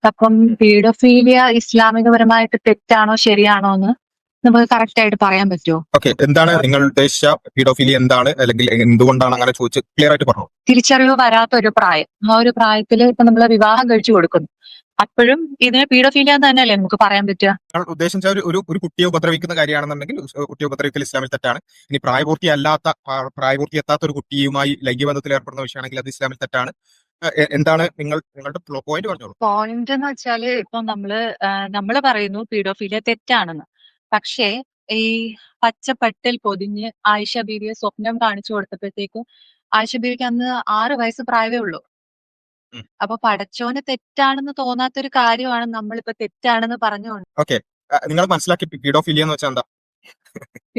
അപ്പം പീഡോഫീലിയ ഇസ്ലാമികപരമായിട്ട് തെറ്റാണോ ശരിയാണോ എന്ന് നമുക്ക് കറക്റ്റ് ആയിട്ട് പറയാൻ പറ്റുമോ? ഓക്കെ, എന്താണ് നിങ്ങൾ ഉദ്ദേശിച്ച പീഡോഫിലി എന്താണ്, അല്ലെങ്കിൽ എന്തുകൊണ്ടാണ് അങ്ങനെ ചോദിച്ച് ക്ലിയർ ആയിട്ട് പറഞ്ഞു? തിരിച്ചറിവ് വരാത്ത ഒരു പ്രായം, ആ ഒരു പ്രായത്തിൽ ഇപ്പൊ നമ്മൾ വിവാഹം കഴിച്ചു കൊടുക്കുന്നു, അപ്പോഴും ഇതിനെ പീഡോഫീലിയ എന്ന് തന്നെയല്ലേ നമുക്ക് പറയാൻ പറ്റുക? നിങ്ങൾ ഉദ്ദേശിച്ച ഒരു കുട്ടിയെ ഉപദ്രവിക്കുന്ന കാര്യമാണെന്നുണ്ടെങ്കിൽ കുട്ടിയെ ഉപദ്രവിക്കൽ ഇസ്ലാമിൽ തെറ്റാണ്. ഇനി പ്രായപൂർത്തി എത്താത്ത ഒരു കുട്ടിയുമായി ലൈംഗിക ബന്ധത്തിൽ ഏർപ്പെടുന്ന വിഷയമാണെങ്കിൽ അത് ഇസ്ലാമിൽ തെറ്റാണ്. എന്താണ് നിങ്ങളുടെ പോയിന്റ് പറഞ്ഞോളൂ. പോയിന്റ് എന്ന് വെച്ചാല് ഇപ്പൊ നമ്മള് പറയുന്നു പീഡോഫീലിയ തെറ്റാണെന്ന്. പക്ഷേ ഈ പച്ചപ്പട്ടിൽ പൊതിഞ്ഞ് ആയിഷ ബീവിയെ സ്വപ്നം കാണിച്ചു കൊടുത്തപ്പോഴത്തേക്കും ആയിഷ ബീവിക്ക് അന്ന് 6 വയസ്സ് പ്രായമേ ഉള്ളൂ. ഉം. അപ്പൊ പടച്ചോന് തെറ്റാണെന്ന് തോന്നാത്തൊരു കാര്യമാണ് നമ്മളിപ്പോ തെറ്റാണെന്ന് പറഞ്ഞുകൊണ്ട്. ഓക്കെ, നിങ്ങൾ മനസ്സിലാക്കി പീഡോഫിലിയ എന്ന് വെച്ചാൽ എന്താ?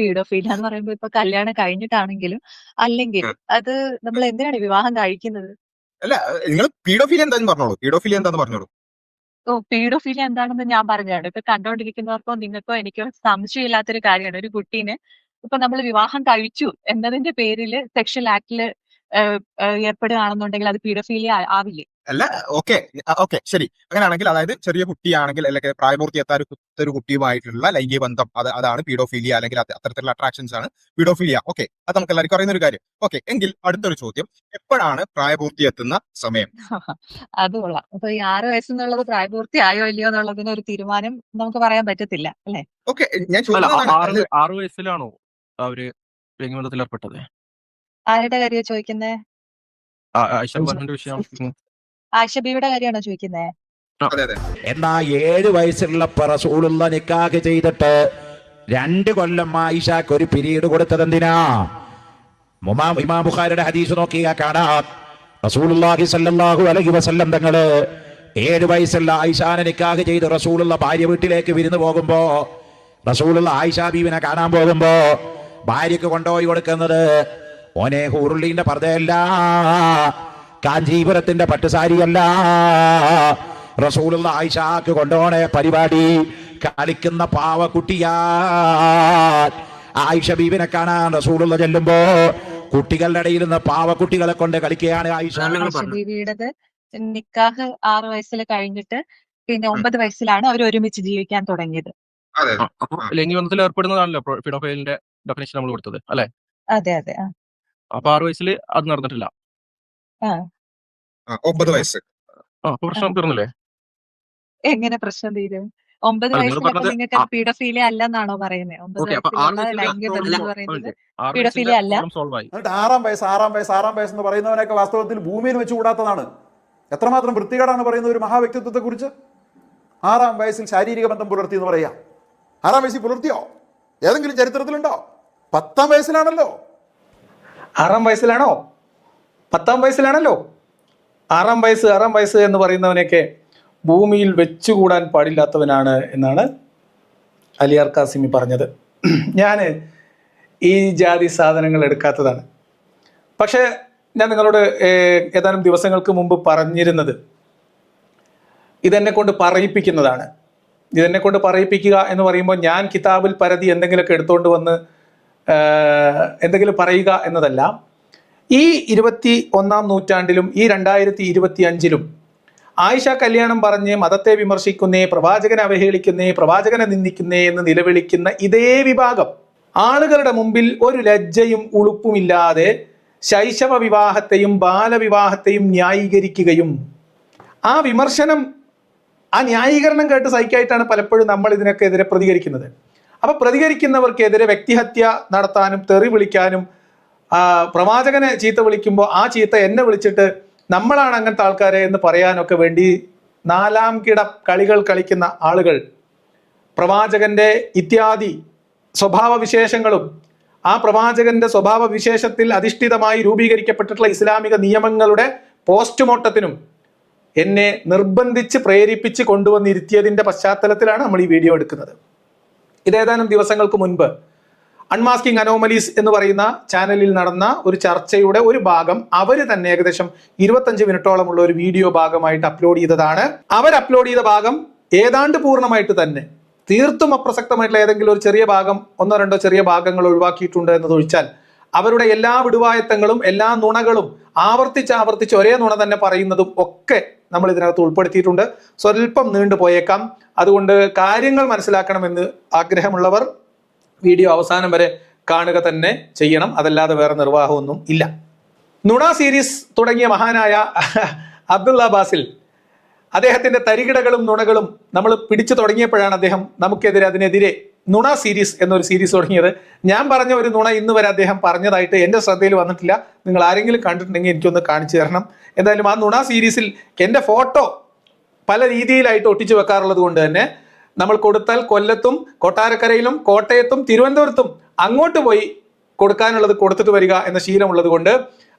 പീഡോഫീലിയ എന്ന് പറയുമ്പോ ഇപ്പൊ കല്യാണം കഴിഞ്ഞിട്ടാണെങ്കിലും അല്ലെങ്കിലും അത് നമ്മൾ എന്തിനാണ് വിവാഹം കഴിക്കുന്നത്? അല്ല, നിങ്ങൾ പീഡോഫിലിയ എന്താന്ന് പറഞ്ഞോളൂ. പീഡോഫിലിയ എന്താന്ന് പറഞ്ഞോളൂ. പീഡോഫീലിയ എന്താണെന്ന് ഞാൻ പറഞ്ഞതാണ്. ഇപ്പൊ കണ്ടോണ്ടിരിക്കുന്നവർക്കോ നിങ്ങൾക്കോ എനിക്കോ സംശയമില്ലാത്തൊരു കാര്യമാണ്. ഒരു കുട്ടീനെ ഇപ്പൊ നമ്മൾ വിവാഹം കഴിച്ചു എന്നതിന്റെ പേരിൽ സെക്ഷൽ ആക്ടില് ഏർപ്പെടുകയാണെന്നുണ്ടെങ്കിൽ അത് പീഡോഫീലിയ ആവില്ലേ? അല്ല, ഓക്കെ ഓക്കെ, ശരി. അങ്ങനെയാണെങ്കിൽ അതായത് ചെറിയ കുട്ടിയാണെങ്കിൽ, അല്ലെങ്കിൽ പ്രായപൂർത്തി എത്താത്ത ഒരു കുട്ടിയുമായിട്ടുള്ള ലൈംഗിക ബന്ധം, അതാണ് പീഡോഫീലിയ, അല്ലെങ്കിൽ അത്തരത്തിലുള്ള അട്രാക്ഷൻസ് ആണ് പീഡോഫീലിയ. ഓക്കെ, അത് നമുക്ക് എല്ലാവർക്കും അറിയുന്ന ഒരു കാര്യം. ഓക്കെ, എങ്കിൽ അടുത്തൊരു ചോദ്യം, എപ്പോഴാണ് പ്രായപൂർത്തി എത്തുന്ന സമയം? അത് കൊള്ളാം. അപ്പൊ ഈ 6 വയസ്സെന്നുള്ളത് പ്രായപൂർത്തി ആയോ ഇല്ലയോ എന്നുള്ളതിന് ഒരു തീരുമാനം നമുക്ക് പറയാൻ പറ്റത്തില്ല അല്ലെ? ഓക്കെ, ഞാൻ അല്ല, ചോദിക്കുന്നതാണ്. 6 വയസ്സിലാണോ അവര് ലൈംഗികബന്ധത്തിൽ ഏർപ്പെട്ടത്? ആരുടെ കാര്യമാണ് ചോദിക്കുന്നേ? ആയിഷ പറഞ്ഞ വിഷയം. ആയിഷ ബീവിയുടെ കാര്യമാണോ ചോദിക്കുന്നേ? അതെ അതെ. എന്നാ 7 വയസ്സുള്ളപ്പോ റസൂലുള്ള നിക്കാഹ് ചെയ്തിട്ട് 2 കൊല്ലം ആയിഷക്ക് ഒരു പിരീഡ് കൊടുത്തത് എന്തിനാ? ഇമാം ബുഖാരിയുടെ ഹദീസ് നോക്കിയാ കാണാം, റസൂലുള്ളാഹി സ്വല്ലല്ലാഹു അലൈഹി വസല്ലം തങ്ങള് 7 വയസ്സുള്ള ആയിഷാനെ നിക്കാഹ് ചെയ്ത് റസൂലുള്ള ഭാര്യ വീട്ടിലേക്ക് വിരുന്ന് പോകുമ്പോ, റസൂലുള്ള ആയിഷ ബീവിനെ കാണാൻ പോകുമ്പോ ഭാര്യക്ക് കൊണ്ടുപോയി കൊടുക്കുന്നത് ഓനെ ഹൂറുള്ളീന്റെ പർദ്ദയല്ല, കാഞ്ചീപുരത്തിന്റെ പട്ടുസാരിയല്ല. റസൂലുള്ള ആയിഷാക്ക് കൊണ്ടുപോണ പരിപാടി കളിക്കുന്ന പാവക്കുട്ടിയാ. ആയിഷ ബീവിനെ കാണാൻ റസൂലുള്ള ചെല്ലുമ്പോ കുട്ടികളുടെ ഇടയിൽ നിന്ന് പാവക്കുട്ടികളെ കൊണ്ട് കളിക്കുകയാണ് ആയിഷ. ബീവിയുടേത് നിക്കാഹ് 6 വയസ്സിൽ കഴിഞ്ഞിട്ട് പിന്നെ 9 വയസ്സിലാണ് അവർ ഒരുമിച്ച് ജീവിക്കാൻ തുടങ്ങിയത്. അപ്പൊ ലൈംഗികബന്ധത്തിൽ ഏർപ്പെടുന്നതാണല്ലോ പീഡോഫൈലിന്റെ ഡെഫിനേഷൻ നമ്മൾ കൊടുത്തത് അല്ലെ? അതെ അതെ. അപ്പൊ 6 വയസ്സിൽ അത് നടന്നിട്ടില്ല. 9 വയസ്സ്. അപ്പൊ പ്രശ്നം തീർന്നില്ലേ? എങ്ങനെ പ്രശ്നം തീരും? 9 അല്ല, നിങ്ങൾ വയസ്സിലൊക്കെ പറഞ്ഞത് നിങ്ങൾക്ക് പീഡോഫീലിയ അല്ലെന്നാണോ പറയുന്നത്? 9 ഓക്കെ, അപ്പൊ 6 വയസ്സിലുള്ള വയസ്സിലെ ലൈംഗിക ബന്ധം എന്ന് പറയുന്നത് വയസ്സിന്റെ പീഡോഫീലിയ അല്ല. പ്രോബ്ലം സോൾവ് ആയി. എന്നിട്ട് 6-ാം വയസ്സ് എന്ന് പറയുന്നവനൊക്കെ വാസ്തവത്തിൽ ഭൂമിയിൽ വെച്ച് കൂടാത്തതാണ്. എത്രമാത്രം വൃത്തികേടാണ് പറയുന്നത് ഒരു മഹാവ്യക്തിത്വത്തെ കുറിച്ച്. 6-ാം വയസ്സിൽ ശാരീരിക ബന്ധം പുലർത്തി എന്ന് പറയാം. 6-ാം വയസ്സിൽ പുലർത്തിയോ? ഏതെങ്കിലും ചരിത്രത്തിലുണ്ടോ? 10-ാം വയസ്സിലാണല്ലോ. 6-ാം വയസ്സിലാണോ? 10-ാം വയസ്സിലാണല്ലോ. 6-ാം വയസ്സ് എന്ന് പറയുന്നവനൊക്കെ ഭൂമിയിൽ വെച്ചുകൂടാൻ പാടില്ലാത്തവനാണ് എന്നാണ് അലിയാർ കാസിമി പറഞ്ഞത്. ഞാൻ ഈ ജാതി സാധനങ്ങൾ എടുക്കാത്തതാണ്. പക്ഷേ ഞാൻ നിങ്ങളോട് ഏതാനും ദിവസങ്ങൾക്ക് മുമ്പ് പറഞ്ഞിരുന്നത് ഇതെന്നെ കൊണ്ട് പറയിപ്പിക്കുന്നതാണ്. ഇതെന്നെ കൊണ്ട് പറയിപ്പിക്കുക എന്ന് പറയുമ്പോൾ ഞാൻ കിതാബിൽ പരതി എന്തെങ്കിലുമൊക്കെ എടുത്തുകൊണ്ട് വന്ന് എന്തെങ്കിലും പറയുക എന്നതല്ല. ഈ 21-ാം നൂറ്റാണ്ടിലും ഈ 2025-ലും ആയിഷ കല്യാണം പറഞ്ഞ് മതത്തെ വിമർശിക്കുന്നേ, പ്രവാചകനെ അവഹേളിക്കുന്നേ, പ്രവാചകനെ നിന്ദിക്കുന്നേ എന്ന് നിലവിളിക്കുന്ന ഇതേ വിഭാഗം ആളുകളുടെ മുമ്പിൽ ഒരു ലജ്ജയും ഉളുപ്പുമില്ലാതെ ശൈശവ വിവാഹത്തെയും ബാലവിവാഹത്തെയും ന്യായീകരിക്കുകയും ആ വിമർശനം, ആ ന്യായീകരണം കേട്ട് സഹിക്കായിട്ടാണ് പലപ്പോഴും നമ്മൾ ഇതിനൊക്കെ എതിരെ പ്രതികരിക്കുന്നത്. അപ്പൊ പ്രതികരിക്കുന്നവർക്കെതിരെ വ്യക്തിഹത്യ നടത്താനും തെറി വിളിക്കാനും, പ്രവാചകനെ ചീത്ത വിളിക്കുമ്പോൾ ആ ചീത്ത എന്നെ വിളിച്ചിട്ട് നമ്മളാണ് അങ്ങനത്തെ ആൾക്കാരെ എന്ന് പറയാനൊക്കെ വേണ്ടി 4-ാം കിട കളികൾ കളിക്കുന്ന ആളുകൾ പ്രവാചകന്റെ ഇത്യാദി സ്വഭാവ വിശേഷങ്ങളും ആ പ്രവാചകന്റെ സ്വഭാവ വിശേഷത്തിൽ അധിഷ്ഠിതമായി രൂപീകരിക്കപ്പെട്ടിട്ടുള്ള ഇസ്ലാമിക നിയമങ്ങളുടെ പോസ്റ്റ്മോർട്ടത്തിനും എന്നെ നിർബന്ധിച്ച് പ്രേരിപ്പിച്ച് കൊണ്ടുവന്നിരുത്തിയതിൻ്റെ പശ്ചാത്തലത്തിലാണ് നമ്മൾ ഈ വീഡിയോ എടുക്കുന്നത്. ഇതേതാനും ദിവസങ്ങൾക്ക് മുൻപ് അൺമാസ്കിംഗ് അനോമലീസ് എന്ന് പറയുന്ന ചാനലിൽ നടന്ന ഒരു ചർച്ചയുടെ ഒരു ഭാഗം അവർ തന്നെ ഏകദേശം 25 മിനിറ്റോളമുള്ള ഒരു വീഡിയോ ഭാഗമായിട്ട് അപ്ലോഡ് ചെയ്തതാണ്. അവർ അപ്ലോഡ് ചെയ്ത ഭാഗം ഏതാണ്ട് പൂർണ്ണമായിട്ട് തന്നെ, തീർത്തും അപ്രസക്തമായിട്ടുള്ള ഏതെങ്കിലും ഒരു ചെറിയ ഭാഗം, 1-2 ചെറിയ ഭാഗങ്ങൾ ഒഴിവാക്കിയിട്ടുണ്ട് എന്നതൊഴിച്ചാൽ അവരുടെ എല്ലാ വിടുവായത്തങ്ങളും എല്ലാ നുണകളും ആവർത്തിച്ച് ഒരേ നുണ തന്നെ പറയുന്നതും ഒക്കെ നമ്മൾ ഇതിനകത്ത് ഉൾപ്പെടുത്തിയിട്ടുണ്ട്. സ്വല്പം നീണ്ടുപോയേക്കാം. അതുകൊണ്ട് കാര്യങ്ങൾ മനസ്സിലാക്കണമെന്ന് ആഗ്രഹമുള്ളവർ വീഡിയോ അവസാനം വരെ കാണുക തന്നെ ചെയ്യണം. അതല്ലാതെ വേറെ നിർവാഹമൊന്നും ഇല്ല. നുണ സീരീസ് തുടങ്ങിയ മഹാനായ അബ്ദുള്ള ബാസിൽ അദ്ദേഹത്തിന്റെ തരികിടകളും നുണകളും നമ്മൾ പിടിച്ചു തുടങ്ങിയപ്പോഴാണ് അദ്ദേഹം അതിനെതിരെ നുണ സീരീസ് എന്നൊരു സീരീസ് തുടങ്ങിയത്. ഞാൻ പറഞ്ഞ ഒരു നുണ ഇന്ന് വരെ അദ്ദേഹം പറഞ്ഞതായിട്ട് എൻ്റെ ശ്രദ്ധയിൽ വന്നിട്ടില്ല. നിങ്ങൾ ആരെങ്കിലും കണ്ടിട്ടുണ്ടെങ്കിൽ എനിക്കൊന്ന് കാണിച്ചു തരണം. എന്തായാലും ആ നുണ സീരീസിൽ എൻ്റെ ഫോട്ടോ പല രീതിയിലായിട്ട് ഒട്ടിച്ചു വെക്കാറുള്ളത് കൊണ്ട് തന്നെ നമ്മൾ കൊടുത്താൽ കൊല്ലത്തും കൊട്ടാരക്കരയിലും കോട്ടയത്തും തിരുവനന്തപുരത്തും അങ്ങോട്ട് പോയി കൊടുക്കാനുള്ളത് കൊടുത്തിട്ട് വരിക എന്ന ശീലമുള്ളത് കൊണ്ട്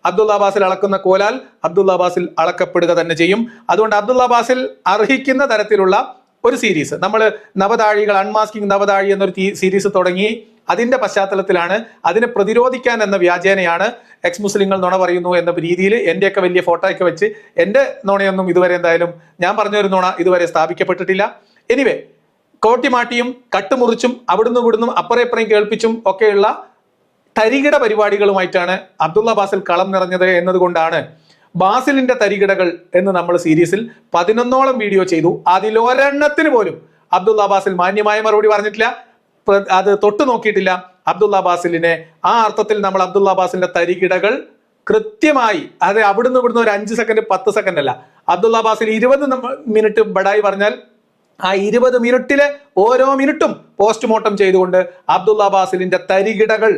അബ്ദുള്ള ബാസിൽ അളക്കുന്ന കോലാൽ അബ്ദുള്ള ബാസിൽ അളക്കപ്പെടുക തന്നെ ചെയ്യും. അതുകൊണ്ട് അബ്ദുള്ള ബാസിൽ അർഹിക്കുന്ന തരത്തിലുള്ള ഒരു സീരീസ് നമ്മൾ നവതാഴികൾ അൺമാസ്കിംഗ് നവതാഴി എന്നൊരു സീരീസ് തുടങ്ങി. അതിന്റെ പശ്ചാത്തലത്തിലാണ്, അതിനെ പ്രതിരോധിക്കാൻ എന്ന വ്യാജേനയാണ് എക്സ് മുസ്ലിങ്ങൾ നുണ പറയുന്നു എന്ന രീതിയിൽ എന്റെയൊക്കെ വലിയ ഫോട്ടോ ഒക്കെ വെച്ച് എന്റെ നുണയൊന്നും ഇതുവരെ എന്തായാലും ഞാൻ പറഞ്ഞൊരു നുണ ഇതുവരെ സ്ഥാപിക്കപ്പെട്ടിട്ടില്ല. എനിവേ, കോട്ടിമാട്ടിയും കട്ടുമുറിച്ചും അവിടുന്ന് ഇവിടുന്നും അപ്പുറം ഇപ്പുറം കേൾപ്പിച്ചും ഒക്കെയുള്ള തരികിട പരിപാടികളുമായിട്ടാണ് അബ്ദുള്ള ബാസിൽ കളം നിറഞ്ഞത് എന്നതുകൊണ്ടാണ് ബാസിലിന്റെ തരികിടകൾ എന്ന് നമ്മൾ സീരീസിൽ 11ഓളം വീഡിയോ ചെയ്തു. അതിലൊരെണ്ണത്തിന് പോലും അബ്ദുള്ള ബാസിൽ മാന്യമായ മറുപടി പറഞ്ഞിട്ടില്ല, അത് തൊട്ടു നോക്കിയിട്ടില്ല. അബ്ദുള്ള ബാസിലിനെ ആ അർത്ഥത്തിൽ നമ്മൾ അബ്ദുള്ള ബാസിലിന്റെ തരികിടകൾ കൃത്യമായി, അത് അവിടുന്ന് ഇവിടുന്ന് ഒരു 5 സെക്കൻഡ് 10 സെക്കൻഡ് അല്ല, അബ്ദുള്ള ബാസിൽ 20 മിനിറ്റ് ബടായി പറഞ്ഞാൽ ആ 20 മിനിറ്റിലെ ഓരോ മിനിറ്റും പോസ്റ്റ്മോർട്ടം ചെയ്തുകൊണ്ട് അബ്ദുള്ള ബാസിലിന്റെ തരികിടകൾ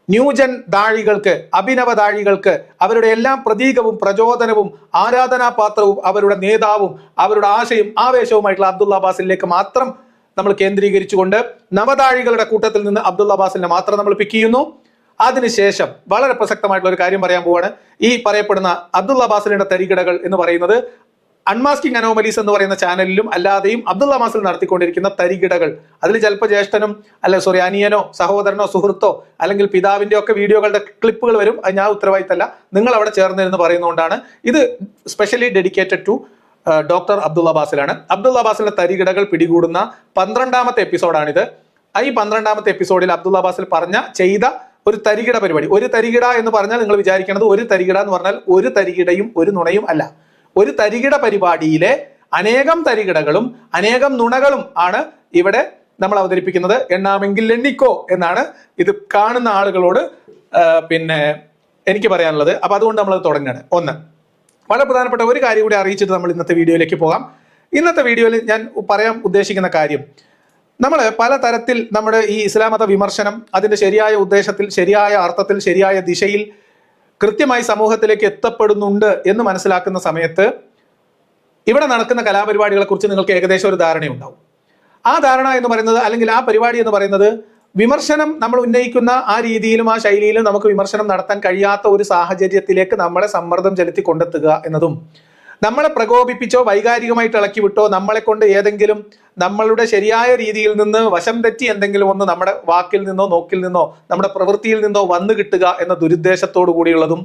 ന്യൂജൻ ദാഴികൾക്ക്, അഭിനവ ദാഴികൾക്ക്, അവരുടെ എല്ലാം പ്രതീകവും പ്രചോദനവും ആരാധനാപാത്രവും അവരുടെ നേതാവും അവരുടെ ആശയും ആവേശവുമായിട്ടുള്ള അബ്ദുള്ള ബാസിലേക്ക് മാത്രം നമ്മൾ കേന്ദ്രീകരിച്ചുകൊണ്ട് നവദാഴികളുടെ കൂട്ടത്തിൽ നിന്ന് അബ്ദുള്ള ബാസിലിനെ മാത്രം നമ്മൾ പിക്ക് ചെയ്യുന്നു. അതിനുശേഷം വളരെ പ്രസക്തമായിട്ടുള്ള ഒരു കാര്യം പറയാൻ പോവാണ്. ഈ പറയപ്പെടുന്ന അബ്ദുള്ള ബാസിലിന്റെ തരികിടകൾ എന്ന് പറയുന്നത് അൺമാസ്കിംഗ് അനോമലീസ് എന്ന് പറയുന്ന ചാനലിലും അല്ലാതെയും അബ്ദുള്ള ബാസിൽ നടത്തിക്കൊണ്ടിരിക്കുന്ന തരികിടകൾ, അതിൽ ചിലപ്പോൾ ജ്യേഷ്ഠനും അനിയനോ സഹോദരനോ സുഹൃത്തോ അല്ലെങ്കിൽ പിതാവിന്റെ ഒക്കെ വീഡിയോകളുടെ ക്ലിപ്പുകൾ വരും. അത് ഞാൻ ഉത്തരവാദിത്തമല്ല, നിങ്ങൾ അവിടെ ചേർന്നിരുന്ന് പറയുന്നതുകൊണ്ടാണ്. ഇത് specially dedicated to doctor Abdullah Basil. Abdullah ബാസിലിന്റെ തരികിടകൾ പിടികൂടുന്ന 12ാമത്തെ എപ്പിസോഡാണിത്. ഈ 12ാമത്തെ എപ്പിസോഡിൽ അബ്ദുള്ള ബാസിൽ ചെയ്ത ഒരു തരികിട പരിപാടി. ഒരു തരികിട എന്ന് പറഞ്ഞാൽ നിങ്ങൾ വിചാരിക്കുന്നത് ഒരു തരികിട എന്ന് പറഞ്ഞാൽ ഒരു തരികിടയും ഒരു നുണയും അല്ല. ഒരു തരികിട പരിപാടിയിലെ അനേകം തരികിടകളും അനേകം നുണകളും ആണ് ഇവിടെ നമ്മൾ അവതരിപ്പിക്കുന്നത്. എണ്ണാമെങ്കിൽ എണ്ണിക്കോ എന്നാണ് ഇത് കാണുന്ന ആളുകളോട് എനിക്ക് പറയാനുള്ളത്. അപ്പൊ അതുകൊണ്ട് നമ്മൾ തുടങ്ങുകയാണ്. ഒന്ന്, വളരെ പ്രധാനപ്പെട്ട ഒരു കാര്യം കൂടി അറിയിച്ചിട്ട് നമ്മൾ ഇന്നത്തെ വീഡിയോയിലേക്ക് പോകാം. ഇന്നത്തെ വീഡിയോയിൽ ഞാൻ പറയാൻ ഉദ്ദേശിക്കുന്ന കാര്യം, നമ്മൾ പലതരത്തിൽ നമ്മുടെ ഈ ഇസ്ലാം മത വിമർശനം അതിന്റെ ശരിയായ ഉദ്ദേശത്തിൽ, ശരിയായ അർത്ഥത്തിൽ, ശരിയായ ദിശയിൽ കൃത്യമായി സമൂഹത്തിലേക്ക് എത്തപ്പെടുന്നുണ്ട് എന്ന് മനസ്സിലാക്കുന്ന സമയത്ത് ഇവിടെ നടക്കുന്ന കലാപരിപാടികളെ കുറിച്ച് നിങ്ങൾക്ക് ഏകദേശം ഒരു ധാരണയുണ്ടാവും. ആ ധാരണ എന്ന് പറയുന്നത്, അല്ലെങ്കിൽ ആ പരിപാടി എന്ന് പറയുന്നത്, വിമർശനം നമ്മൾ ഉന്നയിക്കുന്ന ആ രീതിയിലും ആ ശൈലിയിലും നമുക്ക് വിമർശനം നടത്താൻ കഴിയാത്ത ഒരു സാഹചര്യത്തിലേക്ക് നമ്മളെ സമ്മർദ്ദം ചെലുത്തി കൊണ്ടെത്തുക എന്നതും, നമ്മളെ പ്രകോപിപ്പിച്ചോ വൈകാരികമായിട്ട് ഇളക്കി വിട്ടോ നമ്മളെ കൊണ്ട് ഏതെങ്കിലും നമ്മളുടെ ശരിയായ രീതിയിൽ നിന്ന് വശം തെറ്റി എന്തെങ്കിലും ഒന്ന് നമ്മുടെ വാക്കിൽ നിന്നോ നോക്കിൽ നിന്നോ നമ്മുടെ പ്രവൃത്തിയിൽ നിന്നോ വന്നു കിട്ടുക എന്ന ദുരുദ്ദേശത്തോടു കൂടിയുള്ളതും,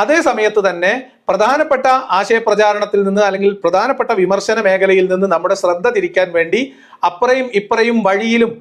അതേ സമയത്ത് തന്നെ പ്രധാനപ്പെട്ട ആശയപ്രചാരണത്തിൽ നിന്ന് അല്ലെങ്കിൽ പ്രധാനപ്പെട്ട വിമർശന മേഖലയിൽ നിന്ന് നമ്മുടെ ശ്രദ്ധ തിരിക്കാൻ വേണ്ടി അപ്പുറയും ഇപ്പുറയും വഴിയിലും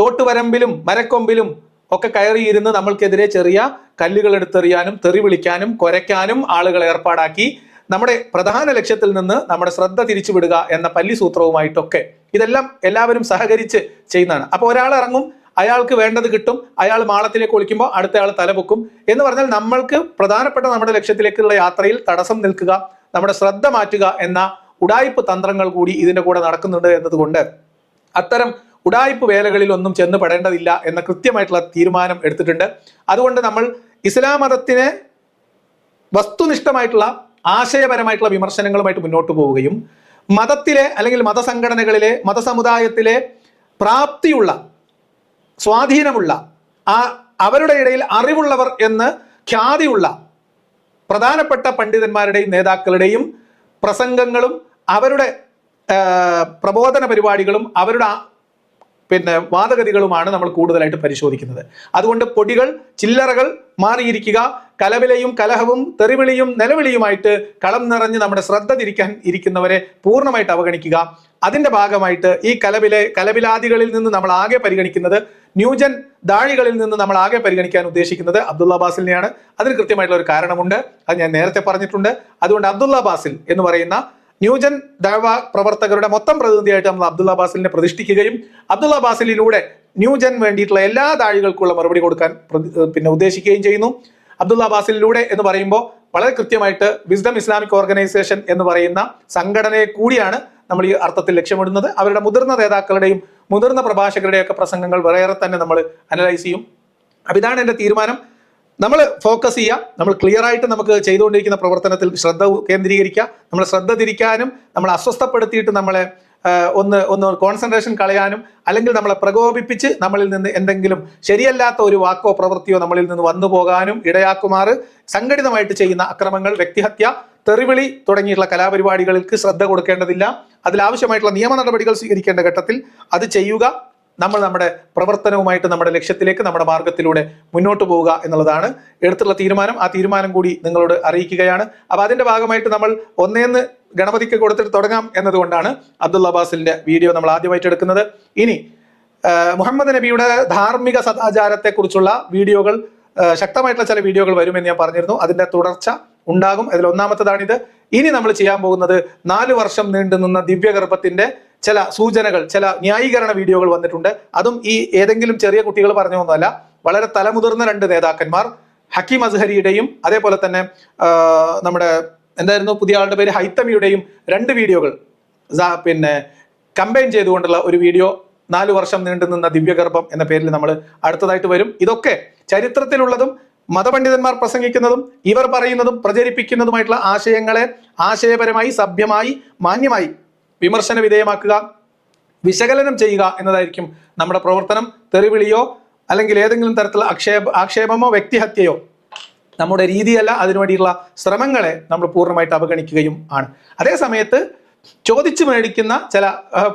തോട്ടുവരമ്പിലും മരക്കൊമ്പിലും ഒക്കെ കയറിയിരുന്ന് നമ്മൾക്കെതിരെ ചെറിയ കല്ലുകൾ എടുത്തെറിയാനും തെറി വിളിക്കാനും കുരയ്ക്കാനും ആളുകളെ ഏർപ്പാടാക്കി നമ്മുടെ പ്രധാന ലക്ഷ്യത്തിൽ നിന്ന് നമ്മുടെ ശ്രദ്ധ തിരിച്ചുവിടുക എന്ന പല്ലിസൂത്രവുമായിട്ടൊക്കെ ഇതെല്ലാം എല്ലാവരും സഹകരിച്ച് ചെയ്യുന്നതാണ്. അപ്പോൾ ഒരാൾ ഇറങ്ങും, അയാൾക്ക് വേണ്ടത് കിട്ടും, അയാൾ മാളത്തിലേക്ക് ഒളിക്കുമ്പോൾ അടുത്തയാൾ തലപൊക്കും എന്ന് പറഞ്ഞാൽ നമ്മൾക്ക് പ്രധാനപ്പെട്ട നമ്മുടെ ലക്ഷ്യത്തിലേക്കുള്ള യാത്രയിൽ തടസ്സം നിൽക്കുക, നമ്മുടെ ശ്രദ്ധ മാറ്റുക എന്ന ഉഡായിപ്പ് തന്ത്രങ്ങൾ കൂടി ഇതിന്റെ കൂടെ നടക്കുന്നുണ്ട് എന്നതുകൊണ്ട് അത്തരം ഉഡായിപ്പ് വേലകളിൽ ഒന്നും ചെന്ന് പെടേണ്ടതില്ല എന്ന കൃത്യമായിട്ടുള്ള തീരുമാനം എടുത്തിട്ടുണ്ട്. അതുകൊണ്ട് നമ്മൾ ഇസ്ലാം മതത്തിനെ വസ്തുനിഷ്ഠമായിട്ടുള്ള ആശയപരമായിട്ടുള്ള വിമർശനങ്ങളുമായിട്ട് മുന്നോട്ട് പോവുകയും മതത്തിലെ അല്ലെങ്കിൽ മതസംഘടനകളിലെ മതസമുദായത്തിലെ പ്രാപ്തിയുള്ള സ്വാധീനമുള്ള അവരുടെ ഇടയിൽ അറിവുള്ളവർ എന്ന് ഖ്യാതിയുള്ള പ്രധാനപ്പെട്ട പണ്ഡിതന്മാരുടെയും നേതാക്കളുടെയും പ്രസംഗങ്ങളും അവരുടെ പ്രബോധന പരിപാടികളും അവരുടെ വാദഗതികളുമാണ് നമ്മൾ കൂടുതലായിട്ട് പരിശോധിക്കുന്നത്. അതുകൊണ്ട് പൊടികൾ, ചില്ലറകൾ മാറിയിരിക്കുക. കലവിലയും കലഹവും തെറിവിളിയും നിലവിളിയുമായിട്ട് കളം നിറഞ്ഞ് നമ്മുടെ ശ്രദ്ധ തിരിക്കാൻ ഇരിക്കുന്നവരെ പൂർണ്ണമായിട്ട് അവഗണിക്കുക. അതിന്റെ ഭാഗമായിട്ട് ഈ കലവിലാദികളിൽ നിന്ന് നമ്മൾ ആകെ പരിഗണിക്കുന്നത്, ന്യൂജൻ ദാഴികളിൽ നിന്ന് നമ്മൾ ആകെ പരിഗണിക്കാൻ ഉദ്ദേശിക്കുന്നത് അബ്ദുള്ള ബാസിലിനെയാണ്. അതിന് കൃത്യമായിട്ടുള്ള ഒരു കാരണമുണ്ട്, അത് ഞാൻ നേരത്തെ പറഞ്ഞിട്ടുണ്ട്. അതുകൊണ്ട് അബ്ദുള്ള ബാസിൽ എന്ന് പറയുന്ന ന്യൂജൻ ദഅവ പ്രവർത്തകരുടെ മൊത്തം പ്രതിനിധിയായിട്ട് നമ്മൾ അബ്ദുള്ള ബാസിലിനെ പ്രതിഷ്ഠിക്കുകയും അബ്ദുള്ള ബാസിലിലൂടെ ന്യൂജൻ വേണ്ടിയിട്ടുള്ള എല്ലാ ദാഴികൾക്കുള്ള മറുപടി കൊടുക്കാൻ ഉദ്ദേശിക്കുകയും ചെയ്യുന്നു. അബ്ദുള്ള ബാസിലിലൂടെ എന്ന് പറയുമ്പോൾ വളരെ കൃത്യമായിട്ട് വിസ്ഡം ഇസ്ലാമിക് ഓർഗനൈസേഷൻ എന്ന് പറയുന്ന സംഘടനയെ കൂടിയാണ് നമ്മൾ ഈ അർത്ഥത്തിൽ ലക്ഷ്യമിടുന്നത്. അവരുടെ മുതിർന്ന നേതാക്കളുടെയും മുതിർന്ന പ്രഭാഷകരുടെയും ഒക്കെ പ്രസംഗങ്ങൾ വേറെ തന്നെ നമ്മൾ അനലൈസ് ചെയ്യും. അപ്പം ഇതാണ് എൻ്റെ തീരുമാനം. നമ്മൾ ഫോക്കസ് ചെയ്യുക, നമ്മൾ ക്ലിയർ ആയിട്ട് നമുക്ക് ചെയ്തുകൊണ്ടിരിക്കുന്ന പ്രവർത്തനത്തിൽ ശ്രദ്ധ കേന്ദ്രീകരിക്കുക. നമ്മൾ ശ്രദ്ധ തിരിക്കാനും നമ്മളെ അസ്വസ്ഥപ്പെടുത്തിയിട്ട് നമ്മളെ ഒന്ന് കോൺസെൻട്രേഷൻ കളയാനും അല്ലെങ്കിൽ നമ്മളെ പ്രകോപിപ്പിച്ച് നമ്മളിൽ നിന്ന് എന്തെങ്കിലും ശരിയല്ലാത്ത ഒരു വാക്കോ പ്രവൃത്തിയോ നമ്മളിൽ നിന്ന് വന്നു പോകാനും ഇടയാക്കുമാറ് സംഘടിതമായിട്ട് ചെയ്യുന്ന അക്രമങ്ങൾ, വ്യക്തിഹത്യ, തെറിവിളി തുടങ്ങിയിട്ടുള്ള കലാപരിപാടികൾക്ക് ശ്രദ്ധ കൊടുക്കേണ്ടതില്ല. അതിലാവശ്യമായിട്ടുള്ള നിയമ നടപടികൾ സ്വീകരിക്കേണ്ട ഘട്ടത്തിൽ അത് ചെയ്യുക. നമ്മൾ നമ്മുടെ പ്രവർത്തനവുമായിട്ട് നമ്മുടെ ലക്ഷ്യത്തിലേക്ക്, നമ്മുടെ മാർഗത്തിലൂടെ മുന്നോട്ട് പോവുക എന്നുള്ളതാണ് എടുത്തുള്ള തീരുമാനം. ആ തീരുമാനം കൂടി നിങ്ങളോട് അറിയിക്കുകയാണ്. അപ്പൊ അതിന്റെ ഭാഗമായിട്ട് നമ്മൾ ഒന്നേന്ന് ഗണപതിക്ക് കൊടുത്തിട്ട് തുടങ്ങാം എന്നതുകൊണ്ടാണ് അബ്ദുള്ള ബാസിലിന്റെ വീഡിയോ നമ്മൾ ആദ്യമായിട്ട് എടുക്കുന്നത്. ഇനി മുഹമ്മദ് നബിയുടെ ധാർമ്മിക സദാചാരത്തെ കുറിച്ചുള്ള വീഡിയോകൾ, ശക്തമായിട്ടുള്ള ചില വീഡിയോകൾ വരുമെന്ന് ഞാൻ പറഞ്ഞിരുന്നു. അതിന്റെ തുടർച്ച ഉണ്ടാകും. അതിൽ ഒന്നാമത്തേതാണിത്. ഇനി നമ്മൾ ചെയ്യാൻ പോകുന്നത് 4 വർഷം നീണ്ടു നിന്ന ദിവ്യഗർഭത്തിന്റെ ചില സൂചനകൾ, ചില ന്യായീകരണ വീഡിയോകൾ വന്നിട്ടുണ്ട്. അതും ഈ ഏതെങ്കിലും ചെറിയ കുട്ടികൾ പറഞ്ഞൊന്നുമല്ല, വളരെ തലമുതിർന്ന 2 നേതാക്കന്മാർ, ഹക്കീം അസ്ഹരിയുടെയും അതേപോലെ തന്നെ നമ്മുടെ പുതിയ ആളുടെ പേര് ഹൈത്തമിയുടെയും 2 വീഡിയോകൾ കമ്പൈൻ ചെയ്തുകൊണ്ടുള്ള ഒരു വീഡിയോ 4 വർഷം നീണ്ടു നിന്ന ദിവ്യഗർഭം എന്ന പേരിൽ നമ്മൾ അടുത്തതായിട്ട് വരും. ഇതൊക്കെ ചരിത്രത്തിലുള്ളതും മതപണ്ഡിതന്മാർ പ്രസംഗിക്കുന്നതും ഇവർ പറയുന്നതും പ്രചരിപ്പിക്കുന്നതുമായിട്ടുള്ള ആശയങ്ങളെ ആശയപരമായി, സഭ്യമായി, മാന്യമായി വിമർശന വിധേയമാക്കുക, വിശകലനം ചെയ്യുക എന്നതായിരിക്കും നമ്മുടെ പ്രവർത്തനം. തെറിവിളിയോ അല്ലെങ്കിൽ ഏതെങ്കിലും തരത്തിലുള്ള ആക്ഷേപമോ വ്യക്തിഹത്യയോ നമ്മുടെ രീതിയല്ല. അതിനുവേണ്ടിയുള്ള ശ്രമങ്ങളെ നമ്മൾ പൂർണ്ണമായിട്ട് അവഗണിക്കുകയും ആണ്. അതേ സമയത്ത് ചോദിച്ചു മേടിക്കുന്ന ചില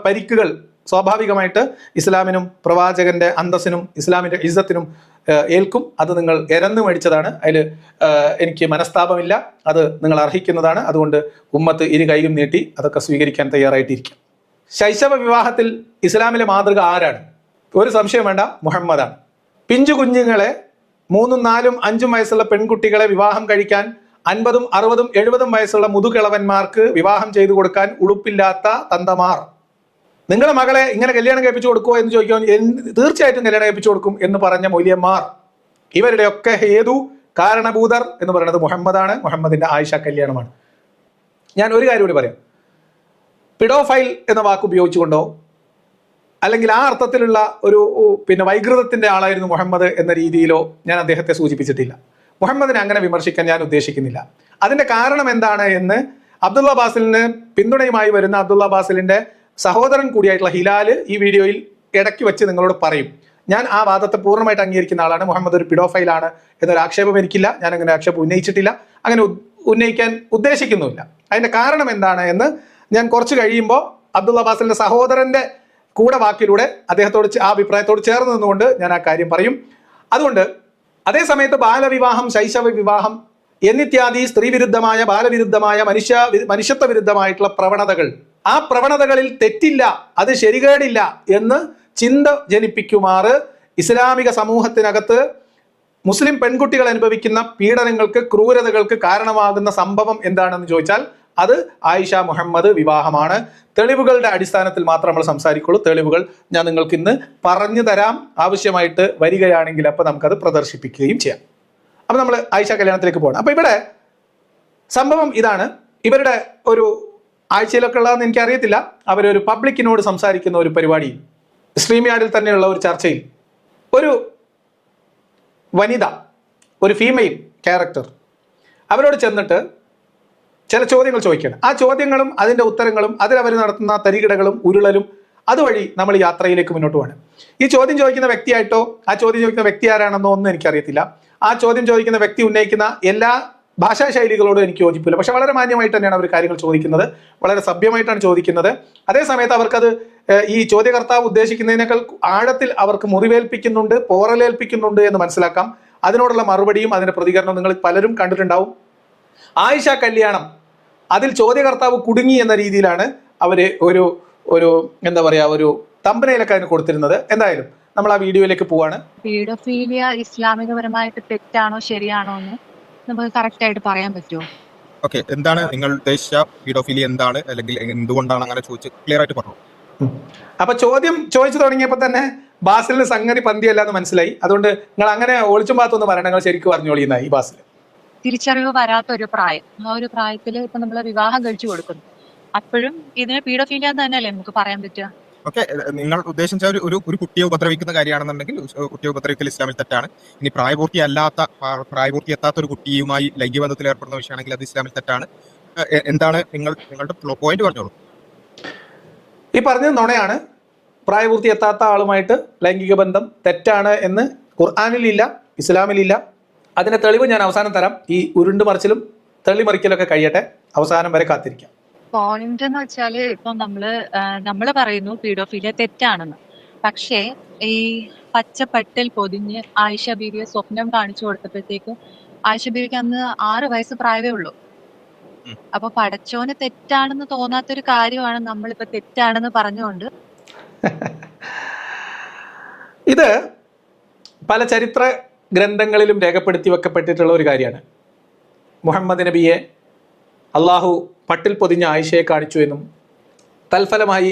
പരിക്കുകൾ സ്വാഭാവികമായിട്ട് ഇസ്ലാമിനും പ്രവാചകന്റെ അന്തസ്സിനും ഇസ്ലാമിന്റെ ഇസ്സത്തിനും ഏൽക്കും. അത് നിങ്ങൾ എരന്നു മേടിച്ചതാണ്. അതിൽ എനിക്ക് മനസ്താപമില്ല. അത് നിങ്ങൾ അർഹിക്കുന്നതാണ്. അതുകൊണ്ട് ഉമ്മത്ത് ഇരു കൈയും നീട്ടി അതൊക്കെ സ്വീകരിക്കാൻ തയ്യാറായിട്ടിരിക്കും. ശൈശവ വിവാഹത്തിൽ ഇസ്ലാമിലെ മാതൃക ആരാണ്? ഒരു സംശയം വേണ്ട, മുഹമ്മദാണ്. പിഞ്ചു കുഞ്ഞുങ്ങളെ 3, 4, 5 വയസ്സുള്ള പെൺകുട്ടികളെ വിവാഹം കഴിക്കാൻ 50, 60, 70 വയസ്സുള്ള മുതുകിളവന്മാർക്ക് വിവാഹം ചെയ്തു കൊടുക്കാൻ ഉളുപ്പില്ലാത്ത തന്തമാർ. നിങ്ങളുടെ മകളെ ഇങ്ങനെ കല്യാണം കഴിപ്പിച്ചു കൊടുക്കുമോ എന്ന് ചോദിക്കുമോ? തീർച്ചയായിട്ടും കല്യാണം കഴിപ്പിച്ചു കൊടുക്കും എന്ന് പറഞ്ഞ മൗലിയന്മാർ, ഇവരുടെയൊക്കെ ഹേതു കാരണഭൂതർ എന്ന് പറയുന്നത് മുഹമ്മദാണ്. മുഹമ്മദിന്റെ ആയിഷ കല്യാണമാണ്. ഞാൻ ഒരു കാര്യം കൂടി പറയാം. പിഡോഫൈൽ എന്ന വാക്ക് ഉപയോഗിച്ചുകൊണ്ടോ അല്ലെങ്കിൽ ആ അർത്ഥത്തിലുള്ള ഒരു വൈകൃതത്തിന്റെ ആളായിരുന്നു മുഹമ്മദ് എന്ന രീതിയിലോ ഞാൻ അദ്ദേഹത്തെ സൂചിപ്പിച്ചിട്ടില്ല. മുഹമ്മദിനെ അങ്ങനെ വിമർശിക്കാൻ ഞാൻ ഉദ്ദേശിക്കുന്നില്ല. അതിന്റെ കാരണം എന്താണ് എന്ന് അബ്ദുള്ള ബാസിലിന് പിന്തുണയുമായി വരുന്ന അബ്ദുള്ള ബാസിലിന്റെ സഹോദരൻ കൂടിയായിട്ടുള്ള ഹിലാല് ഈ വീഡിയോയിൽ ഇടയ്ക്ക് വെച്ച് നിങ്ങളോട് പറയും. ഞാൻ ആ വാദത്തെ പൂർണ്ണമായിട്ട് അംഗീകരിക്കുന്ന ആളാണ്. മുഹമ്മദ് ഒരു പിഡോഫൈലാണ് എന്നൊരു ആക്ഷേപം എനിക്കില്ല. ഞാൻ അങ്ങനെ ആക്ഷേപം ഉന്നയിച്ചിട്ടില്ല, അങ്ങനെ ഉന്നയിക്കാൻ ഉദ്ദേശിക്കുന്നുമില്ല. അതിന്റെ കാരണം എന്താണ് എന്ന് ഞാൻ കുറച്ച് കഴിയുമ്പോൾ അബ്ദുള്ള ബാസിലിന്റെ സഹോദരന്റെ കൂടെ വാക്കിലൂടെ അദ്ദേഹത്തോട് ആ അഭിപ്രായത്തോട് ചേർന്ന് നിന്നുകൊണ്ട് ഞാൻ ആ കാര്യം പറയും. അതുകൊണ്ട് അതേ സമയത്ത് ബാലവിവാഹം, ശൈശവ വിവാഹം എന്നിത്യാദി സ്ത്രീവിരുദ്ധമായ, ബാലവിരുദ്ധമായ, മനുഷ്യത്വ വിരുദ്ധമായിട്ടുള്ള പ്രവണതകൾ, ആ പ്രവണതകളിൽ തെറ്റില്ല, അത് ശരികേടില്ല എന്ന് ചിന്ത ജനിപ്പിക്കുമാറ് ഇസ്ലാമിക സമൂഹത്തിനകത്ത് മുസ്ലിം പെൺകുട്ടികൾ അനുഭവിക്കുന്ന പീഡനങ്ങൾക്ക്, ക്രൂരതകൾക്ക് കാരണമാകുന്ന സംഭവം എന്താണെന്ന് ചോദിച്ചാൽ അത് ആയിഷ മുഹമ്മദ് വിവാഹമാണ്. തെളിവുകളുടെ അടിസ്ഥാനത്തിൽ മാത്രം നമ്മൾ സംസാരിക്കുള്ളൂ. തെളിവുകൾ ഞാൻ നിങ്ങൾക്ക് ഇന്ന് പറഞ്ഞു തരാം. ആവശ്യമായിട്ട് വരികയാണെങ്കിൽ അപ്പോൾ നമുക്കത് പ്രദർശിപ്പിക്കുകയും ചെയ്യാം. അപ്പൊ നമ്മൾ ആയിഷ കല്യാണത്തിലേക്ക് പോകണം. അപ്പൊ ഇവിടെ സംഭവം ഇതാണ്. ഇവരുടെ ഒരു ആഴ്ചയിലൊക്കെ ഉള്ളതെന്ന് എനിക്കറിയത്തില്ല. അവരൊരു പബ്ലിക്കിനോട് സംസാരിക്കുന്ന ഒരു പരിപാടിയിൽ, സ്ട്രീം യാർഡിൽ തന്നെയുള്ള ഒരു ചർച്ചയിൽ ഒരു വനിത, ഒരു ഫീമെയിൽ ക്യാരക്ടർ അവരോട് ചെന്നിട്ട് ചില ചോദ്യങ്ങൾ ചോദിക്കണം. ആ ചോദ്യങ്ങളും അതിൻ്റെ ഉത്തരങ്ങളും അതിലവർ നടത്തുന്ന തരികിടകളും ഉരുളലും അതുവഴി നമ്മൾ യാത്രയിലേക്ക് മുന്നോട്ട് പോകണം. ഈ ചോദ്യം ചോദിക്കുന്ന വ്യക്തിയായിട്ടോ ആ ചോദ്യം ചോദിക്കുന്ന വ്യക്തി ആരാണെന്നോ ഒന്നും എനിക്കറിയത്തില്ല. ആ ചോദ്യം ചോദിക്കുന്ന വ്യക്തി ഉന്നയിക്കുന്ന എല്ലാ ഭാഷാ ശൈലികളോട് എനിക്ക് യോജിപ്പില്ല. പക്ഷെ വളരെ മാന്യമായിട്ട് തന്നെയാണ് അവർ കാര്യങ്ങൾ ചോദിക്കുന്നത്, വളരെ സഭ്യമായിട്ടാണ് ചോദിക്കുന്നത്. അതേസമയത്ത് അവർക്കത് ഈ ചോദ്യകർത്താവ് ഉദ്ദേശിക്കുന്നതിനേക്കാൾ ആഴത്തിൽ അവർക്ക് മുറിവേൽപ്പിക്കുന്നുണ്ട്, പോറലേൽപ്പിക്കുന്നുണ്ട് എന്ന് മനസ്സിലാക്കാം. അതിനോടുള്ള മറുപടിയും അതിന്റെ പ്രതികരണവും നിങ്ങൾ പലരും കണ്ടിട്ടുണ്ടാവും. ആയിഷ കല്യാണം, അതിൽ ചോദ്യകർത്താവ് കുടുങ്ങി എന്ന രീതിയിലാണ് അവര് ഒരു ഒരു എന്താ പറയാ ഒരു തമ്പനയിലൊക്കെ അതിന് കൊടുത്തിരുന്നത്. എന്തായാലും നമ്മൾ ആ വീഡിയോയിലേക്ക് പോവാണ്. പീഡോഫീലിയ ഇസ്ലാമികപരമായിട്ട് തെറ്റാണോ ശരിയാണോ എന്ന് നമുക്ക് കറക്റ്റ് ആയിട്ട് പറയാൻ പറ്റുമോ? ഓക്കെ, എന്താണ് നിങ്ങൾ ഉദ്ദേശിച്ച പീഡോഫിലിയ എന്താണ്, അല്ലെങ്കിൽ എന്തുകൊണ്ടാണ് അങ്ങനെ ചോദിച്ച് ക്ലിയർ ആയിട്ട് പറഞ്ഞു. അപ്പൊ ചോദ്യം ചോദിച്ചു തുടങ്ങിയപ്പോൾ തന്നെ ബാസിലിന് സംഗതി പന്തിയല്ല എന്ന് മനസ്സിലായി. അതുകൊണ്ട് നിങ്ങൾ അങ്ങനെ ഒളിച്ചും പാത്തൊന്ന് പറയണം, നിങ്ങൾ ശരിക്കും പറഞ്ഞോളിയുന്ന ഈ ബാസിൽ. തിരിച്ചറിവ് വരാത്ത ഒരു പ്രായം, ആ ഒരു പ്രായത്തിൽ ഇപ്പൊ നമ്മൾ വിവാഹം കഴിച്ചു കൊടുക്കുന്നു, അപ്പോഴും ഇതിന് പീഡോഫീലിയ എന്ന് തന്നെയല്ലേ നമുക്ക് പറയാൻ പറ്റുക? ഓക്കെ, നിങ്ങൾ ഉദ്ദേശിച്ച ഒരു കുട്ടിയെ ഉപദ്രവിക്കുന്ന കാര്യമാണെന്നുണ്ടെങ്കിൽ കുട്ടിയെ ഉപദ്രവിക്കൽ ഇസ്ലാമിൽ തെറ്റാണ്. ഇനി പ്രായപൂർത്തി എത്താത്ത ഒരു കുട്ടിയുമായി ലൈംഗിക ബന്ധത്തിൽ ഏർപ്പെടുന്ന വിഷയമാണെങ്കിൽ അത് ഇസ്ലാമിൽ തെറ്റാണ്. എന്താണ് നിങ്ങളുടെ പോയിന്റ് പറഞ്ഞോളൂ. ഈ പറഞ്ഞത് നുണയാണ്. പ്രായപൂർത്തി എത്താത്ത ആളുമായിട്ട് ലൈംഗിക ബന്ധം തെറ്റാണ് എന്ന് ഖുർആനിലില്ല, ഇസ്ലാമിലില്ല. അതിന്റെ തെളിവ് ഞാൻ അവസാനം തരാം. ഈ ഉരുണ്ട് മറിച്ചിലും തെളിമറിക്കലൊക്കെ കഴിയട്ടെ, അവസാനം വരെ കാത്തിരിക്കാം. പോയിന്റ് എന്ന് വെച്ചാല് ഇപ്പൊ നമ്മള് പറയുന്നു പീഡോഫീലിയ തെറ്റാണെന്ന്, പക്ഷേ ഈ പച്ചപ്പട്ടിൽ പൊതിഞ്ഞ് ആയിഷ ബീവിയെ സ്വപ്നം കാണിച്ചു കൊടുത്തപ്പോഴത്തേക്കും ആയിഷ ബീവിക്ക് അന്ന് 6 വയസ്സ് പ്രായമേ ഉള്ളൂ. അപ്പൊ പടച്ചോന് തെറ്റാണെന്ന് തോന്നാത്തൊരു കാര്യമാണ് നമ്മളിപ്പോ തെറ്റാണെന്ന് പറഞ്ഞുകൊണ്ട്. ഇത് പല ചരിത്ര ഗ്രന്ഥങ്ങളിലും രേഖപ്പെടുത്തി വെക്കപ്പെട്ടിട്ടുള്ള ഒരു കാര്യമാണ്. മുഹമ്മദ് നബിയെ അള്ളാഹു പട്ടിൽ പൊതിഞ്ഞ ആയിഷയെ കാണിച്ചു എന്നും തൽഫലമായി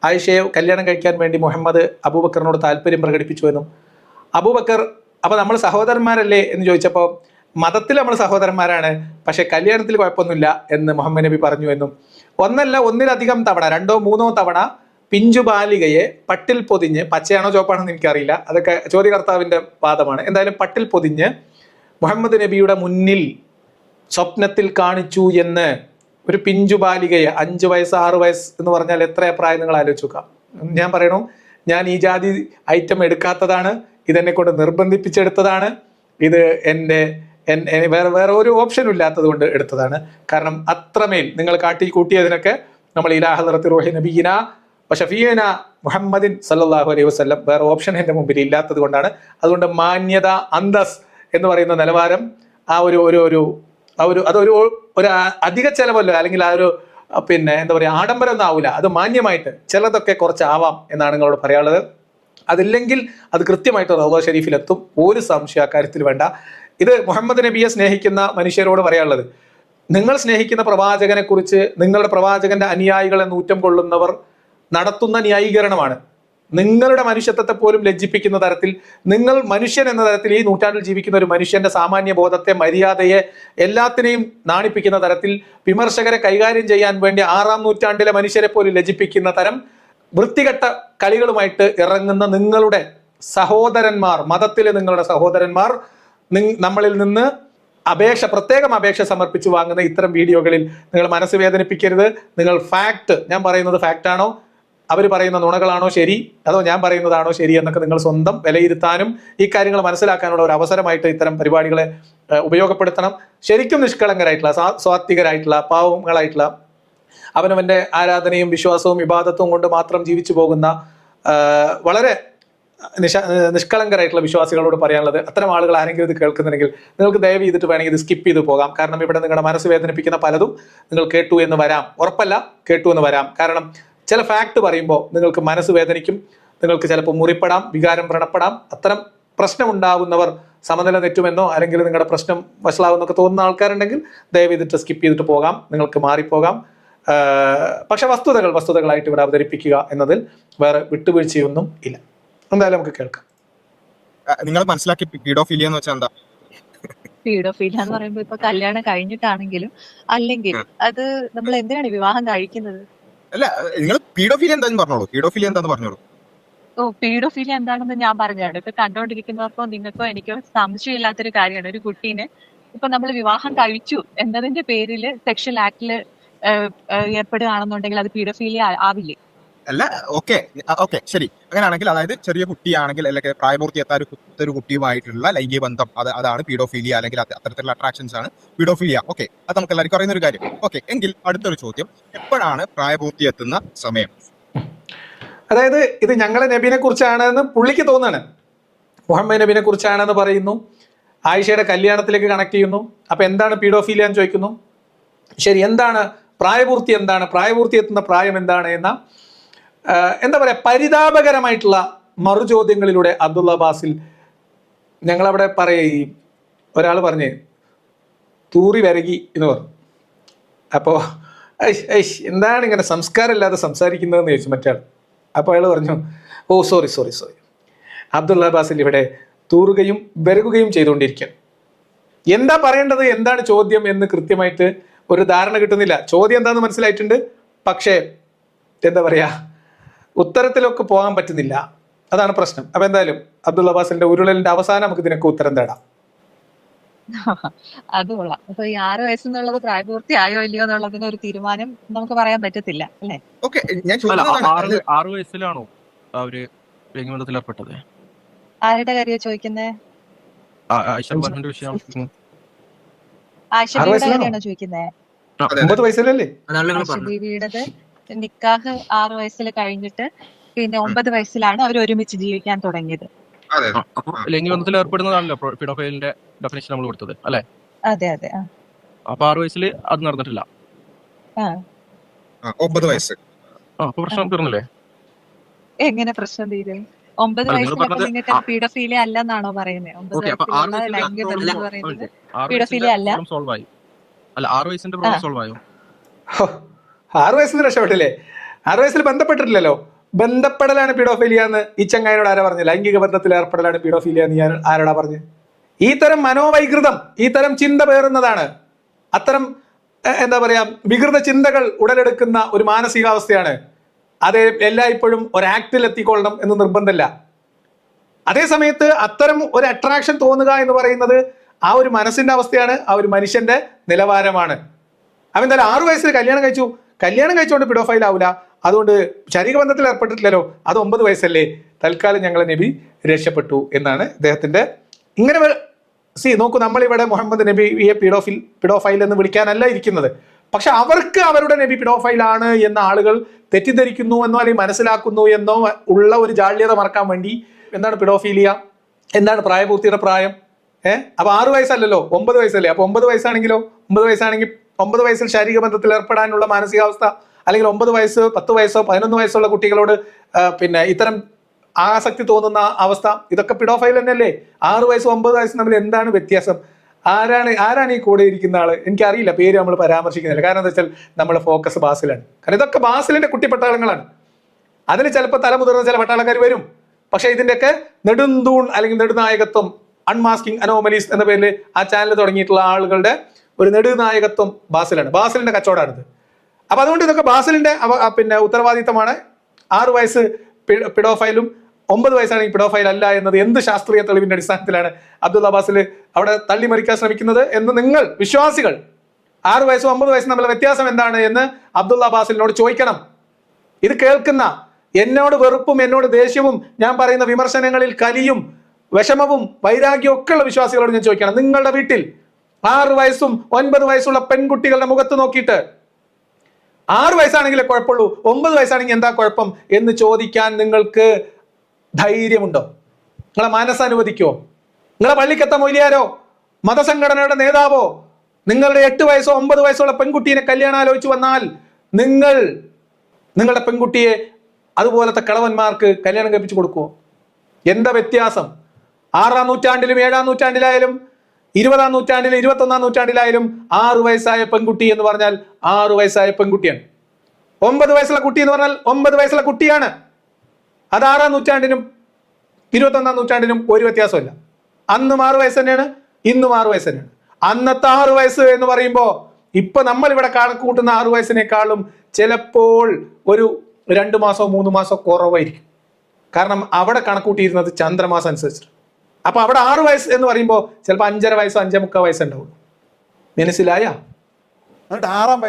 ആയിഷയെ കല്യാണം കഴിക്കാൻ വേണ്ടി മുഹമ്മദ് അബൂബക്കറിനോട് താല്പര്യം പ്രകടിപ്പിച്ചു എന്നും അബൂബക്കർ അപ്പോൾ നമ്മൾ സഹോദരന്മാരല്ലേ എന്ന് ചോദിച്ചപ്പോൾ മതത്തിൽ നമ്മൾ സഹോദരന്മാരാണ്, പക്ഷെ കല്യാണത്തിൽ കുഴപ്പമൊന്നുമില്ല എന്ന് മുഹമ്മദ് നബി പറഞ്ഞു എന്നും ഒന്നിലധികം തവണ 2 or 3 തവണ പിഞ്ചു ബാലികയെ പട്ടിൽ പൊതിഞ്ഞ്, പച്ചയാണോ ചോപ്പാണോ എനിക്കറിയില്ല, അതൊക്കെ ചോദ്യകർത്താവിൻ്റെ വാദമാണ്. എന്തായാലും പട്ടിൽ പൊതിഞ്ഞ് മുഹമ്മദ് നബിയുടെ മുന്നിൽ സ്വപ്നത്തിൽ കാണിച്ചു എന്ന് ഒരു പിഞ്ചു ബാലികയെ, 5 വയസ്സ് 6 വയസ്സ് എന്ന് പറഞ്ഞാൽ എത്ര പ്രായം നിങ്ങൾ ആലോചിച്ച് നോക്കാം. ഞാൻ പറയണു, ഞാൻ ഈ ജാതി ഐറ്റം എടുക്കാത്തതാണ്, ഇതെന്നെ കൊണ്ട് നിർബന്ധിപ്പിച്ചെടുത്തതാണ്, ഇത് വേറെ ഒരു ഓപ്ഷനും ഇല്ലാത്തത് കൊണ്ട് എടുത്തതാണ്. കാരണം അത്രമേൽ നിങ്ങൾ കൂട്ടിയതിനൊക്കെ നമ്മൾ ഇലാഹ ഹളറത്തി റൂഹി നബിയിന വശഫീന മുഹമ്മദിൻ സല്ലല്ലാഹു അലൈഹി വസല്ലം വേറെ ഓപ്ഷൻ എൻ്റെ മുമ്പിൽ ഇല്ലാത്തത് കൊണ്ടാണ്. അതുകൊണ്ട് മാന്യത, അന്തസ് എന്ന് പറയുന്ന നിലവാരം, അതൊരു അധിക ചെലവല്ല, അല്ലെങ്കിൽ ആ ഒരു എന്താ പറയുക ആഡംബരം ഒന്നും ആവില്ല. അത് മാന്യമായിട്ട് ചിലതൊക്കെ കുറച്ചാവാം എന്നാണ് നിങ്ങളോട് പറയാനുള്ളത്. അതില്ലെങ്കിൽ അത് കൃത്യമായിട്ട് റൗദ ഷരീഫിലെത്തും, ഒരു സംശയം അക്കാര്യത്തിൽ വേണ്ട. ഇത് മുഹമ്മദ് നബിയെ സ്നേഹിക്കുന്ന മനുഷ്യരോട് പറയാനുള്ളത്, നിങ്ങൾ സ്നേഹിക്കുന്ന പ്രവാചകനെ കുറിച്ച് നിങ്ങളുടെ പ്രവാചകന്റെ അനുയായികളെ നൂറ്റം കൊള്ളുന്നവർ നടത്തുന്ന ന്യായീകരണമാണ്. നിങ്ങളുടെ മനുഷ്യത്വത്തെ പോലും ലജ്ജിപ്പിക്കുന്ന തരത്തിൽ, നിങ്ങൾ മനുഷ്യൻ എന്ന തരത്തിൽ ഈ നൂറ്റാണ്ടിൽ ജീവിക്കുന്ന ഒരു മനുഷ്യന്റെ സാമാന്യ ബോധത്തെ, മര്യാദയെ, എല്ലാത്തിനെയും നാണിപ്പിക്കുന്ന തരത്തിൽ വിമർശകരെ കൈകാര്യം ചെയ്യാൻ വേണ്ടി 6ാം നൂറ്റാണ്ടിലെ മനുഷ്യരെ പോലും ലജ്ജിപ്പിക്കുന്ന തരം വൃത്തികെട്ട കളികളുമായിട്ട് ഇറങ്ങുന്ന നിങ്ങളുടെ സഹോദരന്മാർ, മതത്തിലെ നിങ്ങളുടെ സഹോദരന്മാർ നമ്മളിൽ നിന്ന് പ്രത്യേകം അപേക്ഷ സമർപ്പിച്ച് വാങ്ങുന്ന ഇത്തരം വീഡിയോകളിൽ നിങ്ങൾ മനസ്സ് വേദനിപ്പിക്കരുത്. നിങ്ങൾ ഞാൻ പറയുന്നത് ഫാക്റ്റാണോ, അവർ പറയുന്ന നുണകളാണോ ശരി, അതോ ഞാൻ പറയുന്നതാണോ ശരി എന്നൊക്കെ നിങ്ങൾ സ്വന്തം വിലയിരുത്താനും ഈ കാര്യങ്ങൾ മനസ്സിലാക്കാനുള്ള ഒരു അവസരമായിട്ട് ഇത്തരം പരിപാടികളെ ഉപയോഗപ്പെടുത്തണം. ശരിക്കും നിഷ്കളങ്കരായിട്ടുള്ള, സ്വാത്വികരായിട്ടുള്ള, പാവങ്ങളായിട്ടുള്ള, അവനവന്റെ ആരാധനയും വിശ്വാസവും ഇബാദത്തും കൊണ്ട് മാത്രം ജീവിച്ചു പോകുന്ന വളരെ നിഷ്കളങ്കരായിട്ടുള്ള വിശ്വാസികളോട് പറയാനുള്ളത്, അത്തരം ആളുകൾ ആരെങ്കിലും ഇത് കേൾക്കുന്നുണ്ടെങ്കിൽ നിങ്ങൾക്ക് ദയവ് ചെയ്തിട്ട് വേണമെങ്കിൽ ഇത് സ്കിപ്പ് ചെയ്ത് പോകാം. കാരണം ഇവിടെ നിങ്ങളുടെ മനസ്സ് വേദനിപ്പിക്കുന്ന പലതും നിങ്ങൾ കേട്ടു എന്ന് വരാം, ഉറപ്പല്ല കേട്ടു എന്ന് വരാം. കാരണം ചില ഫാക്ട് പറയുമ്പോൾ നിങ്ങൾക്ക് മനസ്സ് വേദനിക്കും, നിങ്ങൾക്ക് ചിലപ്പോൾ മുറിപ്പെടാം, വികാരം വ്രണപ്പെടാം. അത്തരം പ്രശ്നമുണ്ടാകുന്നവർ സമനില തെറ്റുമെന്നോ അല്ലെങ്കിൽ നിങ്ങളുടെ പ്രശ്നം വഷളാവുന്നൊക്കെ തോന്നുന്ന ആൾക്കാരുണ്ടെങ്കിൽ ദയവ് ചെയ്തിട്ട് സ്കിപ്പ് ചെയ്തിട്ട് പോകാം, നിങ്ങൾക്ക് മാറിപ്പോകാം. പക്ഷെ വസ്തുതകളായിട്ട് ഇവിടെ അവതരിപ്പിക്കുക എന്നതിൽ വേറെ വിട്ടുവീഴ്ചയൊന്നും ഇല്ല. എന്തായാലും നമുക്ക് കേൾക്കാം. നിങ്ങൾ മനസ്സിലാക്കി പീഡോഫീലിയ എന്ന് വെച്ചാൽ എന്താ? പീഡോഫീലിയ എന്ന് പറയുമ്പോൾ ഇപ്പൊ കല്യാണം കഴിഞ്ഞിട്ടാണെങ്കിലും അല്ലെങ്കിൽ അത് നമ്മൾ എന്തിനാണ് വിവാഹം കഴിക്കുന്നത്? അല്ല, നിങ്ങൾ പീഡോഫീലിയ എന്താന്ന് പറഞ്ഞോളൂ. പീഡോഫീലിയ എന്താന്ന് പറഞ്ഞോളൂ. പീഡോഫീലിയ എന്താണെന്ന് ഞാൻ പറഞ്ഞാണ്. ഇപ്പൊ കണ്ടോണ്ടിരിക്കുന്നവർക്കോ നിങ്ങൾക്കോ എനിക്കോ സംശയമില്ലാത്തൊരു കാര്യമാണ്, ഒരു കുട്ടീനെ ഇപ്പൊ നമ്മൾ വിവാഹം കഴിച്ചു എന്നതിന്റെ പേരിൽ സെക്ഷൽ ആക്ടില് ഏർപ്പെടുകയാണെന്നുണ്ടെങ്കിൽ അത് പീഡോഫീലിയ ആവില്ലേ? അല്ല, ഓക്കെ ഓക്കെ ശരി. അങ്ങനെയാണെങ്കിൽ അതായത് ചെറിയ കുട്ടിയാണെങ്കിൽ അല്ലെങ്കിൽ പ്രായപൂർത്തി എത്താത്ത ഒരു കുട്ടിയുമായിട്ടുള്ള ലൈംഗിക ബന്ധം അതാണ് പീഡോഫീലിയ അല്ലെങ്കിൽ അത്തരത്തിലുള്ള അട്രാക്ഷൻസ് ആണ് പീഡോഫീലിയ. ഓക്കെ, അത് നമുക്ക് എല്ലാവർക്കും അറിയുന്ന ഒരു കാര്യം. ഓക്കെ, എങ്കിൽ അടുത്തൊരു ചോദ്യം, എപ്പോഴാണ് പ്രായപൂർത്തി എത്തുന്ന സമയം? അതായത് ഇത് ഞങ്ങളെ നബീനെ കുറിച്ചാണെന്ന് പുള്ളിക്ക് തോന്നുകയാണ്. മുഹമ്മദ് നബീനെ കുറിച്ചാണെന്ന് പറയുന്നു, ആയിഷയുടെ കല്യാണത്തിലേക്ക് കണക്ട് ചെയ്യുന്നു. അപ്പൊ എന്താണ് പീഡോഫീലിയ എന്ന് ചോദിക്കുന്നു. ശരി, എന്താണ് പ്രായപൂർത്തി, എന്താണ് പ്രായപൂർത്തി എത്തുന്ന പ്രായം എന്താണ് എന്ന എന്താ പറയാ പരിതാപകരമായിട്ടുള്ള മറുചോദ്യങ്ങളിലൂടെ അബ്ദുള്ള ബാസിൽ ഞങ്ങളവിടെ പറയും. ഒരാൾ പറഞ്ഞേ തൂറി വരകി എന്ന് പറഞ്ഞു. അപ്പോൾ എന്താണ് ഇങ്ങനെ സംസ്കാരമില്ലാതെ സംസാരിക്കുന്നതെന്ന് ചോദിച്ചു മറ്റാൾ. അപ്പോൾ അയാൾ പറഞ്ഞു, oh sorry sorry sorry, Abdullah Basil ഇവിടെ തൂറുകയും വരകുകയും ചെയ്തുകൊണ്ടിരിക്കുകയാണ്. എന്താ പറയേണ്ടത്, എന്താണ് ചോദ്യം എന്ന് കൃത്യമായിട്ട് ഒരു ധാരണ കിട്ടുന്നില്ല. ചോദ്യം എന്താണെന്ന് മനസ്സിലായിട്ടുണ്ട്, പക്ഷേ എന്താ പറയാ ഉത്തരത്തിലൊക്കെ പോകാൻ പറ്റുന്നില്ല. അതാണ് പ്രശ്നം. അപ്പൊ എന്തായാലും അബ്ദുള്ള ബാസിലിന്റെ ഉരുളലിന്റെ അവസാനം നമുക്ക് ഇതിനൊക്കെ ഉത്തരം തേടാം. അത് കൊള്ളാം. അപ്പൊ ഈ 6 വയസ്സെന്നുള്ളത് പ്രായപൂർത്തി ആയോ ഇല്ലയോ എന്നുള്ളതിന് ഒരു തീരുമാനം നമുക്ക് പറയാൻ പറ്റത്തില്ല അല്ലെ? ഓക്കെ, ഞാൻ അല്ല ചോദിച്ചതാണ് 6 വയസ്സിലാണോ അവര് ലൈംഗികബന്ധത്തിൽ ഏർപ്പെട്ടത്? ആരുടെ കാര്യം ചോദിക്കുന്നേ? ആയിഷ റളിയല്ലാഹു വിഷയം. ആയിഷ 6 ബീവിയുടെ വയസ്സിലാണോ? കാര്യമാണോ ചോദിക്കുന്നേ? 9 വയസ്സിലല്ലേ? ആയിഷ ബീവിയുടേത് നിക്കാഹ് 6 വയസ്സിൽ കഴിഞ്ഞിട്ട് പിന്നെ 9 വയസ്സിലാണ് അവർ ഒരുമിച്ച് ജീവിക്കാൻ തുടങ്ങിയത്. അതെ അപ്പൊ ലൈംഗികബന്ധത്തിൽ ഏർപ്പെടുന്നതാണല്ലോ പീഡോഫൈലിന്റെ ഡെഫിനേഷൻ നമ്മൾ കൊടുത്തത് അല്ലെ? അതെ അതെ. അപ്പൊ 6 വയസ്സിൽ അത് നടന്നിട്ടില്ല. ആ 9 വയസ്സ്. അപ്പൊ പ്രശ്നം തീർന്നില്ലേ? എങ്ങനെ പ്രശ്നം തീരും? 9 അല്ല, നിങ്ങൾ വയസ്സിലൊക്കെ പറഞ്ഞത് നിങ്ങൾക്ക് പീഡോഫീലിയ അല്ലെന്നാണോ പറയുന്നത്? 9 ഓക്കെ, അപ്പൊ 6 വയസ്സിലുള്ള ലൈംഗിക ബന്ധം എന്ന് വയസ്സിന്റെ പറയുന്നത് 6 പീഡോഫീലിയ അല്ല. പ്രോബ്ലം സോൾവ് ആയി. അല്ല 6 വയസ്സിന്റെ പ്രോബ്ലം സോൾവ് ആയോ? 6 വയസ്സിൽ രക്ഷപ്പെട്ടില്ലേ? 6 വയസ്സിൽ ബന്ധപ്പെട്ടിട്ടില്ലല്ലോ. ബന്ധപ്പെടലാണ് പീഡോഫീലിയ എന്ന് ഈ ചങ്ങായിനോട് ആരാ പറഞ്ഞു? ലൈംഗിക ബന്ധത്തിൽ ഏർപ്പെടലാണ് പീഡോഫീലിയ എന്ന് ഞാൻ ആരോടാ പറഞ്ഞു? ഈ തരം മനോവൈകൃതം, ഈ തരം ചിന്ത പേറുന്നതാണ്. അത്തരം എന്താ പറയാ വികൃത ചിന്തകൾ ഉടലെടുക്കുന്ന ഒരു മാനസികാവസ്ഥയാണ്. അത് എല്ലായ്പ്പോഴും ഒരു ആക്ടിൽ എത്തിക്കൊള്ളണം എന്ന് നിർബന്ധമില്ല. അതേ സമയത്ത് അത്തരം ഒരു അട്രാക്ഷൻ തോന്നുക എന്ന് പറയുന്നത് ആ ഒരു മനസ്സിന്റെ അവസ്ഥയാണ്, ആ ഒരു മനുഷ്യന്റെ നിലവാരമാണ്. അവൻ എന്തായാലും 6 വയസ്സിൽ കല്യാണം കഴിച്ചു. കല്യാണം കഴിച്ചുകൊണ്ട് പിഡോഫൈൽ ആവില്ല. അതുകൊണ്ട് ശാരീരിക ബന്ധത്തിൽ ഏർപ്പെട്ടിട്ടില്ലല്ലോ, അത് 9 വയസ്സല്ലേ, തൽക്കാലം ഞങ്ങളെ നബി രക്ഷപ്പെട്ടു എന്നാണ് ഇദ്ദേഹത്തിന്റെ. ഇങ്ങനെ നോക്കൂ, നമ്മളിവിടെ മുഹമ്മദ് നബിയെ പിഡോഫൈൽ എന്ന് വിളിക്കാനല്ല ഇരിക്കുന്നത്. പക്ഷെ അവർക്ക് അവരുടെ നബി പിഡോഫൈൽ ആണ് എന്ന ആളുകൾ തെറ്റിദ്ധരിക്കുന്നു എന്നോ അല്ലെങ്കിൽ മനസ്സിലാക്കുന്നു എന്നോ ഉള്ള ഒരു ജാള്യത മറക്കാൻ വേണ്ടി എന്താണ് പിഡോഫീലിയ, എന്താണ് പ്രായപൂർത്തിയുടെ പ്രായം? അപ്പൊ 6 വയസ്സല്ലല്ലോ, 9 വയസ്സല്ലേ. അപ്പൊ 9 വയസ്സാണെങ്കിലോ, 9 വയസ്സാണെങ്കിൽ 9 വയസ്സിൽ ശാരീരിക ബന്ധത്തിൽ ഏർപ്പെടാനുള്ള മാനസികാവസ്ഥ, അല്ലെങ്കിൽ 9 വയസ്സ് 10 വയസ്സോ 11 വയസ്സുള്ള കുട്ടികളോട് പിന്നെ ഇത്തരം ആസക്തി തോന്നുന്ന അവസ്ഥ, ഇതൊക്കെ പിഡോഫൈൽ തന്നെയല്ലേ? 6 വയസ്സും 9 വയസ്സും തമ്മിൽ എന്താണ് വ്യത്യാസം? ആരാണ് ഈ കൂടെ ഇരിക്കുന്ന ആള്? എനിക്കറിയില്ല, പേര് നമ്മൾ പരാമർശിക്കുന്നില്ല. കാരണം എന്താ വെച്ചാൽ നമ്മുടെ ഫോക്കസ് ബാസിലാണ്. കാരണം ഇതൊക്കെ ബാസിലിന്റെ കുട്ടി പട്ടാളങ്ങളാണ്. അതിൽ ചിലപ്പോൾ തലമുതിർന്ന ചില പട്ടാളക്കാർ വരും. പക്ഷെ ഇതിന്റെയൊക്കെ നെടുന്തൂൺ അല്ലെങ്കിൽ നെടുനായകത്വം, അൺമാസ്കിംഗ് അനോമലീസ് എന്ന പേരിൽ ആ ചാനൽ തുടങ്ങിയിട്ടുള്ള ആളുകളുടെ ഒരു നെടുനായകത്വം ബാസിലാണ്. ബാസിലിന്റെ കച്ചവടമാണിത്. അപ്പൊ അതുകൊണ്ട് ഇതൊക്കെ ബാസിലിന്റെ പിന്നെ ഉത്തരവാദിത്തമാണ്. 6 വയസ്സ് പിഡോഫൈലും 9 വയസ്സാണെങ്കിൽ പിഡോഫൈൽ അല്ല എന്നത് എന്ത് ശാസ്ത്രീയ തെളിവിന്റെ അടിസ്ഥാനത്തിലാണ് അബ്ദുള്ള ബാസിൽ അവിടെ തള്ളിമറിക്കാൻ ശ്രമിക്കുന്നത് എന്ന് നിങ്ങൾ വിശ്വാസികൾ 6 വയസ്സും 9 വയസ്സും തമ്മിലുള്ള വ്യത്യാസം എന്താണ് എന്ന് അബ്ദുള്ള ബാസിലിനോട് ചോദിക്കണം. ഇത് കേൾക്കുന്ന എന്നോട് വെറുപ്പും എന്നോട് ദേഷ്യവും ഞാൻ പറയുന്ന വിമർശനങ്ങളിൽ കലിയും വിഷമവും വൈരാഗ്യവും ഒക്കെ ഉള്ള വിശ്വാസികളോട് ഞാൻ ചോദിക്കണം. നിങ്ങളുടെ വീട്ടിൽ 6 വയസ്സും 9 വയസ്സുള്ള പെൺകുട്ടികളുടെ മുഖത്ത് നോക്കിയിട്ട് 6 വയസ്സാണെങ്കിലേ കുഴപ്പമുള്ളൂ, 9 വയസ്സാണെങ്കിൽ എന്താ കുഴപ്പം എന്ന് ചോദിക്കാൻ നിങ്ങൾക്ക് ധൈര്യമുണ്ടോ? നിങ്ങളെ മനസ്സനുവദിക്കോ? നിങ്ങളെ പള്ളിക്കത്ത മൊയ്ലിയാരോ മതസംഘടനയുടെ നേതാവോ നിങ്ങളുടെ 8 വയസ്സോ 9 വയസ്സുള്ള പെൺകുട്ടീനെ കല്യാണം ആലോചിച്ചു വന്നാൽ നിങ്ങളുടെ പെൺകുട്ടിയെ അതുപോലത്തെ കളവന്മാർക്ക് കല്യാണം കഴിപ്പിച്ചു കൊടുക്കുമോ? എന്താ വ്യത്യാസം? 6-ാം നൂറ്റാണ്ടിലും 7-ാം നൂറ്റാണ്ടിലായാലും 20-ാം നൂറ്റാണ്ടിലും 21-ാം നൂറ്റാണ്ടിലായാലും 6 വയസ്സായ പെൺകുട്ടി എന്ന് പറഞ്ഞാൽ 6 വയസ്സായ പെൺകുട്ടിയാണ്. 9 വയസ്സുള്ള കുട്ടി എന്ന് പറഞ്ഞാൽ 9 വയസ്സുള്ള കുട്ടിയാണ്. അത് 6-ാം നൂറ്റാണ്ടിനും 21-ാം നൂറ്റാണ്ടിനും ഒരു വ്യത്യാസമില്ല. അന്നും 6 വയസ്സ് തന്നെയാണ്, ഇന്നും 6 വയസ്സ് തന്നെയാണ്. അന്നത്തെ 6 വയസ്സ് എന്ന് പറയുമ്പോൾ ഇപ്പൊ നമ്മൾ ഇവിടെ കണക്ക് കൂട്ടുന്ന 6 വയസ്സിനേക്കാളും ചിലപ്പോൾ ഒരു 2 മാസമോ 3 മാസമോ കുറവായിരിക്കും. കാരണം അവിടെ കണക്കൂട്ടിയിരുന്നത് ചന്ദ്രമാസം അനുസരിച്ചിട്ട്. അപ്പൊ അവിടെ 6 വയസ്സ് എന്ന് പറയുമ്പോൾ ചിലപ്പോൾ 5.5 വയസ്സോ 5.25 വയസ്സ് ഉണ്ടാവുള്ളൂ. മനസ്സിലായ? എന്നിട്ട് 6-ാം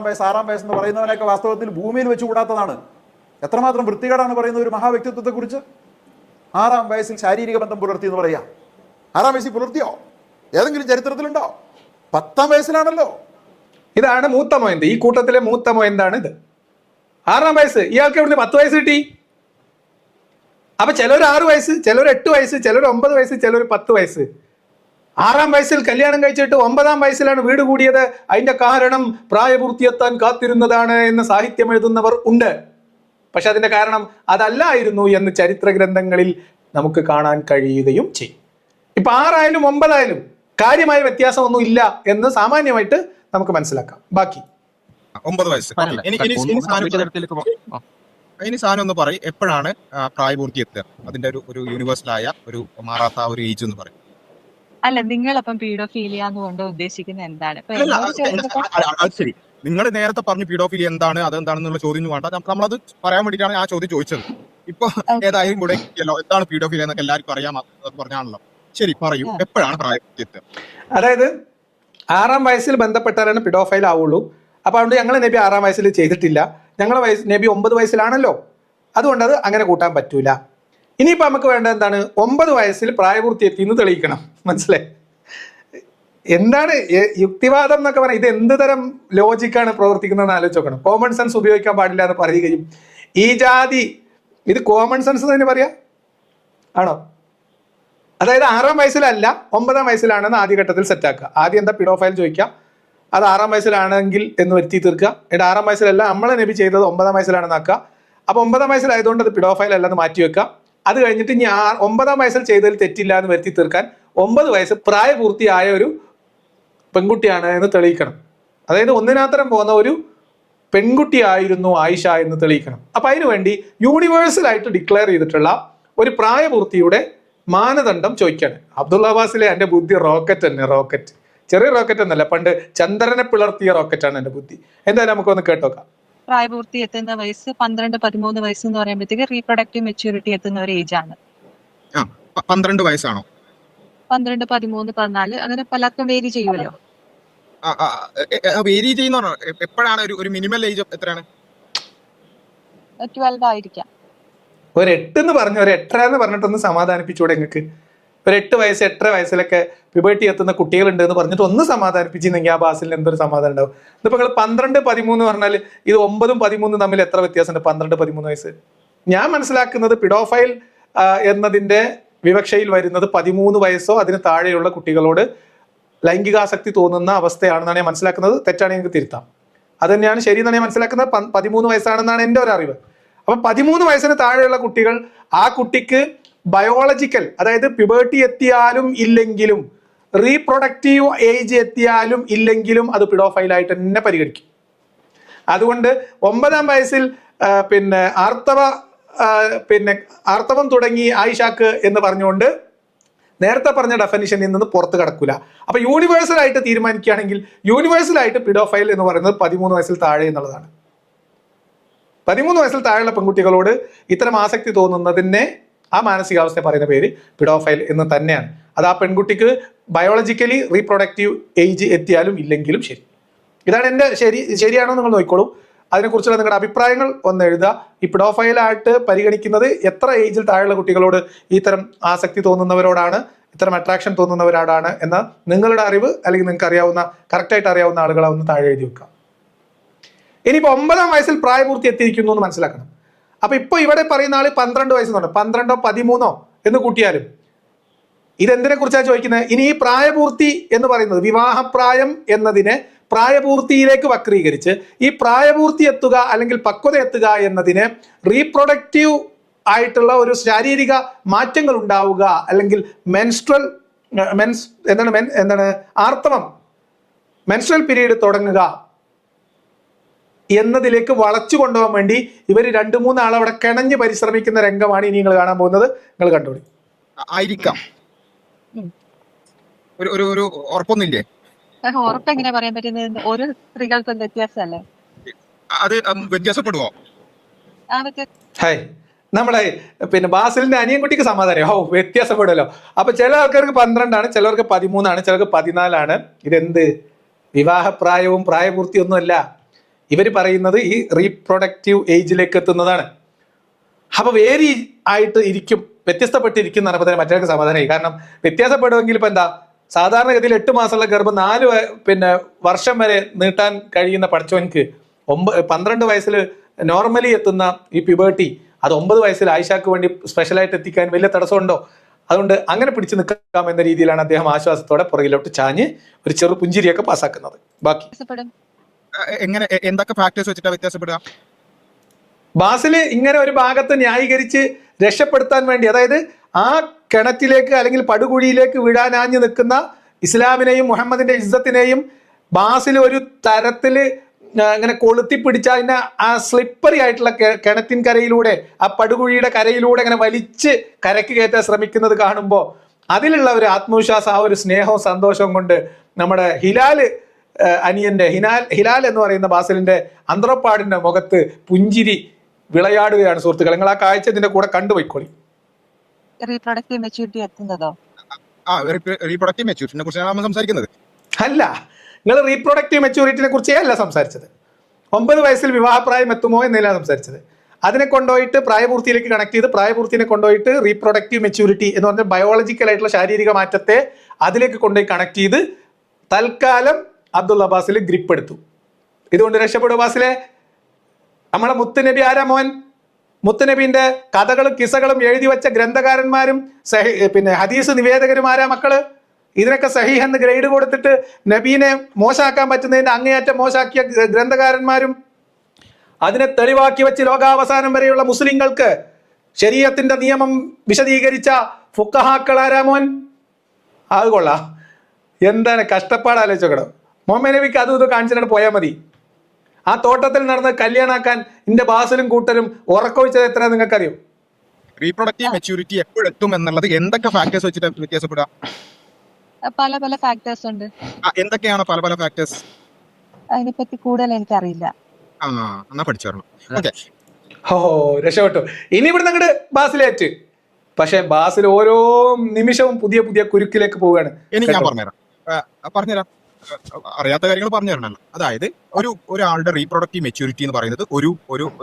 വയസ്സ് എന്ന് പറയുന്നവനൊക്കെ വാസ്തവത്തിൽ ഭൂമിയിൽ വെച്ച് കൂടാത്തതാണ്. എത്രമാത്രം വൃത്തികേടാണ് പറയുന്ന ഒരു മഹാവ്യക്തിത്വത്തെക്കുറിച്ച്. 6-ാം വയസ്സിൽ ശാരീരിക ബന്ധം പുലർത്തി എന്ന് പറയാം. 6-ാം വയസ്സിൽ പുലർത്തിയോ? ഏതെങ്കിലും ചരിത്രത്തിലുണ്ടോ? 10-ാം വയസ്സിലാണല്ലോ. ഇതാണ് മൂത്ത മൊയന്ത്. ഈ കൂട്ടത്തിലെ മൂത്ത മൊയന്താണ് ഇത്. 6-ാം വയസ്സ്. ഇയാൾക്ക് എവിടുന്ന് 10 വയസ്സ് കിട്ടി? അപ്പൊ ചിലർ 6 വയസ്സ്, ചിലർ 8 വയസ്സ്, ചിലർ 9 വയസ്സ്, ചിലർ 10 വയസ്സ്. 6-ാം വയസ്സിൽ കല്യാണം കഴിച്ചിട്ട് 9-ാം വയസ്സിലാണ് വീട് കൂടിയത്. അതിന്റെ കാരണം പ്രായപൂർത്തിയെത്താൻ കാത്തിരുന്നതാണ് എന്ന് സാഹിത്യം എഴുതുന്നവർ ഉണ്ട്. പക്ഷെ അതിന്റെ കാരണം അതല്ലായിരുന്നു എന്ന് ചരിത്ര ഗ്രന്ഥങ്ങളിൽ നമുക്ക് കാണാൻ കഴിയുകയും ചെയ്യും. ഇപ്പൊ 6 ആയാലും 9 ആയാലും കാര്യമായ വ്യത്യാസമൊന്നും ഇല്ല എന്ന് സാമാന്യമായിട്ട് നമുക്ക് മനസ്സിലാക്കാം. ബാക്കി 9 വയസ്സ്. ഇനി സാധനം ഒന്ന് പറയും, എപ്പോഴാണ് പ്രായപൂർത്തി എത്തുക? അതിന്റെ ഒരു യൂണിവേഴ്സലായ ഒരു മാറാത്ത ഒരു ഏജ് എന്ന് പറയും. അല്ല, നിങ്ങളപ്പം പീഡോഫീലിയ എന്നുകൊണ്ട് ഉദ്ദേശിക്കുന്നത് എന്താണ്? ഇപ്പൊ അല്ല, എന്നോട് ചോദിച്ചപ്പോ അത് ശരി. നിങ്ങൾ നേരത്തെ പറഞ്ഞു പീഡോഫിലി എന്താണ്, അതെന്താണെന്നുള്ള ചോദ്യം വേണ്ട. നമ്മളത് പറയാൻ വേണ്ടിയിട്ടാണ് ആ ചോദ്യം ചോദിച്ചത്. ഇപ്പൊ ഏതായാലും കൂടെ എന്താണ് പീഡോഫിലി എന്നൊക്കെ എല്ലാവർക്കും അറിയാം പറഞ്ഞാണല്ലോ. ശരി, പറയൂ, എപ്പോഴാണ് പ്രായപൂർത്തി എത്തുക? അതായത് 6-ാം വയസ്സിൽ ബന്ധപ്പെട്ടാലാണ് പിഡോഫൈൽ ആവുള്ളൂ. അപ്പൊ അതുകൊണ്ട് ഞങ്ങൾ നബി 6-ാം വയസ്സിൽ ചെയ്തിട്ടില്ല. ഞങ്ങളെ നബി 9 വയസ്സിലാണല്ലോ, അതുകൊണ്ട് അത് അങ്ങനെ കൂട്ടാൻ പറ്റൂല. ഇനിയിപ്പോൾ നമുക്ക് വേണ്ടത് എന്താണ്? 9 വയസ്സിൽ പ്രായപൂർത്തി എത്തിയെന്ന് തെളിയിക്കണം. മനസ്സിലായി? എന്താണ് യുക്തിവാദം എന്നൊക്കെ പറയാം. ഇത് എന്ത് തരം ലോജിക്കാണ് പ്രവർത്തിക്കുന്നതെന്ന് ആലോചിച്ച് നോക്കണം. കോമൺ സെൻസ് ഉപയോഗിക്കാൻ പാടില്ല എന്ന് പറയുകയും ഈ ജാതി ഇത് കോമൺ സെൻസ് തന്നെ പറയാ ആണോ? അതായത് 6-ാം വയസ്സിലല്ല 9-ാം വയസ്സിലാണെന്ന് ആദ്യഘട്ടത്തിൽ സെറ്റാക്കുക. ആദ്യം എന്താ പിഡോഫൈൽ ചോദിക്കുക, അത് 6-ാം വയസ്സിലാണെങ്കിൽ എന്ന് വരുത്തി തീർക്കുക. എന്നിട്ട് 6-ാം വയസ്സിലല്ല നമ്മളെ നബി ചെയ്തത് 9-ാം വയസ്സിലാണെന്ന് ആക്കുക. അപ്പോൾ 9-ാം വയസ്സിലായതുകൊണ്ട് അത് പിഡോഫൈൽ അല്ലെന്ന് മാറ്റി വെക്കുക. അത് കഴിഞ്ഞിട്ട് ഇനി 9-ാം വയസ്സിൽ ചെയ്തതിൽ തെറ്റില്ല എന്ന് വരുത്തി തീർക്കാൻ 9 വയസ്സ് പ്രായപൂർത്തിയായ ഒരു പെൺകുട്ടിയാണ് എന്ന് തെളിയിക്കണം. അതായത് ഒന്നിനാത്തരം പോകുന്ന ഒരു പെൺകുട്ടിയായിരുന്നു ആയിഷ എന്ന് തെളിയിക്കണം. അപ്പൊ അതിനുവേണ്ടി യൂണിവേഴ്സലായിട്ട് ഡിക്ലെയർ ചെയ്തിട്ടുള്ള ഒരു പ്രായപൂർത്തിയുടെ മാനദണ്ഡം ചോദിക്കാണ്. അബ്ദുള്ള അബ്ബാസിലെ എൻ്റെ ബുദ്ധി റോക്കറ്റ് തന്നെ, റോക്കറ്റ്, ചെറിയ റോക്കറ്റ് എന്നല്ല, പണ്ട് ചന്ദ്രനെ പിളർത്തിയ റോക്കറ്റാണ് എൻ്റെ ബുദ്ധി. എന്തായാലും നമുക്കൊന്ന് കേട്ടോക്കാം. പ്രായപൂർത്തി എത്തുന്ന വയസ്സ് 12-13 വയസ്സ് എന്ന് പറയുമ്പോഴത്തേക്ക് റീപ്രൊഡക്റ്റീവ് മെച്യൂരിറ്റി എത്തുന്ന ഒരു ഏജ് ആണ്. 12 വയസ്സാണോ? 12, 13, 14 അങ്ങനെ പലർക്കും വേരി ചെയ്യുമല്ലോ. വേരി ചെയ്യുന്ന എപ്പോഴാണ് ഒരു മിനിമൽ ഏജ് എത്രയാണ്? 12 ആയിരിക്കാം. ഒരു 8 എന്ന് പറഞ്ഞു, ഒരു 8 എന്ന് പറഞ്ഞിട്ടൊന്ന് സമാധാനിപ്പിച്ചൂടെ നിങ്ങൾക്ക്? ഒരു 8 വയസ്സ് 8.5 വയസ്സിലൊക്കെ പ്യൂബർട്ടി എത്തുന്ന കുട്ടികളുണ്ട് എന്ന് പറഞ്ഞിട്ട് ഒന്ന് സമാധാനിപ്പിച്ചിരുന്നെങ്കിൽ ആ ബാസിൽ എന്തൊരു സമാധാനം ഉണ്ടാവും. ഇതിപ്പോൾ നിങ്ങൾ 12, 13 പറഞ്ഞാൽ ഇത് 9ഉം 13ഉം തമ്മിൽ എത്ര വ്യത്യാസമുണ്ട്? 12, 13 വയസ്സ്. ഞാൻ മനസ്സിലാക്കുന്നത് പിഡോഫൈൽ എന്നതിന്റെ വിവക്ഷയിൽ വരുന്നത് 13 വയസ്സോ അതിന് താഴെയുള്ള കുട്ടികളോട് ലൈംഗികാസക്തി തോന്നുന്ന അവസ്ഥയാണെന്നാണ് ഞാൻ മനസ്സിലാക്കുന്നത്. തെറ്റാണെങ്കിൽ എനിക്ക് തിരുത്താം. അത് തന്നെയാണ് ശരി എന്നാണ് ഞാൻ മനസ്സിലാക്കുന്നത്. 13 വയസ്സാണെന്നാണ് എൻ്റെ ഒരു അറിവ്. അപ്പൊ 13 വയസ്സിന് താഴെയുള്ള കുട്ടികൾ, ആ കുട്ടിക്ക് ബയോളജിക്കൽ, അതായത് പ്യൂബർട്ടി എത്തിയാലും ഇല്ലെങ്കിലും റീപ്രൊഡക്റ്റീവ് ഏജ് എത്തിയാലും ഇല്ലെങ്കിലും അത് പിഡോഫൈലായിട്ട് തന്നെ പരിഗണിക്കും. അതുകൊണ്ട് 9-ാം വയസ്സിൽ ആർത്തവം തുടങ്ങി ആയിഷാക്ക് എന്ന് പറഞ്ഞുകൊണ്ട് നേരത്തെ പറഞ്ഞ ഡെഫിനിഷനിൽ നിന്ന് പുറത്ത് കടക്കൂല. അപ്പൊ യൂണിവേഴ്സലായിട്ട് തീരുമാനിക്കുകയാണെങ്കിൽ യൂണിവേഴ്സലായിട്ട് പിഡോഫൈൽ എന്ന് പറയുന്നത് 13 വയസ്സിൽ താഴെ എന്നുള്ളതാണ്. 13 വയസ്സിൽ താഴെയുള്ള പെൺകുട്ടികളോട് ഇത്തരം ആസക്തി തോന്നുന്നതിനെ ആ മാനസികാവസ്ഥയെ പറയുന്ന പേര് പിഡോഫൈൽ എന്ന് തന്നെയാണ്. അത് ആ പെൺകുട്ടിക്ക് ബയോളജിക്കലി റീപ്രൊഡക്റ്റീവ് ഏജ് എത്തിയാലും ഇല്ലെങ്കിലും ശരി. ഇതാണ് എൻ്റെ ശരിയാണോ നിങ്ങൾ നോക്കിക്കോളൂ. അതിനെക്കുറിച്ചുള്ള നിങ്ങളുടെ അഭിപ്രായങ്ങൾ ഒന്ന് എഴുതുക. ഈ പിഡോഫൈലായിട്ട് പരിഗണിക്കുന്നത് എത്ര ഏജിൽ താഴെയുള്ള കുട്ടികളോട് ഇത്തരം ആസക്തി തോന്നുന്നവരോടാണ്, ഇത്തരം അട്രാക്ഷൻ തോന്നുന്നവരോടാണ് എന്ന നിങ്ങളുടെ അറിവ് അല്ലെങ്കിൽ നിങ്ങൾക്ക് അറിയാവുന്ന, കറക്റ്റായിട്ട് അറിയാവുന്ന ആളുകളെ ഒന്ന് താഴെ എഴുതി വെക്കുക. ഇനിയിപ്പോൾ 9-ാം വയസ്സിൽ പ്രായപൂർത്തി എത്തിയിരിക്കുന്നു എന്ന് മനസ്സിലാക്കണം. അപ്പൊ ഇപ്പൊ ഇവിടെ പറയുന്ന ആള് 12 വയസ്സെന്നുണ്ട്, 12ഓ 13ഓ എന്ന് കൂട്ടിയാലും ഇതെന്തിനെ കുറിച്ചാണ് ചോദിക്കുന്നത്? ഇനി ഈ പ്രായപൂർത്തി എന്ന് പറയുന്നത്, വിവാഹപ്രായം എന്നതിനെ പ്രായപൂർത്തിയിലേക്ക് വക്രീകരിച്ച് ഈ പ്രായപൂർത്തി എത്തുക അല്ലെങ്കിൽ പക്വത എത്തുക എന്നതിന് റീപ്രൊഡക്റ്റീവ് ആയിട്ടുള്ള ഒരു ശാരീരിക മാറ്റങ്ങൾ ഉണ്ടാവുക അല്ലെങ്കിൽ ആർത്തവം, മെൻസ്ട്രൽ പീരീഡ് തുടങ്ങുക എന്നതിലേക്ക് വളച്ചു കൊണ്ടുപോകാൻ വേണ്ടി ഇവർ 2-3 ആൾ അവിടെ കിണഞ്ഞ് പരിശ്രമിക്കുന്ന രംഗമാണ് ഇനി നിങ്ങൾ കാണാൻ പോകുന്നത്. നിങ്ങൾ കണ്ടോളി. ആയിരിക്കാം. ഒരു ഉറപ്പൊന്നുമില്ലേ? ഉറപ്പ് എങ്ങനെ പറയാൻ പറ്റുന്നത്? ഓരോ സ്ത്രീകൾക്കും വ്യത്യാസമല്ലേ? അത് വ്യത്യാസപ്പെടുവോ? ഹായ്, നമ്മളെ ബാസിലിന്റെ അനിയൻകുട്ടിക്ക് സമാധാനം. വ്യത്യാസപ്പെടുമല്ലോ. അപ്പൊ ചില ആൾക്കാർക്ക് 12 ആണ്, ചിലർക്ക് 13 ആണ്, ചിലർക്ക് 14 ആണ്. ഇതെന്ത് വിവാഹപ്രായവും പ്രായപൂർത്തിയൊന്നുമല്ല. ഇവർ പറയുന്നത് ഈ റീപ്രൊഡക്റ്റീവ് ഏജിലേക്ക് എത്തുന്നതാണ്. അപ്പൊ വേരി ആയിട്ട് ഇരിക്കും, വ്യത്യസ്തപ്പെട്ടിരിക്കും എന്ന് പറയുമ്പോൾ മറ്റൊരു സമാധാനമായി. കാരണം വ്യത്യാസപ്പെടുമെങ്കിൽ ഇപ്പൊ എന്താ, സാധാരണഗതിയിൽ 8 മാസമുള്ള ഗർഭം 4 വർഷം വരെ നീട്ടാൻ കഴിയുന്ന പഠിച്ചവൻക്ക് 12 വയസ്സിൽ നോർമലി എത്തുന്ന ഈ പ്യൂബർട്ടി അത് 9 വയസ്സിൽ ആയിഷാക്ക് വേണ്ടി സ്പെഷ്യലായിട്ട് എത്തിക്കാൻ വലിയ തടസ്സമുണ്ടോ? അതുകൊണ്ട് അങ്ങനെ പിടിച്ചു നിൽക്കാം എന്ന രീതിയിലാണ് അദ്ദേഹം ആശ്വാസത്തോടെ പുറകിലോട്ട് ചാഞ്ഞ് ഒരു ചെറു പുഞ്ചിരിയൊക്കെ പാസ്സാക്കുന്നത്. ബാക്കി എങ്ങനെ എന്തൊക്കെ ഫാക്ടേഴ്സ് വെച്ചിട്ടാണ് വ്യത്യാസപ്പെടുക? ബാസില് ഇങ്ങനെ ഒരു ഭാഗത്ത് ന്യായീകരിച്ച് രക്ഷപ്പെടുത്താൻ വേണ്ടി, അതായത് ആ കിണറ്റിലേക്ക് അല്ലെങ്കിൽ പടുകുഴിയിലേക്ക് വിടാനാഞ്ഞു നിൽക്കുന്ന ഇസ്ലാമിനെയും മുഹമ്മദിന്റെ ഇസ്സത്തിനെയും ബാസിൽ ഒരു തരത്തില് ഇങ്ങനെ കൊളുത്തി പിടിച്ച അതിനെ ആ സ്ലിപ്പറി ആയിട്ടുള്ള കിണറ്റിൻ കരയിലൂടെ, ആ പടുകുഴിയുടെ കരയിലൂടെ ഇങ്ങനെ വലിച്ച് കരക്ക് കയറ്റാൻ ശ്രമിക്കുന്നത് കാണുമ്പോൾ അതിലുള്ള ഒരു ആത്മവിശ്വാസം, ആ ഒരു സ്നേഹവും സന്തോഷവും കൊണ്ട് നമ്മുടെ ഹിലാൽ അനിയന്റെ ഹിലാൽ എന്ന് പറയുന്ന ബാസിലിന്റെ അന്ത്രപ്പാടിന്റെ മുഖത്ത് പുഞ്ചിരി വിളയാടുകയാണ്. സുഹൃത്തുക്കൾ, നിങ്ങൾ ആ കാഴ്ച ഇതിന്റെ കൂടെ കണ്ടുപോയിക്കോളി. റീപ്രൊഡക്റ്റീവ് മെച്യൂരിറ്റി എത്തുന്നതോ? റീപ്രൊഡക്റ്റീവ് മെച്യൂരിറ്റിനെ കുറിച്ചാണ് നമ്മൾ സംസാരിക്കുന്നത്. അല്ല, നിങ്ങൾ റീപ്രൊഡക്റ്റീവ് മെച്യൂരിറ്റിനെ കുറിച്ചേ അല്ല സംസാരിച്ചത്. 9 വയസ്സിൽ വിവാഹപ്രായം എത്തുമോ എന്നല്ല സംസാരിച്ചത്. അതിനെ കൊണ്ടുപോയിട്ട് പ്രായപൂർത്തിയിലേക്ക് കണക്ട് ചെയ്ത് പ്രായപൂർത്തിനെ കൊണ്ടുപോയിട്ട് റീപ്രൊഡക്റ്റീവ് മെച്യൂരിറ്റി എന്ന് പറഞ്ഞാൽ ബയോളജിക്കൽ ആയിട്ടുള്ള ശാരീരിക മാറ്റത്തെ അതിലേക്ക് കൊണ്ടുപോയി കണക്ട് ചെയ്ത് തൽക്കാലം അബ്ദുൽ അബ്ബാസിൽ ഗ്രിപ്പ് എടുത്തു. ഇതുകൊണ്ട് രക്ഷപ്പെടും ബാസിലെ. നമ്മളെ മുത്തുനബി ആരാ മോൻ? മുത്തുനബിന്റെ കഥകളും കിസകളും എഴുതി വെച്ച ഗ്രന്ഥകാരന്മാരും ഹദീസ് നിവേദകരും ആരാ മക്കള്? ഇതിനൊക്കെ സഹീഹ് എന്ന് ഗ്രേഡ് കൊടുത്തിട്ട് നബീനെ മോശമാക്കാൻ പറ്റുന്നതിന്റെ അങ്ങേയറ്റം മോശമാക്കിയ ഗ്രന്ഥകാരന്മാരും അതിനെ തെളിവാക്കി വെച്ച് ലോകാവസാനം വരെയുള്ള മുസ്ലിങ്ങൾക്ക് ശരീഅത്തിന്റെ നിയമം വിശദീകരിച്ച ഫുഖഹാക്കൾ ആരാ മോൻ? അത് കൊള്ളാം. എന്താണ് കഷ്ടപ്പാട് ആലോചിച്ചോക്കണം. മുഹമ്മദ് നബിക്ക് അതും ഇത് കാണിച്ചിട്ട് പോയാൽ മതി. ആ തോട്ടത്തിൽ നടന്ന് കല്യാണാക്കാൻ ഇന്റെ ബാസിലും കൂട്ടരും ഉറക്കൊഴിച്ചത് എത്ര നിങ്ങൾക്കറിയോ? റീപ്രൊഡക്റ്റീവ് മെച്യൂരിറ്റി എപ്പോഴെത്തും എന്നുള്ളത് എന്തൊക്കെ ഫാക്ടേഴ്സ് വെച്ചിട്ട് വ്യത്യാസപ്പെടുക? പല ഫാക്ടേഴ്സ് ഉണ്ട്. എന്തൊക്കെയാണ് പല ഫാക്ടേഴ്സ്? അതിനെപ്പറ്റി കൂടുതൽ എനിക്കറിയില്ല. എന്നാ പഠിച്ചോളൂ. ഓക്കെ, ഓ രക്ഷപ്പെട്ടു. ഇനി ഇവിടുന്ന് അങ്ങോട്ട് ബാസിലേറ്റ്. പക്ഷെ ബാസിൽ ഓരോ നിമിഷവും പുതിയ പുതിയ കുരുക്കിലേക്ക് പോവുകയാണ്. ഇനി ഞാൻ പറഞ്ഞുതരാം. അറിയാത്ത കാര്യങ്ങൾ പറഞ്ഞു തരണല്ലോ. അതായത് ഒരാളുടെ റീപ്രൊഡക്റ്റീവ് മെച്യൂരിറ്റി എന്ന് പറയുന്നത്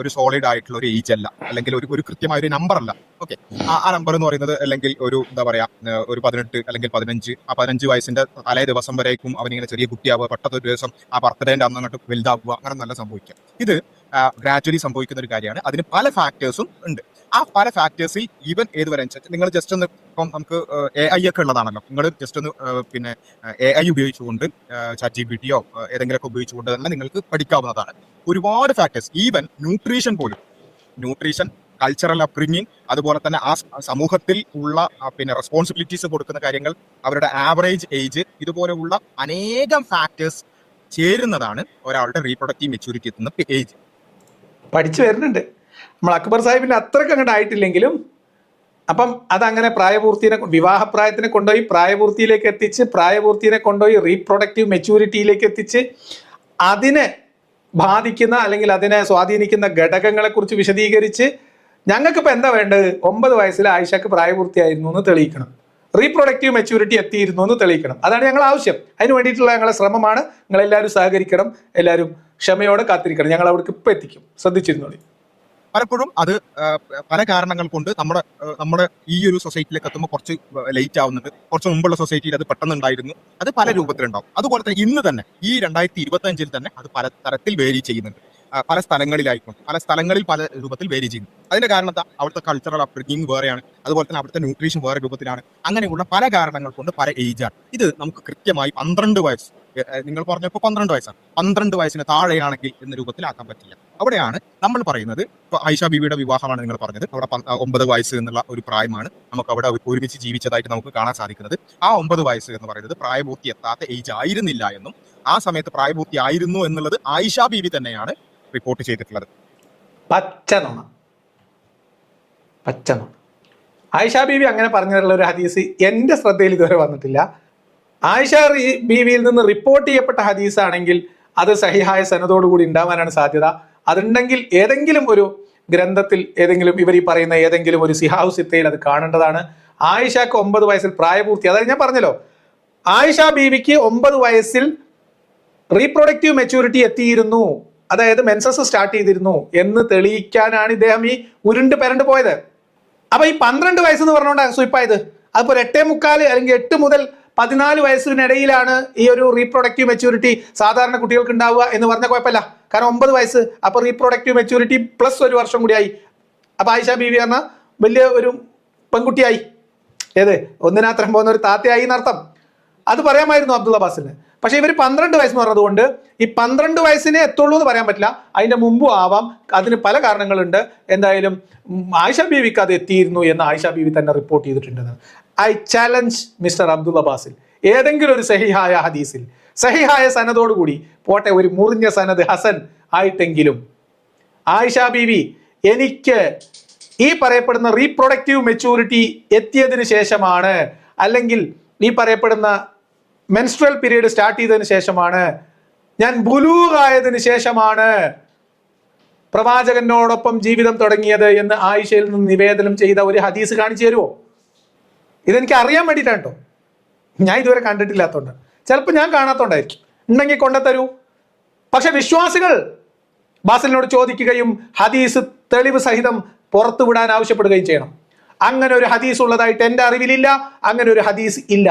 ഒരു സോളിഡ് ആയിട്ടുള്ള ഒരു ഏജ് അല്ല, അല്ലെങ്കിൽ ഒരു കൃത്യമായ ഒരു നമ്പർ അല്ല. ഓക്കെ, ആ നമ്പർ എന്ന് പറയുന്നത് അല്ലെങ്കിൽ എന്താ പറയാ, ഒരു 18 അല്ലെങ്കിൽ 15, ആ 15 വയസ്സിന്റെ തലേ ദിവസം വരേക്കും അവനിങ്ങനെ ചെറിയ കുട്ടിയാവുക, പെട്ടെന്ന് ഒരു ദിവസം ആ ബർത്ത്ഡേന്റെ അന്ന് അങ്ങോട്ട് വലുതാവുക, അങ്ങനെ നല്ല സംഭവിക്കാം. ഇത് ഗ്രാജുവലി സംഭവിക്കുന്ന ഒരു കാര്യമാണ്. അതിന് പല ഫാക്ടേഴ്സും ഉണ്ട്. ആ പല ഫാക്ടേഴ്സിൽ ഈവൻ ഏതുവരെ നിങ്ങൾ ജസ്റ്റ് ഒന്ന്, ഇപ്പം നമുക്ക് AI ഒക്കെ ഉള്ളതാണല്ലോ, നിങ്ങൾ ജസ്റ്റ് ഒന്ന് AI ഉപയോഗിച്ചുകൊണ്ട് ChatGPT-യോ ഏതെങ്കിലുമൊക്കെ ഉപയോഗിച്ചുകൊണ്ട് തന്നെ നിങ്ങൾക്ക് പഠിക്കാവുന്നതാണ്. ഒരുപാട് ഫാക്ടേഴ്സ്, ഈവൻ ന്യൂട്രീഷൻ പോലും, കൾച്ചറൽ അപ്ബ്രിങ്ങിങ്, അതുപോലെ തന്നെ ആ സമൂഹത്തിൽ ഉള്ള റെസ്പോൺസിബിലിറ്റീസ് കൊടുക്കുന്ന കാര്യങ്ങൾ, അവരുടെ ആവറേജ് ഏജ്, ഇതുപോലെയുള്ള അനേകം ഫാക്ടേഴ്സ് ചേരുന്നതാണ് ഒരാളുടെ റീപ്രൊഡക്റ്റീവ് മെച്യൂരിറ്റി എത്തുന്ന ഏജ്. പഠിച്ചു വരുന്നുണ്ട് നമ്മൾ. അക്ബർ സാഹിബിന്റെ അത്രയ്ക്ക് അങ്ങോട്ട് ആയിട്ടില്ലെങ്കിലും അപ്പം അതങ്ങനെ വിവാഹപ്രായത്തിനെ കൊണ്ടുപോയി പ്രായപൂർത്തിയിലേക്ക് എത്തിച്ച്, പ്രായപൂർത്തിനെ കൊണ്ടുപോയി റീപ്രൊഡക്റ്റീവ് മെച്യൂരിറ്റിയിലേക്ക് എത്തിച്ച്, അതിനെ ബാധിക്കുന്ന അല്ലെങ്കിൽ അതിനെ സ്വാധീനിക്കുന്ന ഘടകങ്ങളെ കുറിച്ച് വിശദീകരിച്ച്, ഞങ്ങൾക്കിപ്പോൾ എന്താ വേണ്ടത്? 9 വയസ്സിൽ ആയിഷക്ക് പ്രായപൂർത്തിയായിരുന്നു എന്ന് തെളിയിക്കണം, റീപ്രൊഡക്റ്റീവ് മെച്യൂരിറ്റി എത്തിയിരുന്നു എന്ന് തെളിയിക്കണം. അതാണ് ഞങ്ങൾ ആവശ്യം. അതിന് വേണ്ടിയിട്ടുള്ള ഞങ്ങളുടെ ശ്രമമാണ്. നിങ്ങളെല്ലാവരും സഹകരിക്കണം, എല്ലാവരും ക്ഷമയോടെ കാത്തിരിക്കണം. ഞങ്ങൾ അവിടേക്ക് ഇപ്പം എത്തിക്കും, ശ്രദ്ധിച്ചിരുന്നോളി. പലപ്പോഴും അത് പല കാരണങ്ങൾ കൊണ്ട് നമ്മുടെ ഈ ഒരു സൊസൈറ്റിയിലേക്ക് എത്തുമ്പോൾ കുറച്ച് ലേറ്റ് ആവുന്നുണ്ട്. കുറച്ച് മുമ്പുള്ള സൊസൈറ്റിയിൽ അത് പെട്ടെന്നുണ്ടായിരുന്നു. അത് പല രൂപത്തിലുണ്ടാവും. അതുപോലെ തന്നെ ഇന്ന് തന്നെ ഈ 2025 തന്നെ അത് പല തരത്തിൽ വേരി ചെയ്യുന്നുണ്ട്. പല സ്ഥലങ്ങളിൽ പല രൂപത്തിൽ വേരി ചെയ്യുന്നു. അതിന്റെ കാരണം എന്താ? അവിടുത്തെ കൾച്ചറൽ അപ്ബ്രിങ്ങിങ് വേറെയാണ്, അതുപോലെ തന്നെ അവിടുത്തെ ന്യൂട്രീഷൻ വേറെ രൂപത്തിലാണ്. അങ്ങനെയുള്ള പല കാരണങ്ങൾ കൊണ്ട് പല ഏജാണ്. ഇത് നമുക്ക് കൃത്യമായി 12 വയസ്സ്, നിങ്ങൾ പറഞ്ഞപ്പോൾ 12 വയസ്സാണ്, 12 വയസ്സിന് താഴെയാണെങ്കിൽ എന്ന രൂപത്തിലാക്കാൻ പറ്റില്ല. അവിടെയാണ് നമ്മൾ പറയുന്നത്. ഇപ്പൊ ആയിഷ ബീവിയുടെ വിവാഹമാണ് നിങ്ങൾ പറഞ്ഞത്. അവിടെ 9 വയസ്സ് എന്നുള്ള ഒരു പ്രായമാണ് നമുക്ക് അവിടെ ഒരുമിച്ച് ജീവിച്ചതായിട്ട് നമുക്ക് കാണാൻ സാധിക്കുന്നത്. ആ 9 വയസ്സ് എന്ന് പറയുന്നത് പ്രായപൂർത്തി എത്താത്ത ഏജ് ആയിരുന്നില്ല എന്നും ആ സമയത്ത് പ്രായപൂർത്തി ആയിരുന്നു എന്നുള്ളത് ആയിഷ ബീവി തന്നെയാണ് റിപ്പോർട്ട് ചെയ്തിട്ടുള്ളത്. പച്ചനോണ. ആയിഷ ബീവി അങ്ങനെ പറഞ്ഞിട്ടുള്ള ഒരു ഹദീസ് എന്റെ ശ്രദ്ധയിൽ ഇതുവരെ വന്നിട്ടില്ല. ആയിഷ ബീവിയിൽ നിന്ന് റിപ്പോർട്ട് ചെയ്യപ്പെട്ട ഹദീസ് ആണെങ്കിൽ അത് സഹിഹായ സനദോടുകൂടി ഉണ്ടാവാനാണ് സാധ്യത. അതുണ്ടെങ്കിൽ ഏതെങ്കിലും ഒരു ഗ്രന്ഥത്തിൽ, ഏതെങ്കിലും ഇവർ ഈ പറയുന്ന ഏതെങ്കിലും ഒരു സിഹാഹു സിത്തയിൽ അത് കാണേണ്ടതാണ്. ആയിഷക്ക് 9 വയസ്സിൽ പ്രായപൂർത്തി, അതായത് ഞാൻ പറഞ്ഞല്ലോ, ആയിഷ ബീവിക്ക് 9 വയസ്സിൽ റീപ്രൊഡക്റ്റീവ് മെച്യൂരിറ്റി എത്തിയിരുന്നു അതായത് മെൻസസ് സ്റ്റാർട്ട് ചെയ്തിരുന്നു എന്ന് തെളിയിക്കാനാണ് ഇദ്ദേഹം ഈ ഉരുണ്ട് പെരണ്ട് പോയത്. അപ്പൊ ഈ 12 വയസ്സെന്ന് പറഞ്ഞുകൊണ്ടാണ് സ്വീപ്പായത്. അതിപ്പോ 8.25 അല്ലെങ്കിൽ 8 മുതൽ 14 വയസ്സിനിടയിലാണ് ഈ ഒരു റീപ്രൊഡക്റ്റീവ് മെച്യൂരിറ്റി സാധാരണ കുട്ടികൾക്ക് ഉണ്ടാവുക എന്ന് പറഞ്ഞാൽ കുഴപ്പമില്ല. കാരണം 9 വയസ്സ്, അപ്പൊ റീപ്രൊഡക്റ്റീവ് മെച്യൂരിറ്റി പ്ലസ് 1 വർഷം കൂടിയായി. അപ്പൊ ആയിഷ ബീവി പറഞ്ഞ വലിയ ഒരു പെൺകുട്ടിയായി, ഏത് ഒന്നിനാത്രം പോകുന്ന ഒരു താത്തയായി എന്നർത്ഥം. അത് പറയാമായിരുന്നു അബ്ദുള്ള ബാസിലിന്. പക്ഷെ ഇവർ 12 വയസ്സെന്ന് പറഞ്ഞതുകൊണ്ട് ഈ 12 വയസ്സിനെ എത്തുള്ളൂ എന്ന് പറയാൻ പറ്റില്ല, അതിന്റെ മുമ്പും ആവാം. അതിന് പല കാരണങ്ങളുണ്ട്. എന്തായാലും ആയിഷ ബീവിക്ക് അത് എത്തിയിരുന്നു എന്ന് ആയിഷ ബീവി തന്നെ റിപ്പോർട്ട് ചെയ്തിട്ടുണ്ട്. I challenge mister Abdullah Basil, ഏതെങ്കിലും ഒരു സഹിഹായ ഹദീസിൽ സഹിഹായ സനദോടുകൂടി പോട്ടെ, ഒരു മുറിഞ്ഞ സനദ് ഹസൻ ആയിട്ടെങ്കിലും ആയിഷ ബീവി എനിക്ക് ഈ പറയപ്പെടുന്ന റീപ്രൊഡക്റ്റീവ് മെച്യൂരിറ്റി എത്തിയതിനു ശേഷമാണ്, അല്ലെങ്കിൽ ഈ പറയപ്പെടുന്ന മെൻസ്ട്രൽ പീരീഡ് സ്റ്റാർട്ട് ചെയ്തതിന് ശേഷമാണ്, ഞാൻ ബുലൂഗായതിനു ശേഷമാണ് പ്രവാചകനോടൊപ്പം ജീവിതം തുടങ്ങിയത് എന്ന് ആയിഷയിൽ നിന്ന് നിവേദനം ചെയ്ത ഒരു ഹദീസ് കാണിച്ചു തരുമോ? ഇതെനിക്ക് അറിയാൻ വേണ്ടിയിട്ടാണ് കേട്ടോ, ഞാൻ ഇതുവരെ കണ്ടിട്ടില്ലാത്തതുകൊണ്ട്. ചിലപ്പോൾ ഞാൻ കാണാത്തോണ്ടായിരിക്കും, ഉണ്ടെങ്കിൽ കൊണ്ടുത്തരൂ. പക്ഷെ വിശ്വാസികൾ ബാസിലിനോട് ചോദിക്കുകയും ഹദീസ് തെളിവ് സഹിതം പുറത്തുവിടാൻ ആവശ്യപ്പെടുകയും ചെയ്യണം. അങ്ങനെ ഒരു ഹദീസ് ഉള്ളതായിട്ട് എൻ്റെ അറിവിലില്ല, അങ്ങനെ ഒരു ഹദീസ് ഇല്ല.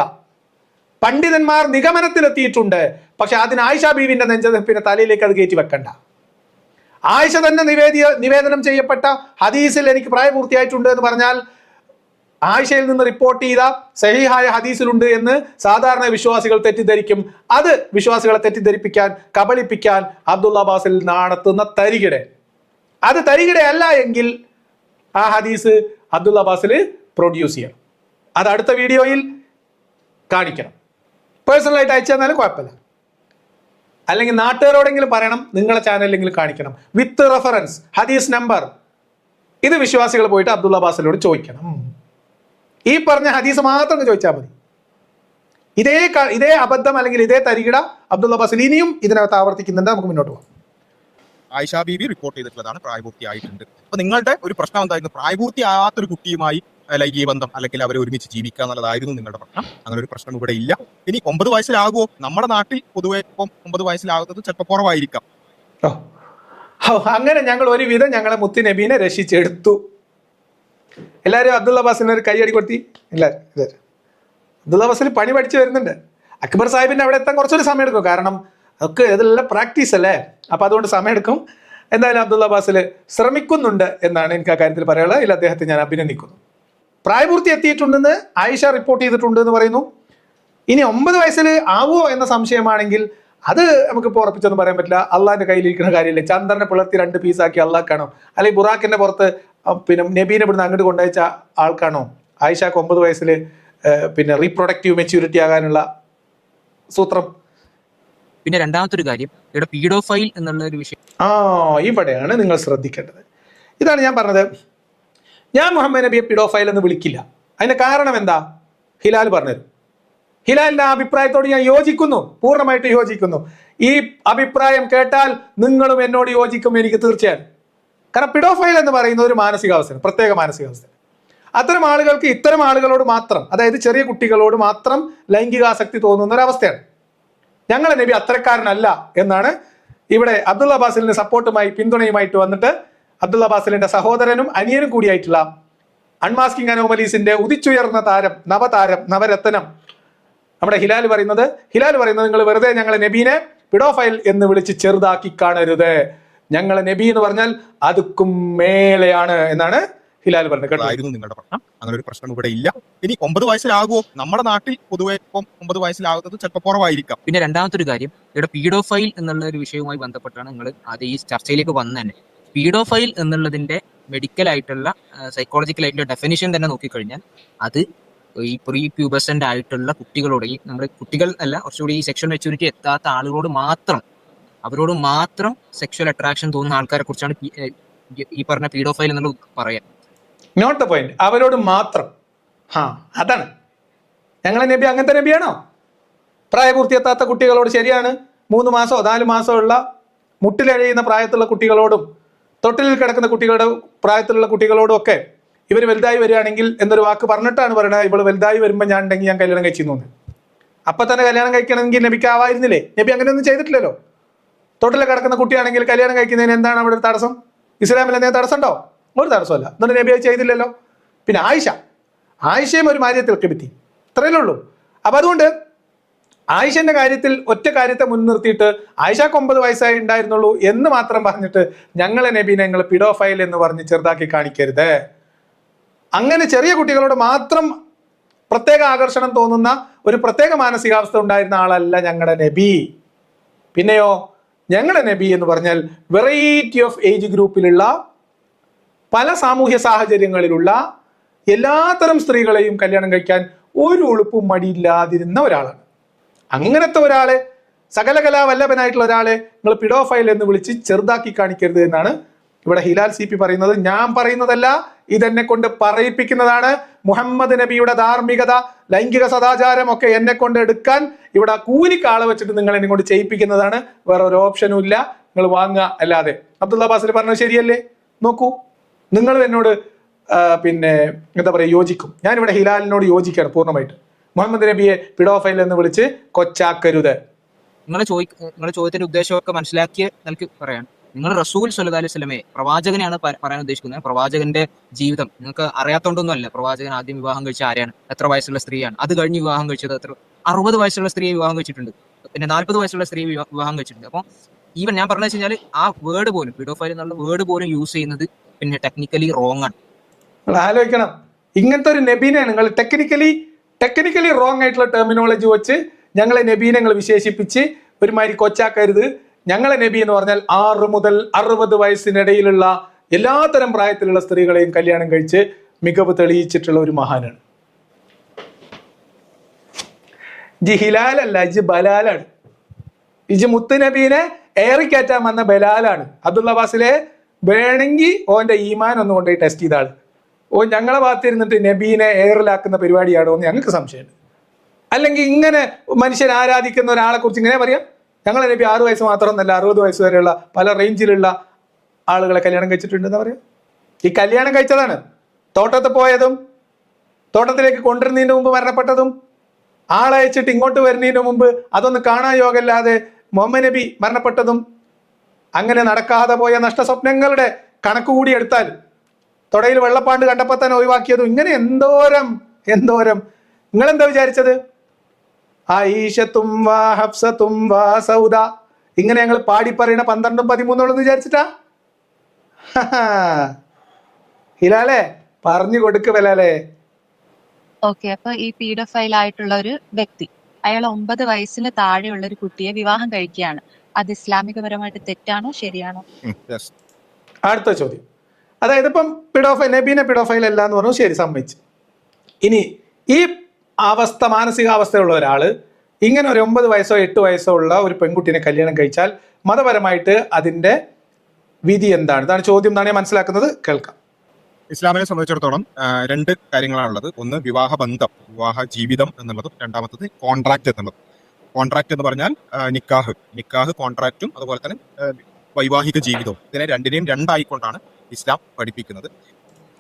പണ്ഡിതന്മാർ നിഗമനത്തിലെത്തിയിട്ടുണ്ട്, പക്ഷെ അതിന് ആയിഷ ബീവിന്റെ നെഞ്ചെടുപ്പിന്റെ തലയിലേക്ക് അത് കയറ്റി വെക്കണ്ട. ആയിഷ തന്നെ നിവേദനം ചെയ്യപ്പെട്ട ഹദീസിൽ എനിക്ക് പ്രായപൂർത്തിയായിട്ടുണ്ട് എന്ന് പറഞ്ഞാൽ ആയിഷയിൽ നിന്ന് റിപ്പോർട്ട് ചെയ്ത സഹിഹായ ഹദീസിലുണ്ട് എന്ന് സാധാരണ വിശ്വാസികൾ തെറ്റിദ്ധരിക്കും. അത് വിശ്വാസികളെ തെറ്റിദ്ധരിപ്പിക്കാൻ, കബളിപ്പിക്കാൻ അബ്ദുള്ള ബാസിൽ നടത്തുന്ന തരികിടെ. അത് തരികിടയല്ല എങ്കിൽ ആ ഹദീസ് അബ്ദുള്ള ബാസിൽ പ്രൊഡ്യൂസ് ചെയ്യണം. അത് അടുത്ത വീഡിയോയിൽ കാണിക്കണം. പേഴ്സണലായിട്ട് അയച്ചു തന്നാലും കുഴപ്പമില്ല. അല്ലെങ്കിൽ നാട്ടുകാരോടെങ്കിലും പറയണം, നിങ്ങളെ ചാനലിലെങ്കിലും കാണിക്കണം വിത്ത് റെഫറൻസ്, ഹദീസ് നമ്പർ. ഇത് വിശ്വാസികൾ പോയിട്ട് അബ്ദുള്ള ബാസിലോട് ചോദിക്കണം. ഈ പറഞ്ഞ ഹദീസ് മാത്രം ചോദിച്ചാൽ മതി. ഇതേ അബദ്ധം അല്ലെങ്കിൽ ഇതേ തരികിട അബ്ദുള്ള ബാസിൽ ഇനിയും ഇതിനകത്ത് ആവർത്തിക്കുന്നുണ്ട്. നമുക്ക് മുന്നോട്ട് പോകാം. ആയിഷ ബീവി റിപ്പോർട്ട് ചെയ്തിട്ടുള്ളതാണ്, പ്രായപൂർത്തിയായിട്ടുണ്ട്. അപ്പൊ നിങ്ങളുടെ ഒരു പ്രശ്നം എന്തായിരുന്നു? പ്രായപൂർത്തിയാകാത്തൊരു കുട്ടിയുമായി ലൈംഗിക ബന്ധം അല്ലെങ്കിൽ അവർ ഒരുമിച്ച് ജീവിക്കുക എന്നുള്ളതായിരുന്നു നിങ്ങളുടെ പ്രശ്നം. അങ്ങനെ ഒരു പ്രശ്നം ഇവിടെ ഇല്ല. ഇനി 9 വയസ്സിലാകുമോ? നമ്മുടെ നാട്ടിൽ പൊതുവെ ഇപ്പം 9 വയസ്സിലാകുന്നത് ചിലപ്പോൾ കുറവായിരിക്കാം. അങ്ങനെ ഞങ്ങൾ ഒരുവിധം ഞങ്ങളെ മുത്തു നബീനെ രക്ഷിച്ചെടുത്തു. എല്ലാവരും അബ്ദുള്ള ബാസിന് ഒരു കൈയടി കൊടുത്തി. എല്ലാവരും അബ്ദുള്ള ബാസിൽ പണി പഠിച്ചു വരുന്നുണ്ട്. അക്ബർ സാഹിബിന്റെ അവിടെ എത്താൻ കുറച്ചൊരു സമയം എടുക്കും, കാരണം അതൊക്കെ ഇതെല്ലാം പ്രാക്ടീസ് അല്ലേ, അപ്പൊ അതുകൊണ്ട് സമയം എടുക്കും. എന്തായാലും അബ്ദുള്ള ബാസിൽ ശ്രമിക്കുന്നുണ്ട് എന്നാണ് എനിക്ക് ആ കാര്യത്തിൽ പറയാനുള്ളത്. ഇതിൽ അദ്ദേഹത്തെ ഞാൻ അഭിനന്ദിക്കുന്നു. പ്രായപൂർത്തി എത്തിയിട്ടുണ്ടെന്ന് ആയിഷ റിപ്പോർട്ട് ചെയ്തിട്ടുണ്ട് എന്ന് പറയുന്നു. ഇനി 9 വയസ്സിൽ ആവുമോ എന്ന സംശയമാണെങ്കിൽ അത് നമുക്കിപ്പോൾ ഉറപ്പിച്ചൊന്നും പറയാൻ പറ്റില്ല. അള്ളാഹിന്റെ കയ്യിലിരിക്കുന്ന കാര്യമില്ല. ചന്ദ്രനെ പിളർത്തി 2 പീസാക്കി അള്ളാഹ്ക്കാണോ, അല്ലെങ്കിൽ ബുറാക്കിന്റെ പുറത്ത് പിന്നെ നബീനെ ഇവിടുന്ന് അങ്ങോട്ട് കൊണ്ടുവച്ച ആൾക്കാണോ ആയിഷക്ക് 9 വയസ്സിൽ പിന്നെ റീപ്രൊഡക്റ്റീവ് മെച്യൂരിറ്റി ആകാനുള്ള സൂത്രം? പിന്നെ രണ്ടാമത്തെ ഒരു കാര്യം, ഇവിടെ പീഡോഫൈൽ എന്നുള്ള ഒരു വിഷയം ഇവിടെയാണ് നിങ്ങൾ ശ്രദ്ധിക്കേണ്ടത്. ഇതാണ് ഞാൻ പറഞ്ഞത്, ഞാൻ മുഹമ്മദ് നബിയെ പീഡോഫൈൽ എന്ന് വിളിക്കില്ല. അതിന്റെ കാരണം എന്താ? ഹിലാൽ പറഞ്ഞത്. ഹിലാലിന്റെ ആ അഭിപ്രായത്തോട് ഞാൻ യോജിക്കുന്നു, പൂർണ്ണമായിട്ട് യോജിക്കുന്നു. ഈ അഭിപ്രായം കേട്ടാൽ നിങ്ങളും എന്നോട് യോജിക്കും, എനിക്ക് തീർച്ചയായും. കാരണം പിഡോഫൈൽ എന്ന് പറയുന്ന ഒരു മാനസികാവസ്ഥയാണ്, പ്രത്യേക മാനസികാവസ്ഥ. അത്തരം ആളുകൾക്ക് ഇത്തരം ആളുകളോട് മാത്രം, അതായത് ചെറിയ കുട്ടികളോട് മാത്രം ലൈംഗികാസക്തി തോന്നുന്ന ഒരവസ്ഥയാണ്. ഞങ്ങളെ നബി അത്തരക്കാരനല്ല എന്നാണ് ഇവിടെ അബ്ദുള്ള ബാസിലിന് സപ്പോർട്ടുമായി പിന്തുണയുമായിട്ട് വന്നിട്ട് അബ്ദുള്ള ബാസിലിന്റെ സഹോദരനും അനിയനും കൂടിയായിട്ടുള്ള അൺമാസ്കിംഗ് അനോമലീസിന്റെ ഉദിച്ചുയർന്ന താരം, നവതാരം, നവരത്നം നമ്മുടെ ഹിലാൽ പറയുന്നത് നിങ്ങൾ വെറുതെ ഞങ്ങളെ നബീനെ പിഡോഫൈൽ എന്ന് വിളിച്ച് ചെറുതാക്കി കാണരുത്. ഞങ്ങളെ നബി എന്ന് പറഞ്ഞാൽ അതുക്കും മേലെയാണ് എന്നാണ് ഹിലാൽ പറഞ്ഞത്. നിങ്ങളുടെ പ്രശ്നം അങ്ങനെ ഒരു പ്രശ്നം ഇവിടെ ഇല്ല. ഇനി 9 വയസ്സിലാകുമോ? നമ്മുടെ നാട്ടിൽ പൊതുവെ ഇപ്പം 9 വയസ്സിലാകുന്നത് ചിലപ്പോൾ കുറവായിരിക്കാം. പിന്നെ രണ്ടാമത്തെ ഒരു കാര്യം, ഇവിടെ പീഡോഫൈൽ എന്നുള്ള ഒരു വിഷയവുമായി ബന്ധപ്പെട്ടാണ് നിങ്ങൾ അത് ഈ ചർച്ചയിലേക്ക് വന്നത് തന്നെ. പീഡോഫൈൽ എന്നുള്ളതിന്റെ മെഡിക്കൽ ആയിട്ടുള്ള സൈക്കോളജിക്കൽ ആയിട്ടുള്ള ഡെഫിനിഷൻ തന്നെ നോക്കിക്കഴിഞ്ഞാൽ അത് ഈ പ്രീ പ്യൂബസെന്റ് ആയിട്ടുള്ള കുട്ടികളോട്, ഈ നമ്മുടെ കുട്ടികൾ അല്ല, കുറച്ചുകൂടി ഈ സെക്ഷൽ മെച്യൂരിറ്റി എത്താത്ത ആളുകളോട് മാത്രം, അവരോട് മാത്രം സെക്ഷൽ അട്രാക്ഷൻ തോന്നുന്ന ആൾക്കാരെ കുറിച്ചാണ് ഈ പറഞ്ഞ പീഡോഫൈൽ എന്നുള്ളത് പറയാം. Note the point. അവരോട് മാത്രം. അതാണ് ഞങ്ങളെ നബി. അങ്ങനത്തെ നബിയാണോ? പ്രായപൂർത്തി എത്താത്ത കുട്ടികളോട് ശരിയാണ്, 3 മാസമോ 4 മാസമോ ഉള്ള മുട്ടിലെഴിയുന്ന പ്രായത്തിലുള്ള കുട്ടികളോടും തൊട്ടിലിൽ കിടക്കുന്ന കുട്ടികളുടെ പ്രായത്തിലുള്ള കുട്ടികളോടും ഒക്കെ ഇവർ വലുതായി വരികയാണെങ്കിൽ എന്നൊരു വാക്ക് പറഞ്ഞിട്ടാണ് പറയുന്നത്, ഇവൾ വലുതായി വരുമ്പോൾ ഞാൻ ഉണ്ടെങ്കിൽ ഞാൻ കല്യാണം കഴിച്ചിരുന്നു. അപ്പൊ തന്നെ കല്യാണം കഴിക്കണമെങ്കിൽ നബിക്ക് ആവായിരുന്നില്ലേ? നബി അങ്ങനെയൊന്നും ചെയ്തിട്ടില്ലല്ലോ. തൊട്ടിൽ കിടക്കുന്ന കുട്ടിയാണെങ്കിൽ കല്യാണം കഴിക്കുന്നതിന് എന്താണ് അവിടെ ഒരു തടസ്സം? ഇസ്ലാമിൽ എന്തെങ്കിലും തടസ്സം ഉണ്ടോ? ഒരു തടസ്സമല്ല. എന്നിട്ട് നബി അത് ചെയ്തില്ലല്ലോ. പിന്നെ ആയിഷയും ഒരു മാര്യത്തിൽ പറ്റി, ഇത്രയല്ലേ ഉള്ളൂ. അപ്പൊ അതുകൊണ്ട് ആയിഷന്റെ കാര്യത്തിൽ ഒറ്റ കാര്യത്തെ മുൻനിർത്തിയിട്ട് ആയിഷക്ക് 9 വയസ്സായി ഉണ്ടായിരുന്നുള്ളൂ എന്ന് മാത്രം പറഞ്ഞിട്ട് ഞങ്ങളെ നബീനെ ഞങ്ങൾ പിഡോഫൈൽ എന്ന് പറഞ്ഞ് ചെറുതാക്കി കാണിക്കരുത്. അങ്ങനെ ചെറിയ കുട്ടികളോട് മാത്രം പ്രത്യേക ആകർഷണം തോന്നുന്ന ഒരു പ്രത്യേക മാനസികാവസ്ഥ ഉണ്ടായിരുന്ന ആളല്ല ഞങ്ങളുടെ നബി. പിന്നെയോ ഞങ്ങളുടെ നബി എന്ന് പറഞ്ഞാൽ വെറൈറ്റി ഓഫ് ഏജ് ഗ്രൂപ്പിലുള്ള പല സാമൂഹ്യ സാഹചര്യങ്ങളിലുള്ള എല്ലാത്തരം സ്ത്രീകളെയും കല്യാണം കഴിക്കാൻ ഒരു ഉളുപ്പും മടിയില്ലാതിരുന്ന ഒരാളാണ്. അങ്ങനത്തെ ഒരാളെ, സകലകലാ വല്ലഭനായിട്ടുള്ള ഒരാളെ നിങ്ങൾ പിഡോഫൈൽ എന്ന് വിളിച്ച് ചെറുതാക്കി കാണിക്കരുത് എന്നാണ് ഇവിടെ ഹിലാൽ CP പറയുന്നത്. ഞാൻ പറയുന്നതല്ല, ഇതെന്നെ കൊണ്ട് പറയിപ്പിക്കുന്നതാണ്. മുഹമ്മദ് നബിയുടെ ധാർമ്മികത, ലൈംഗിക സദാചാരം ഒക്കെ എന്നെ കൊണ്ട് എടുക്കാൻ ഇവിടെ കൂലിക്കാളെ വെച്ചിട്ട് നിങ്ങൾ എന്നെ കൊണ്ട് ചെയ്യിപ്പിക്കുന്നതാണ്. വേറെ ഒരു ഓപ്ഷനും ഇല്ല, നിങ്ങൾ വാങ്ങുക അല്ലാതെ. അബ്ദുള്ള ബാസിൽ പറഞ്ഞത് ശരിയല്ലേ? നോക്കൂ, നിങ്ങൾ എന്നോട് പിന്നെ എന്താ പറയുക, യോജിക്കും. ഞാനിവിടെ ഹിലാലിനോട് യോജിക്കുകയാണ് പൂർണ്ണമായിട്ട്. മുഹമ്മദ് നബിയെ പിഡോഫൈൽ എന്ന് വിളിച്ച് കൊച്ചാക്കരുത്. നിങ്ങളെ ചോദ്യത്തിന്റെ ഉദ്ദേശമൊക്കെ മനസ്സിലാക്കിയ നിനക്ക് പറയാൻ, നിങ്ങൾ റസൂൽ സല്ലല്ലാഹു അലൈഹി വസല്ലമയെ പ്രവാചകനെയാണ് പറയാൻ ഉദ്ദേശിക്കുന്നത്. പ്രവാചകന്റെ ജീവിതം നിങ്ങൾക്ക് അറിയാത്തോണ്ടൊന്നുമല്ല. പ്രവാചകൻ ആദ്യം വിവാഹം കഴിച്ച ആരാണ്, എത്ര വയസ്സുള്ള സ്ത്രീയാണ്, അത് കഴിഞ്ഞ് വിവാഹം കഴിച്ചത് 60 വയസ്സുള്ള സ്ത്രീയെ വിവാഹം കഴിച്ചിട്ടുണ്ട്, പിന്നെ 40 വയസ്സുള്ള സ്ത്രീയെ വിവാഹം കഴിച്ചിട്ടുണ്ട്. അപ്പോൾ ഈവൻ ഞാൻ പറഞ്ഞു വെച്ച് കഴിഞ്ഞാൽ ആ വേർഡ് പോലും, പിഡോഫൈൽ എന്നുള്ള വേർഡ് പോലും യൂസ് ചെയ്യുന്നത് പിന്നെ ടെക്നിക്കലി റോങ് ആണ്. നിങ്ങൾ ആലോചിക്കണം, ഇങ്ങനത്തെ ഒരു നബീനെ നിങ്ങൾ ടെക്നിക്കലി റോങ് ആയിട്ടുള്ള ടെർമിനോളജി വെച്ച് ഞങ്ങളെ നബീനെ നിങ്ങൾ വിശേഷിപ്പിച്ച് ഒരുമാതിരി കൊച്ചാക്കരുത്. ഞങ്ങളെ നബി എന്ന് പറഞ്ഞാൽ 6 മുതൽ 60 വയസ്സിനിടയിലുള്ള എല്ലാത്തരം പ്രായത്തിലുള്ള സ്ത്രീകളെയും കല്യാണം കഴിച്ച് മികവ് തെളിയിച്ചിട്ടുള്ള ഒരു മഹാനാണ്. ഹിലാലല്ല, ബലാലാണ്. മുത്തുനബീനെ ഏറിക്കയറ്റാൻ വന്ന ബലാലാണ്. അബ്ദുള്ള ബാസിലെ വേണമെങ്കിൽ ഓന്റെ ഈമാൻ ഒന്ന് കൊണ്ടുപോയി ടെസ്റ്റ് ചെയ്ത ആള്. ഞങ്ങളെ ഭാഗത്തിരുന്നിട്ട് നബീനെ എയറിലാക്കുന്ന പരിപാടിയാണോ എന്ന് ഞങ്ങൾക്ക് സംശയമുണ്ട്. അല്ലെങ്കിൽ ഇങ്ങനെ മനുഷ്യൻ ആരാധിക്കുന്ന ഒരാളെ കുറിച്ച് ഇങ്ങനെ പറയാം, ഞങ്ങളെ നബി 6 വയസ്സ് മാത്രമൊന്നല്ല 60 വയസ്സ് വരെയുള്ള പല റേഞ്ചിലുള്ള ആളുകളെ കല്യാണം കഴിച്ചിട്ടുണ്ടെന്ന് പറയാം. ഈ കല്യാണം കഴിച്ചതാണ്. തോട്ടത്തിൽ പോയതും തോട്ടത്തിലേക്ക് കൊണ്ടുവരുന്നതിന് മുമ്പ് മരണപ്പെട്ടതും ആളയച്ചിട്ട് ഇങ്ങോട്ട് വരുന്നതിന് മുമ്പ് അതൊന്ന് കാണാൻ യോഗമില്ലാതെ മുഹമ്മദ് നബി മരണപ്പെട്ടതും, അങ്ങനെ നടക്കാതെ പോയ നഷ്ടസ്വപ്നങ്ങളുടെ കണക്ക് കൂടി എടുത്താൽ തൊടയിൽ വെള്ളപ്പാണ്ട് കണ്ടപ്പോൾ തന്നെ ഒഴിവാക്കിയതും, ഇങ്ങനെ എന്തോരം. നിങ്ങളെന്താ വിചാരിച്ചത്? ആയിഷത്തും വാ ഹഫ്സത്തും വാ സൗദ, ഇങ്ങനെ ഞങ്ങൾ പാടി പറയുന്ന 12ഉം 13ഉം വിചാരിച്ചിട്ടാ? ഹിലാലേ പറഞ്ഞു കൊടുക്ക് ബലാലേ. ഓക്കെ, അപ്പൊ ഈ പീഡോഫൈൽ ആയിട്ടുള്ള ഒരു വ്യക്തി, അയാൾ 9 വയസ്സിന് താഴെയുള്ള ഒരു കുട്ടിയെ വിവാഹം കഴിക്കുകയാണ്. അത് ഇസ്ലാമികപരമായിട്ട് തെറ്റാണോ ശരിയാണോ? അടുത്ത ചോദ്യം, അതായത് ഇപ്പം നബീനെ പിഡോഫൈൽ അല്ല എന്ന് പറഞ്ഞു, ശരി, സമ്മതിച്ചു. ഇനി ഈ അവസ്ഥ, മാനസികാവസ്ഥയുള്ള ഒരാള് ഇങ്ങനെ ഒരു 9 വയസ്സോ 8 വയസ്സോ ഉള്ള ഒരു പെൺകുട്ടിനെ കല്യാണം കഴിച്ചാൽ മതപരമായിട്ട് അതിന്റെ വിധി എന്താണ്? ഇതാണ് ചോദ്യം എന്നാണ് ഞാൻ മനസ്സിലാക്കുന്നത്. കേൾക്കാം. ഇസ്ലാമിനെ സംബന്ധിച്ചിടത്തോളം 2 കാര്യങ്ങളാണുള്ളത്. ഒന്ന് വിവാഹ ബന്ധം, വിവാഹ ജീവിതം എന്നുള്ളതും, രണ്ടാമത്തത് കോൺട്രാക്ട് എന്നുള്ളതും. കോൺട്രാക്ട് എന്ന് പറഞ്ഞാൽ നിക്കാഹ് കോൺട്രാക്റ്റും അതുപോലെ തന്നെ വൈവാഹിക ജീവിതവും. ഇതിനെ രണ്ടിനെയും 2 ആയിക്കൊണ്ടാണ് ഇസ്ലാം പഠിപ്പിക്കുന്നത്.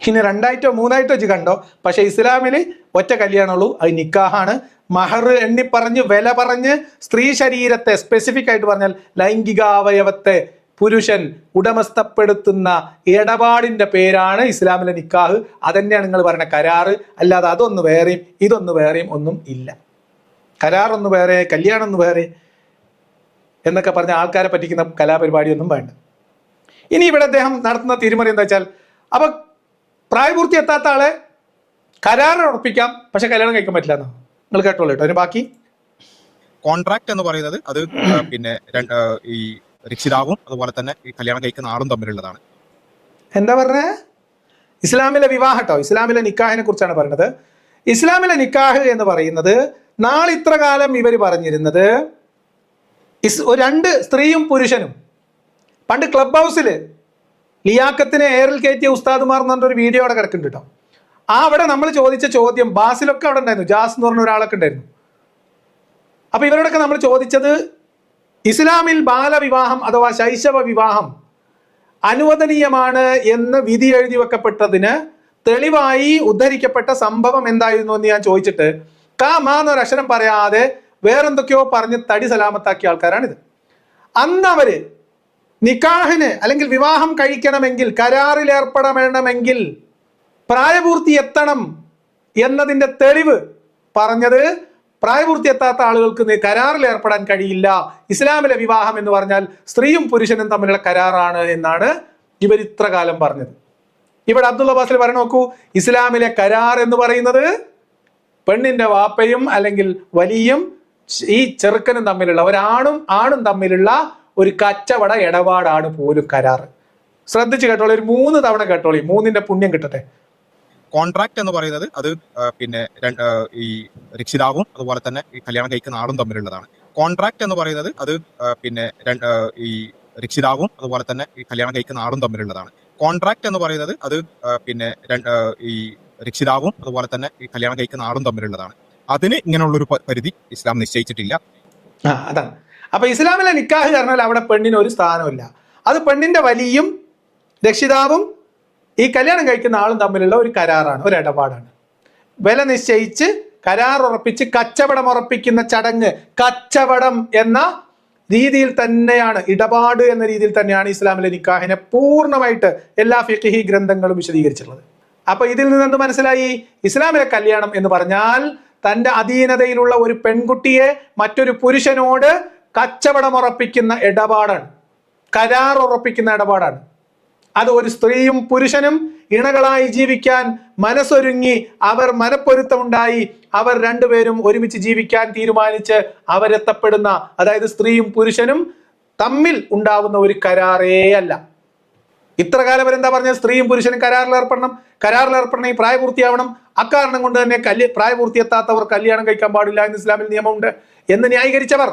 ഇനി 2ആയിട്ടോ 3ആയിട്ടോ വെച്ച് കണ്ടോ, പക്ഷെ ഇസ്ലാമിൽ ഒറ്റ കല്യാണമുള്ളൂ, അത് നിക്കാഹാണ്. മഹർ എണ്ണി പറഞ്ഞ് വില പറഞ്ഞ് സ്ത്രീ ശരീരത്തെ, സ്പെസിഫിക് ആയിട്ട് പറഞ്ഞാൽ ലൈംഗികാവയവത്തെ പുരുഷൻ ഉടമസ്ഥപ്പെടുത്തുന്ന ഇടപാടിന്റെ പേരാണ് ഇസ്ലാമിലെ നിക്കാഹ്. അതന്നെയാണ് നിങ്ങൾ പറയുന്ന കരാറ്. അല്ലാതെ അതൊന്ന് വേറെയും ഇതൊന്ന് വേറെയും ഒന്നും ഇല്ല. കരാറൊന്ന് വേറെ, കല്യാണം ഒന്ന് വേറെ എന്നൊക്കെ പറഞ്ഞ ആൾക്കാരെ പറ്റിക്കുന്ന കലാപരിപാടിയൊന്നും വേണ്ട. ഇനി ഇവിടെ അദ്ദേഹം നടത്തുന്ന തീരുമാനം എന്താ വെച്ചാൽ, അപ്പൊ പ്രായപൂർത്തി എത്താത്ത ആളെ കരാർ ഉറപ്പിക്കാം, പക്ഷെ കല്യാണം കഴിക്കാൻ പറ്റില്ല എന്നോ? നിങ്ങൾ കേട്ടോളൂ കേട്ടോ. അതിന് ബാക്കി കോൺട്രാക്ട് എന്ന് പറയുന്നത് അത് പിന്നെ ഈ രക്ഷിതാവും അതുപോലെ തന്നെ ഈ കല്യാണം കഴിക്കുന്ന ആളും തമ്മിലുള്ളതാണ്. എന്താ പറഞ്ഞേ? ഇസ്ലാമിലെ വിവാഹം കേട്ടോ, ഇസ്ലാമിലെ നിക്കാഹിനെ കുറിച്ചാണ് പറയുന്നത്. ഇസ്ലാമിലെ നിക്കാഹ് എന്ന് പറയുന്നത്, നാളെ ഇത്ര കാലം ഇവർ പറഞ്ഞിരുന്നത് 2 സ്ത്രീയും പുരുഷനും. പണ്ട് ക്ലബ് ഹൗസിൽ ലിയാക്കത്തിനെ എയറിൽ കയറ്റിയ ഉസ്താദുമാർ എന്ന് പറഞ്ഞൊരു വീഡിയോ അവിടെ കിടക്കുന്നുണ്ട് കേട്ടോ. അവിടെ നമ്മൾ ചോദിച്ച ചോദ്യം, ബാസിലൊക്കെ അവിടെ ഉണ്ടായിരുന്നു, ജാസ് എന്ന് പറഞ്ഞ ഒരാളൊക്കെ ഉണ്ടായിരുന്നു. അപ്പൊ ഇവരോടൊക്കെ നമ്മൾ ചോദിച്ചത്, ഇസ്ലാമിൽ ബാലവിവാഹം അഥവാ ശൈശവ വിവാഹം അനുവദനീയമാണ് എന്ന് വിധി എഴുതി വെക്കപ്പെട്ടതിന് തെളിവായി ഉദ്ധരിക്കപ്പെട്ട സംഭവം എന്തായിരുന്നു എന്ന് ഞാൻ ചോദിച്ചിട്ട് എന്നൊരക്ഷരം പറയാതെ വേറെന്തൊക്കെയോ പറഞ്ഞ് തടി സലാമത്താക്കിയ ആൾക്കാരാണിത്. അന്ന് അവര് നിക്കാഹിന് അല്ലെങ്കിൽ വിവാഹം കഴിക്കണമെങ്കിൽ, കരാറിൽ ഏർപ്പെടണമെങ്കിൽ പ്രായപൂർത്തി എത്തണം എന്നതിന്റെ തെളിവ് പറഞ്ഞത് പ്രായപൂർത്തി എത്താത്ത ആളുകൾക്ക് കരാറിൽ ഏർപ്പെടാൻ കഴിയില്ല. ഇസ്ലാമിലെ വിവാഹം എന്ന് പറഞ്ഞാൽ സ്ത്രീയും പുരുഷനും തമ്മിലുള്ള കരാറാണ് എന്നാണ് ഇവർ ഇത്ര കാലം പറഞ്ഞത്. ഇവിടെ അബ്ദുള്ള ബാസിൽ പറഞ്ഞു നോക്കൂ, ഇസ്ലാമിലെ കരാർ എന്ന് പറയുന്നത് പെണ്ണിന്റെ വാപ്പയും അല്ലെങ്കിൽ വലിയും ഈ ചെറുക്കനും തമ്മിലുള്ള, ആണും തമ്മിലുള്ള ഒരു കച്ചവട ഇടപാടാണ് പോലും കരാർ. ശ്രദ്ധിച്ച് കേട്ടോളൂ, ഒരു 3 തവണ കേട്ടോളൂ, 3ന്റെ പുണ്യം കിട്ടട്ടെ. കോൺട്രാക്ട് എന്ന് പറയുന്നത് അത് പിന്നെ ഈ രക്ഷിതാവും അതുപോലെ തന്നെ ഈ കല്യാണം കഴിക്കുന്ന ആളും തമ്മിലുള്ളതാണ്. കോൺട്രാക്ട് എന്ന് പറയുന്നത് അത് പിന്നെ ഈ രക്ഷിതാവും അതുപോലെ തന്നെ ഈ കല്യാണം കഴിക്കുന്ന ആളും തമ്മിലുള്ളതാണ്. കോൺട്രാക്ട് എന്ന് പറയുന്നത് അത് പിന്നെ ഈ രക്ഷിതാവും അതുപോലെ തന്നെ ഈ കല്യാണം കഴിക്കുന്ന ആളും തമ്മിലുള്ളതാണ്. അതിന് ഇങ്ങനെയുള്ളൊരു പരിധി ഇസ്ലാം നിശ്ചയിച്ചിട്ടില്ല. അതാണ്. അപ്പൊ ഇസ്ലാമിലെ നിക്കാഹ് പറഞ്ഞാൽ അവിടെ പെണ്ണിന് ഒരു സ്ഥാനമില്ല. അത് പെണ്ണിന്റെ വലിയും രക്ഷിതാവും ഈ കല്യാണം കഴിക്കുന്ന ആളും തമ്മിലുള്ള ഒരു കരാറാണ്, ഒരു ഇടപാടാണ്. വില നിശ്ചയിച്ച് കരാർ ഉറപ്പിച്ച് കച്ചവടം ഉറപ്പിക്കുന്ന ചടങ്ങ്, കച്ചവടം എന്ന രീതിയിൽ തന്നെയാണ്, ഇടപാട് എന്ന രീതിയിൽ തന്നെയാണ് ഇസ്ലാമിലെ നിക്കാഹിനെ പൂർണ്ണമായിട്ട് എല്ലാ ഫിഖ്ഹി ഗ്രന്ഥങ്ങളും വിശദീകരിച്ചിട്ടുള്ളത്. അപ്പൊ ഇതിൽ നിന്ന് എന്ത് മനസ്സിലായി? ഇസ്ലാമിലെ കല്യാണം എന്ന് പറഞ്ഞാൽ തന്റെ അധീനതയിലുള്ള ഒരു പെൺകുട്ടിയെ മറ്റൊരു പുരുഷനോട് കച്ചവടം ഉറപ്പിക്കുന്ന ഇടപാടാണ്, കരാർ ഉറപ്പിക്കുന്ന ഇടപാടാണ്. അത് ഒരു സ്ത്രീയും പുരുഷനും ഇണകളായി ജീവിക്കാൻ മനസ്സൊരുങ്ങി, അവർ മനപ്പൊരുത്തമുണ്ടായി, അവർ രണ്ടുപേരും ഒരുമിച്ച് ജീവിക്കാൻ തീരുമാനിച്ച് അവരെത്തപ്പെടുന്ന, അതായത് സ്ത്രീയും പുരുഷനും തമ്മിൽ ഉണ്ടാവുന്ന ഒരു കരാറേ അല്ല. ഇത്ര കാലം അവരെന്താ പറഞ്ഞത്? സ്ത്രീയും പുരുഷനും കരാറിലേർപ്പെടണമെങ്കിൽ പ്രായപൂർത്തിയാവണം. അക്കാരണം കൊണ്ട് തന്നെ പ്രായപൂർത്തി എത്താത്തവർ കല്യാണം കഴിക്കാൻ പാടില്ല എന്ന് ഇസ്ലാമിൽ നിയമമുണ്ട് എന്ന് ന്യായീകരിച്ചവർ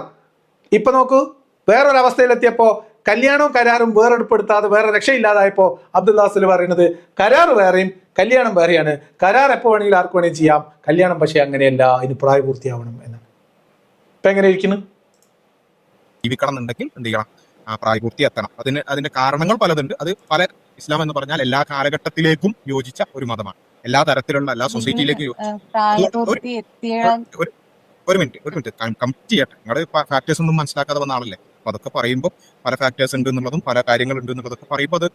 ഇപ്പൊ നോക്കൂ, വേറൊരവസ്ഥയിലെത്തിയപ്പോ കല്യാണവും കരാറും വേറെടുപ്പെടുത്താതെ വേറെ രക്ഷയില്ലാതായപ്പോ അബ്ദുല്ലാസിൽ പറയുന്നത് കരാർ വേറെയും കല്യാണം വേറെയാണ്. കരാർ എപ്പോ വേണമെങ്കിലും ആർക്ക് വേണമെങ്കിൽ ചെയ്യാം, കല്യാണം പക്ഷെ അങ്ങനെയല്ല, ഇതിന് പ്രായപൂർത്തിയാവണം എന്നാണ്. ഇപ്പൊ എങ്ങനെ ഇരിക്കുന്നു? ജീവിക്കണം എന്നുണ്ടെങ്കിൽ എന്ത് ചെയ്യണം? പ്രായപൂർത്തി എത്തണം. അതിന്റെ കാരണങ്ങൾ പലതുണ്ട്. അത് പല, ഇസ്ലാം എന്ന് പറഞ്ഞാൽ എല്ലാ കാലഘട്ടത്തിലേക്കും യോജിച്ച ഒരു മതമാണ്. എല്ലാ തരത്തിലുള്ള, എല്ലാ സൊസൈറ്റിയിലേക്കും ഒരു മിനിറ്റ് കംപ്ലീറ്റ് ചെയ്യട്ടെ. നിങ്ങളുടെ ഫാക്ടേഴ്സ് ഒന്നും മനസ്സിലാക്കാതെ വന്ന ആളല്ലേ. അപ്പൊ അതൊക്കെ പറയുമ്പോൾ പല ഫാക്ടേഴ്സ് ഉണ്ട് എന്നുള്ളതും പല കാര്യങ്ങൾ ഉണ്ട് എന്നുള്ളതൊക്കെ പറയുമ്പോൾ അത്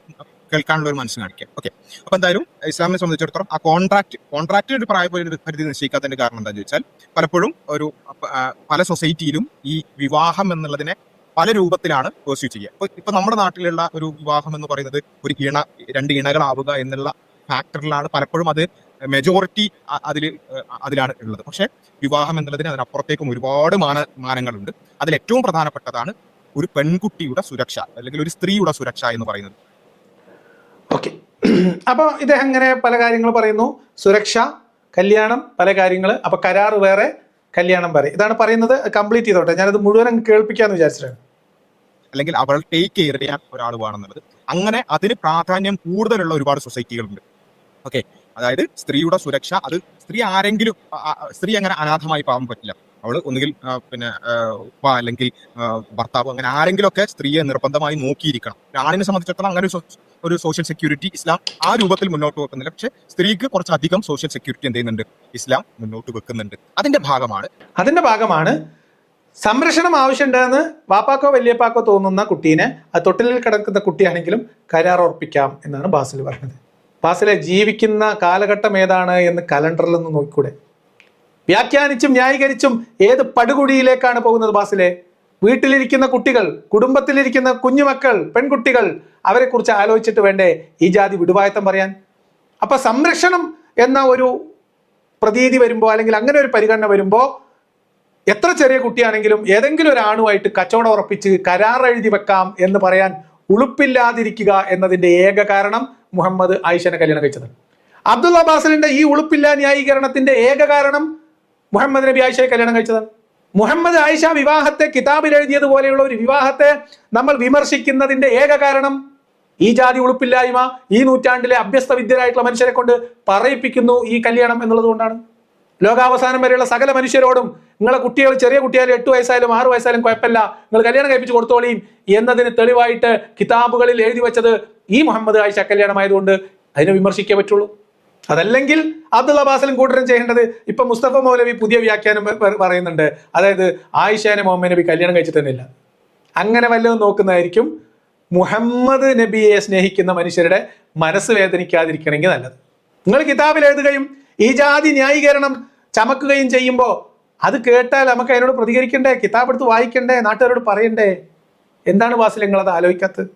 കേൾക്കാനുള്ള ഒരു മനസ്സ് കാണിക്കാം. ഓക്കെ, അപ്പൊ എന്തായാലും ഇസ്ലാമിനെ സംബന്ധിച്ചിടത്തോളം ആ കോൺട്രാക്ട് ഒരു പ്രായപരിധി നിശ്ചയിക്കാത്തതിന്റെ കാരണം എന്താണെന്ന് ചോദിച്ചാൽ, പലപ്പോഴും പല സൊസൈറ്റിയിലും ഈ വിവാഹം എന്നുള്ളതിനെ പല രൂപത്തിലാണ് പെർസ്യൂ ചെയ്യുക. ഇപ്പൊ നമ്മുടെ നാട്ടിലുള്ള ഒരു വിവാഹം എന്ന് പറയുന്നത് ഒരു രണ്ട് ഇണകളാവുക എന്നുള്ള ഫാക്ടറിലാണ് പലപ്പോഴും അത് മെജോറിറ്റി അതിലാണ് ഉള്ളത്. പക്ഷെ വിവാഹം എന്നുള്ളതിന് അതിനപ്പുറത്തേക്കും ഒരുപാട് മാനങ്ങളുണ്ട്. അതിൽ ഏറ്റവും പ്രധാനപ്പെട്ടതാണ് ഒരു പെൺകുട്ടിയുടെ സുരക്ഷ അല്ലെങ്കിൽ ഒരു സ്ത്രീയുടെ സുരക്ഷ എന്ന് പറയുന്നത്. ഓക്കെ, അപ്പൊ ഇദ്ദേഹം ഇങ്ങനെ പല കാര്യങ്ങൾ പറയുന്നു. സുരക്ഷ, കല്യാണം, പല കാര്യങ്ങൾ. അപ്പൊ കരാർ വേറെ, കല്യാണം വേറെ, ഇതാണ് പറയുന്നത്. കംപ്ലീറ്റ് ചെയ്തോട്ടെ, ഞാനത് മുഴുവൻ കേൾപ്പിക്കാന്ന് വിചാരിച്ചിട്ടാണ്. അല്ലെങ്കിൽ അവൾ ടേക്ക് കെയർ ചെയ്യാൻ ഒരാൾ വേണമെന്നുള്ളത്, അങ്ങനെ അതിന് പ്രാധാന്യം കൂടുതലുള്ള ഒരുപാട് സൊസൈറ്റികളുണ്ട്. ഓക്കെ, അതായത് സ്ത്രീയുടെ സുരക്ഷ, അത് സ്ത്രീ അങ്ങനെ അനാഥമായി പോകാൻ പറ്റില്ല. അവള് ഒന്നുകിൽ പിന്നെ ഉപ്പ അല്ലെങ്കിൽ ഭർത്താവ്, അങ്ങനെ ആരെങ്കിലും ഒക്കെ സ്ത്രീയെ നിർബന്ധമായി നോക്കിയിരിക്കണം. ആണിനെ സംബന്ധിച്ചിടത്തോളം അങ്ങനെ ഒരു സോഷ്യൽ സെക്യൂരിറ്റി ഇസ്ലാം ആ രൂപത്തിൽ മുന്നോട്ട് വെക്കുന്നില്ല. പക്ഷെ സ്ത്രീക്ക് കുറച്ചധികം സോഷ്യൽ സെക്യൂരിറ്റി എന്ത് ചെയ്യുന്നുണ്ട്? ഇസ്ലാം മുന്നോട്ട് വെക്കുന്നുണ്ട്. അതിന്റെ ഭാഗമാണ് സംരക്ഷണം ആവശ്യമുണ്ടെന്ന് വാപ്പാക്കോ വല്യപ്പാക്കോ തോന്നുന്ന കുട്ടീനെ, ആ തൊട്ടിലിൽ കിടക്കുന്ന കുട്ടിയാണെങ്കിലും കരാർ ഉറപ്പിക്കാം എന്നാണ് ബാസിൽ പറഞ്ഞത്. ബാസിലെ ജീവിക്കുന്ന കാലഘട്ടം ഏതാണ് എന്ന് കലണ്ടറിൽ നിന്ന് നോക്കിക്കൂടെ? വ്യാഖ്യാനിച്ചും ന്യായീകരിച്ചും ഏത് പടുകുഴിയിലേക്കാണ് പോകുന്നത് ബാസിലെ? വീട്ടിലിരിക്കുന്ന കുട്ടികൾ, കുടുംബത്തിലിരിക്കുന്ന കുഞ്ഞുമക്കൾ, പെൺകുട്ടികൾ, അവരെ കുറിച്ച് ആലോചിച്ചിട്ട് വേണ്ടേ ഈ ജാതി വിടുവായത്തം പറയാൻ? അപ്പൊ സംരക്ഷണം എന്ന ഒരു പ്രതീതി വരുമ്പോൾ, അല്ലെങ്കിൽ അങ്ങനെ ഒരു പരിഗണന വരുമ്പോൾ, എത്ര ചെറിയ കുട്ടിയാണെങ്കിലും ഏതെങ്കിലും ഒരു ആണുമായിട്ട് കച്ചവടം ഉറപ്പിച്ച് കരാർ എഴുതി വെക്കാം എന്ന് പറയാൻ ഉളുപ്പില്ലാതിരിക്കുക എന്നതിന്റെ ഏക കാരണം മുഹമ്മദ് ആയിഷനെ കല്യാണം കഴിച്ചതാണ്. അബ്ദുള്ള ബാസിലിന്റെ ഈ ഉളുപ്പില്ലാ ന്യായീകരണത്തിന്റെ ഏക കാരണം മുഹമ്മദ് നബി ആയിഷയെ കല്യാണം കഴിച്ചതാണ്. മുഹമ്മദ് ആയിഷ വിവാഹത്തെ കിതാബിൽ എഴുതിയതുപോലെയുള്ള ഒരു വിവാഹത്തെ നമ്മൾ വിമർശിക്കുന്നതിന്റെ ഏക കാരണം ഈ ജാതി ഉളുപ്പില്ലായ്മ ഈ നൂറ്റാണ്ടിലെ അഭ്യസ്ത വിദ്യരായിട്ടുള്ള മനുഷ്യരെ കൊണ്ട് പറയിപ്പിക്കുന്നു ഈ കല്യാണം എന്നുള്ളത് കൊണ്ടാണ്. ലോകാവസാനം വരെയുള്ള സകല മനുഷ്യരോടും നിങ്ങളെ കുട്ടികൾ, ചെറിയ കുട്ടിയായാലും 8 വയസ്സായാലും 6 വയസ്സായാലും കുഴപ്പമില്ല, നിങ്ങൾ കല്യാണം കഴിപ്പിച്ച് കൊടുത്തോളിയും എന്നതിന് തെളിവായിട്ട് കിതാബുകളിൽ എഴുതി വെച്ചത് ഈ മുഹമ്മദ് ആയിഷ കല്യാണമായതുകൊണ്ട് അതിനെ വിമർശിക്കേ പറ്റുള്ളൂ. അതല്ലെങ്കിൽ അബ്ദുള്ള ബാസിലും കൂട്ടരും ചെയ്യേണ്ടത്, ഇപ്പൊ മുസ്തഫ മൗലവി പുതിയ വ്യാഖ്യാനം പറയുന്നുണ്ട്, അതായത് ആയിഷാനെ മുഹമ്മദ് നബി കല്യാണം കഴിച്ചിട്ട് തന്നെയില്ല. അങ്ങനെ വല്ലതും നോക്കുന്നതായിരിക്കും മുഹമ്മദ് നബിയെ സ്നേഹിക്കുന്ന മനുഷ്യരുടെ മനസ്സ് വേദനിക്കാതിരിക്കണമെങ്കിൽ നല്ലത്. നിങ്ങൾ കിതാബിൽ എഴുതുകയും ഈ ജാതി ന്യായീകരണം ചമക്കുകയും ചെയ്യുമ്പോൾ അത് കേട്ടാൽ നമുക്ക് അതിനോട് പ്രതികരിക്കണ്ടേ, കിതാബ് എടുത്ത് വായിക്കണ്ടേ, നാട്ടുകാരോട് പറയണ്ടേ? എന്താണ് വാസിൽ നിങ്ങൾ അത് ആലോചിക്കാത്തത്?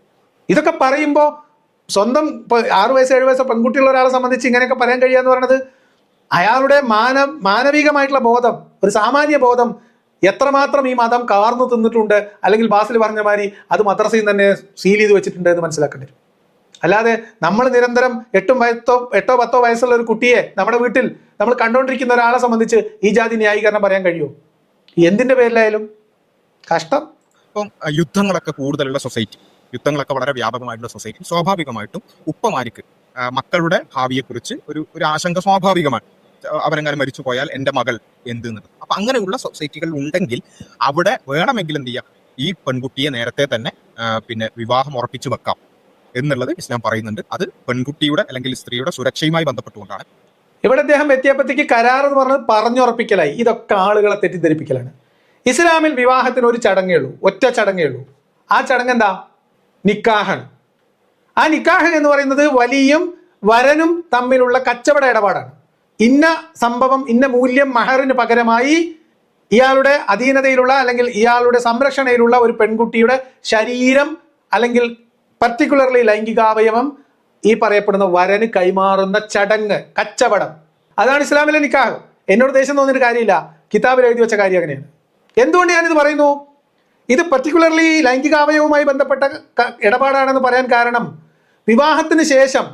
ഇതൊക്കെ പറയുമ്പോൾ സ്വന്തം 6 വയസ്സ് 7 വയസ്സോ പെൺകുട്ടിയുള്ള ഒരാളെ സംബന്ധിച്ച് ഇങ്ങനെയൊക്കെ പറയാൻ കഴിയുക എന്ന് പറയുന്നത് അയാളുടെ മാനവികമായിട്ടുള്ള ബോധം, ഒരു സാമാന്യ ബോധം എത്രമാത്രം ഈ മതം കാർന്നു തിന്നിട്ടുണ്ട്, അല്ലെങ്കിൽ ബാസിൽ പറഞ്ഞ മാതിരി അത് മദ്രസയിൽ തന്നെ സീൽ ചെയ്ത് വെച്ചിട്ടുണ്ട് എന്ന് മനസ്സിലാക്കേണ്ടി വരും. അല്ലാതെ നമ്മൾ നിരന്തരം 8 10 വയസ്സുള്ള ഒരു കുട്ടിയെ നമ്മുടെ വീട്ടിൽ നമ്മൾ കണ്ടുകൊണ്ടിരിക്കുന്ന ഒരാളെ സംബന്ധിച്ച് ഈ ജാതി ന്യായീകരണം പറയാൻ കഴിയുമോ? എന്തിന്റെ പേരിലായാലും കഷ്ടം. ഇപ്പം യുദ്ധങ്ങളൊക്കെ കൂടുതലുള്ള സൊസൈറ്റി, യുദ്ധങ്ങളൊക്കെ വളരെ വ്യാപകമായിട്ടുള്ള സൊസൈറ്റി, സ്വാഭാവികമായിട്ടും ഉപ്പമാർക്ക് മക്കളുടെ ഭാവിയെക്കുറിച്ച് ഒരു ആശങ്ക സ്വാഭാവികമാണ്. അവരെങ്ങനെ മരിച്ചു പോയാൽ എൻ്റെ മകൾ എന്ത് എന്നുള്ളത്. അപ്പൊ അങ്ങനെയുള്ള സൊസൈറ്റികൾ ഉണ്ടെങ്കിൽ അവിടെ വേണമെങ്കിൽ എന്ത് ചെയ്യാം, ഈ പെൺകുട്ടിയെ നേരത്തെ തന്നെ പിന്നെ വിവാഹം ഉറപ്പിച്ചു വെക്കാം എന്നുള്ളത് ഇസ്ലാം പറയുന്നുണ്ട്. അത് പെൺകുട്ടിയുടെ അല്ലെങ്കിൽ സ്ത്രീയുടെ സുരക്ഷയുമായി ബന്ധപ്പെട്ടുകൊണ്ടാണ്. ഇവിടെ അദ്ദേഹം എത്തിയപ്പോഴത്തേക്ക് കരാർ എന്ന് പറഞ്ഞത് പറഞ്ഞുറപ്പിക്കലായി. ഇതൊക്കെ ആളുകളെ തെറ്റിദ്ധരിപ്പിക്കലാണ്. ഇസ്ലാമിൽ വിവാഹത്തിന് ഒരു ചടങ്ങേ ഉള്ളൂ, ഒറ്റ ചടങ്ങേ ഉള്ളൂ. ആ ചടങ്ങ് എന്താ? നിക്കാഹാണ്. ആ നിക്കാഹ് എന്ന് പറയുന്നത് വലിയും വരനും തമ്മിലുള്ള കച്ചവട ഇടപാടാണ്. ഇന്ന സംഭവം, ഇന്ന മൂല്യം മഹറിന് പകരമായി ഇയാളുടെ അധീനതയിലുള്ള അല്ലെങ്കിൽ ഇയാളുടെ സംരക്ഷണയിലുള്ള ഒരു പെൺകുട്ടിയുടെ ശരീരം അല്ലെങ്കിൽ പർട്ടിക്കുലർലി ലൈംഗികാവയവം ഈ പറയപ്പെടുന്ന വരന് കൈമാറുന്ന ചടങ്ങ്, കച്ചവടം, അതാണ് ഇസ്ലാമിലെ നിക്കാഹ്. എന്നോട് ദേഷ്യം തോന്നിയിട്ട് കാര്യമില്ല, കിതാബിൽ എഴുതി വെച്ച കാര്യം അങ്ങനെയാണ്. എന്തുകൊണ്ട് ഞാനിത് പറയുന്നു? ഇത് പർട്ടിക്കുലർലി ലൈംഗികാവയവുമായി ബന്ധപ്പെട്ട ഇടപാടാണെന്ന് പറയാൻ കാരണം, വിവാഹത്തിന് ശേഷം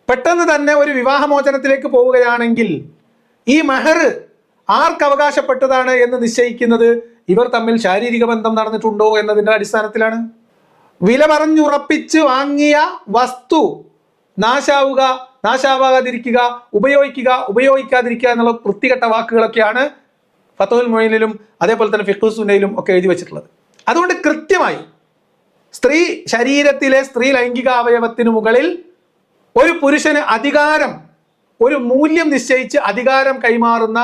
പെട്ടെന്ന് തന്നെ ഒരു വിവാഹമോചനത്തിലേക്ക് പോവുകയാണെങ്കിൽ ഈ മഹർ ആർക്ക് അവകാശപ്പെട്ടതാണ് എന്ന് നിശ്ചയിക്കുന്നത് ഇവർ തമ്മിൽ ശാരീരിക ബന്ധം നടന്നിട്ടുണ്ടോ എന്നതിൻ്റെ അടിസ്ഥാനത്തിലാണ്. വില പറഞ്ഞുറപ്പിച്ച് വാങ്ങിയ വസ്തു നാശാവാകാതിരിക്കുക, ഉപയോഗിക്കാതിരിക്കുക എന്നുള്ള വൃത്തികെട്ട വാക്കുകളൊക്കെയാണ് ഫത്ഹുൽ മുഈനിലും അതേപോലെ തന്നെ ഫിഖ്ഹു സുന്നയിലും ഒക്കെ എഴുതി വെച്ചിട്ടുള്ളത്. അതുകൊണ്ട് കൃത്യമായി സ്ത്രീ ശരീരത്തിലെ സ്ത്രീ ലൈംഗിക അവയവത്തിന് മുകളിൽ ഒരു പുരുഷന് അധികാരം, ഒരു മൂല്യം നിശ്ചയിച്ച് അധികാരം കൈമാറുന്ന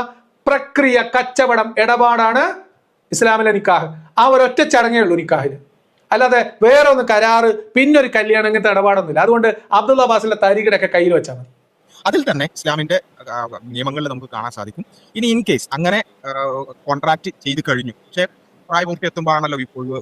പ്രക്രിയ, കച്ചവടം, ഇടപാടാണ് ഇസ്ലാമിലെ നിക്കാഹ്. ആ ഒരൊറ്റ ചടങ്ങേ ഉള്ളൂ നിക്കാഹിന്. അല്ലാതെ വേറെ ഒന്ന് കരാറ് പിന്നൊരു കല്യാണം ഇങ്ങനത്തെ ഇടപാടൊന്നുമില്ല. അതുകൊണ്ട് അബ്ദുള്ള അബ്ബാസിലെ തരികിടൊക്കെ കയ്യിൽ വെച്ചാൽ മതി. അതിൽ തന്നെ ഇസ്ലാമിന്റെ നിയമങ്ങളിൽ നമുക്ക് കാണാൻ സാധിക്കും. ഇനി ഇൻ കേസ് അങ്ങനെ കോൺട്രാക്ട് ചെയ്ത് കഴിഞ്ഞു, പക്ഷേ പ്രായപൂർത്തി എത്തുമ്പോഴാണല്ലോ